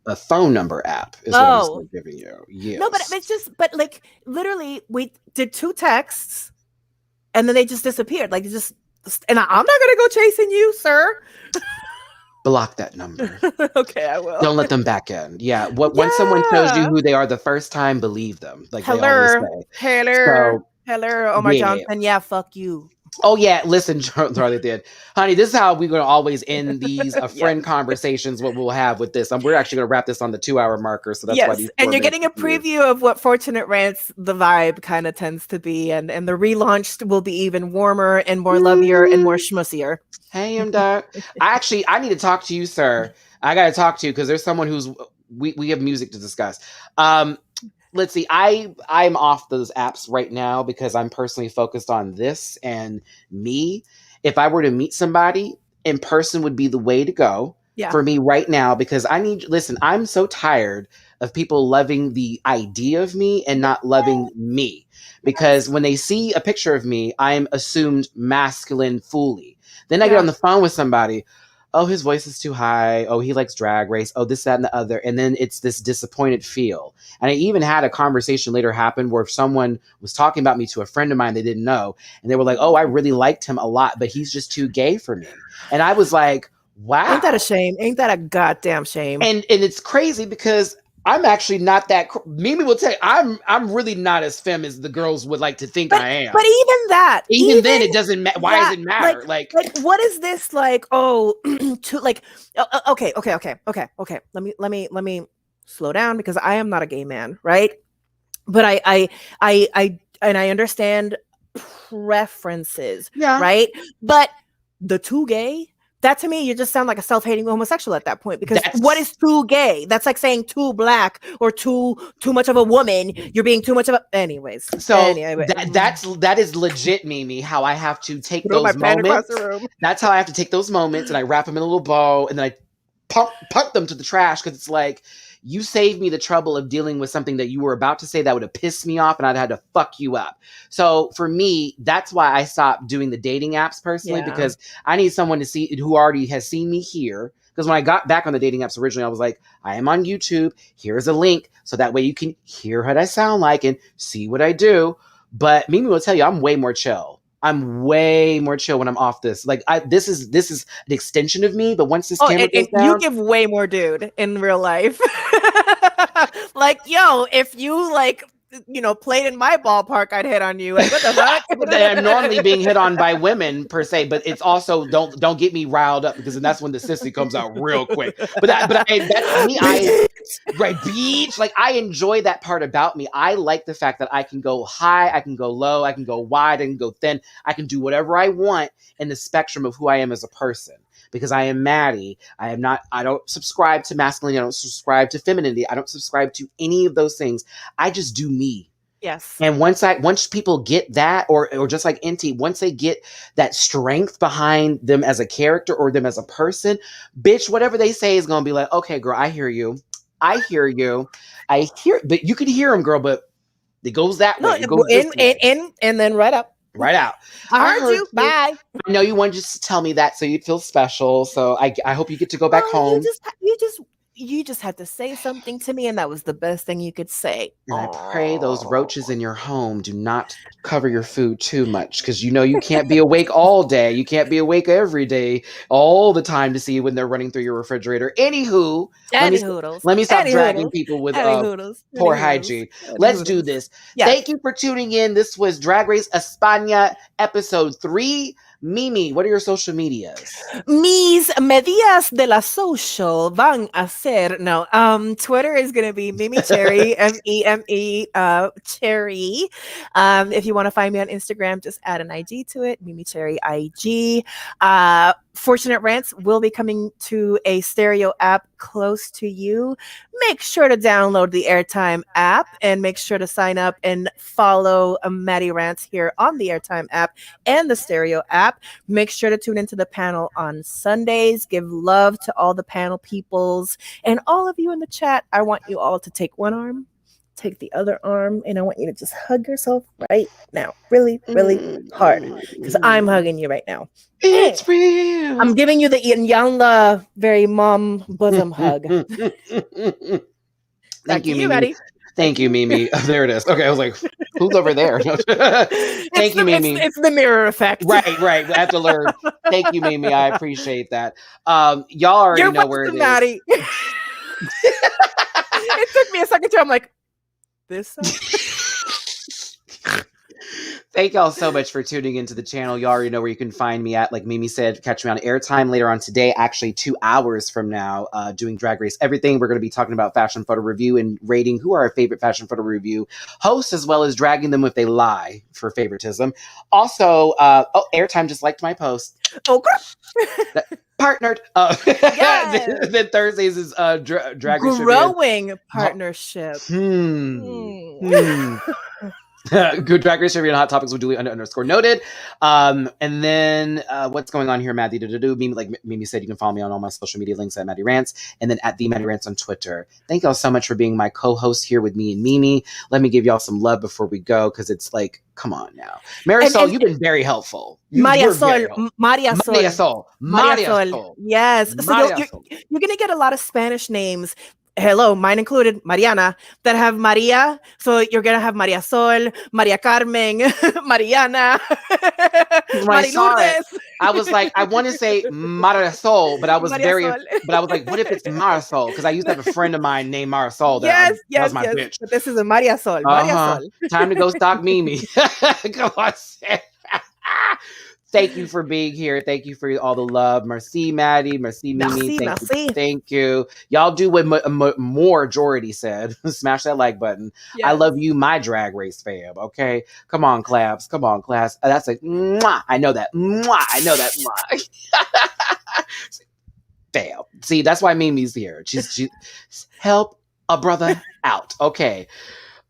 a phone number app is what I'm giving you. Yes. No, but it's just, but like literally, we did 2 texts, and then they just disappeared. Like and I'm not gonna go chasing you, sir. Block that number. Okay, I will. Don't let them back in. Yeah. Once someone tells you who they are the first time, believe them. Like they always say. Hello, Omar Johnson. Yeah, fuck you. Oh yeah, listen, Charlie did. Honey, this is how we're going to always end these friend conversations, what we'll have with this. We're actually going to wrap this on the 2-hour marker. So that's why these and you're getting a preview of what Fortunate Rants, the vibe kind of tends to be. And the relaunch will be even warmer and more lovelier and more schmussier. Hey, Doc. I need to talk to you, sir. I got to talk to you because there's someone who's, we have music to discuss. Let's see. I'm off those apps right now because I'm personally focused on this and me. If I were to meet somebody, in person would be the way to go for me right now because listen, I'm so tired of people loving the idea of me and not loving me. Because when they see a picture of me, I'm assumed masculine fully. Then I get on the phone with somebody. Oh, his voice is too high. Oh, he likes Drag Race. Oh, this, that, and the other. And then it's this disappointed feel. And I even had a conversation later happen where someone was talking about me to a friend of mine they didn't know. And they were like, oh, I really liked him a lot, but he's just too gay for me. And I was like, wow. Ain't that a shame? Ain't that a goddamn shame? And it's crazy because I'm actually not that. Mimi will tell you, I'm really not as femme as the girls would like to think I am. But even that, even then, it doesn't matter. Why does it matter? Like, what is this like? Oh, to like, okay. Let me slow down because I am not a gay man, right? But I understand preferences, right? But the too gay. That to me, you just sound like a self-hating homosexual at that point. Because what is too gay? That's like saying too black or too much of a woman. You're being too much of a. Anyways, so that is legit, Mimi. How I have to take those moments. That's how I have to take those moments, and I wrap them in a little bow, and then I pump them to the trash because it's like. You saved me the trouble of dealing with something that you were about to say that would have pissed me off and I'd had to fuck you up. So for me, that's why I stopped doing the dating apps personally, because I need someone to see who already has seen me here. Because when I got back on the dating apps originally, I was like, I am on YouTube. Here's a link. So that way you can hear what I sound like and see what I do. But Mimi will tell you, I'm way more chill. I'm way more chill when I'm off this. Like this is an extension of me. But once this camera goes down, you give way more, dude, in real life. Like, yo, if you like, played in my ballpark, I'd hit on you. Like, what the fuck? I'm normally being hit on by women per se, but it's also don't get me riled up because that's when the sissy comes out real quick. But that's me. Beach. Like I enjoy that part about me. I like the fact that I can go high, I can go low, I can go wide, I can go thin. I can do whatever I want in the spectrum of who I am as a person. Because I am Matty. I don't subscribe to masculinity. I don't subscribe to femininity. I don't subscribe to any of those things. I just do me. Yes. And once people get that, or just like NT, once they get that strength behind them as a character or them as a person, bitch, whatever they say is going to be like, okay, girl, I hear you. But you can hear them, girl, but it goes that way. It goes in, and then right up. Right out. I heard you. Bye. I know you wanted just to tell me that so you'd feel special. So I hope you get to go back home. You just had to say something to me, and that was the best thing you could say. And I pray those roaches in your home do not cover your food too much, because you can't be awake all day. You can't be awake every day, all the time to see when they're running through your refrigerator. Anywho, let me stop dragging people with poor hygiene. Let's do this. Yes. Thank you for tuning in. This was Drag Race Espana episode 3. Mimi, what are your social medias? Mis medias de la social van a ser, no, Twitter is going to be Mimi Cherry, Meme, Cherry. If you want to find me on Instagram, just add an IG to it, Mimi Cherry IG. Fortunate Rants will be coming to a stereo app close to you. Make sure to download the Airtime app and make sure to sign up and follow Matty Rants here on the Airtime app and the stereo app. Make sure to tune into the panel on Sundays. Give love to all the panel peoples and all of you in the chat. I want you all to take one arm, take the other arm, and I want you to just hug yourself right now. Really, really hard. Because I'm hugging you right now. It's real. I'm giving you the Yanla very mom bosom hug. Thank you, Mimi. Ready? Thank you, Mimi. Oh, there it is. Okay, I was like, who's over there? Thank you, Mimi. It's the mirror effect. Right. I have to learn. Thank you, Mimi. I appreciate that. Y'all already know where it is. Maddie. It took me a second too. I'm like, this Thank y'all so much for tuning into the channel. You already know where you can find me at. Like Mimi said, catch me on Airtime later on today, actually 2 hours from now, doing Drag Race Everything. We're going to be talking about fashion photo review and rating who are our favorite fashion photo review hosts, as well as dragging them if they lie for favoritism. Also, Airtime just liked my post. Oh, partnered. Yes. Then Thursdays is Drag Race growing partnership. Good Drag Race trivia and hot topics with Julie __ noted. And then what's going on here, Matty? Mimi, like Mimi said, you can follow me on all my social media links at Matty Rants, and then at the Matty Rants on Twitter. Thank y'all so much for being my co-host here with me and Mimi. Let me give y'all some love before we go, because it's like, come on now, Marisol, you've been very helpful. Maria Sol. Yes. Maria So you're gonna get a lot of Spanish names. Hello, mine included, Mariana, that have Maria. So you're going to have Maria Sol, Maria Carmen, Mariana, Mari Lourdes. I was like, I want to say Marisol, but I was like, what if it's Marisol? Because I used to have a friend of mine named Marisol. That was my bitch. But this is a Maria Sol. Time to go stalk Mimi. Come on, Sam. Thank you for being here. Thank you for all the love. Merci, Matty. Merci, Mimi. Thank you. Y'all do what more Jordy said. Smash that like button. Yes. I love you, my Drag Race fam. Okay? Come on, claps. Come on, class. That's like, mwah. I know that. Mwah. I know that. Mwah. Damn. See, that's why Mimi's here. She help a brother out. Okay.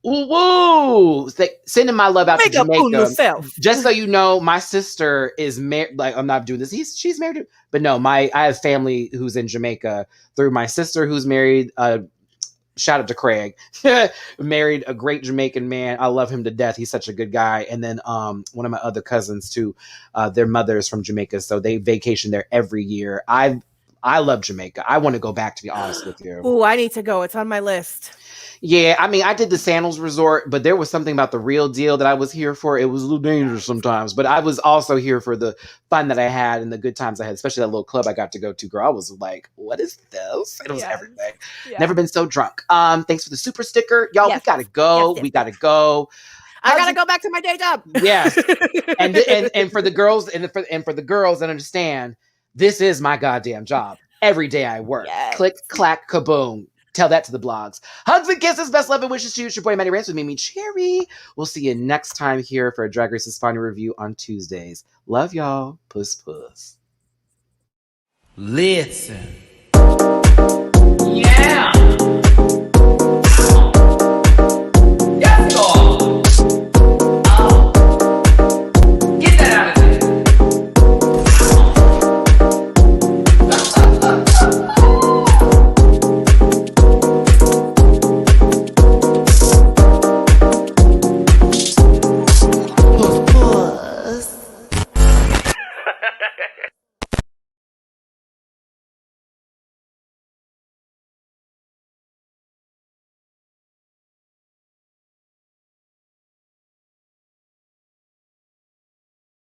Woo! Sending my love out to Jamaica. Just so you know, my sister is married. Like, I'm not doing this. She's married, but no, I have family who's in Jamaica through my sister who's married. Shout out to Craig, married a great Jamaican man. I love him to death. He's such a good guy. And then one of my other cousins too. Their mother is from Jamaica, so they vacation there every year. I love Jamaica. I want to go back, to be honest with you. Oh, I need to go. It's on my list. Yeah, I mean, I did the Sandals Resort, but there was something about the Real Deal that I was here for. It was a little dangerous sometimes, but I was also here for the fun that I had and the good times I had, especially that little club I got to go to, girl. I was like, what is this? It was everything. Yeah. Never been so drunk. Thanks for the super sticker. Y'all, we gotta go. We gotta go. I gotta go back to my day job. Yes. and for the girls and for the girls that understand, this is my goddamn job. Every day I work. Yes. Click, clack, kaboom. Tell that to the blogs. Hugs and kisses. Best love and wishes to you. It's your boy, Matty Rants with Mimi Cherry. We'll see you next time here for a Drag Race Espana review on Tuesdays. Love y'all. Puss, puss. Listen. Yeah.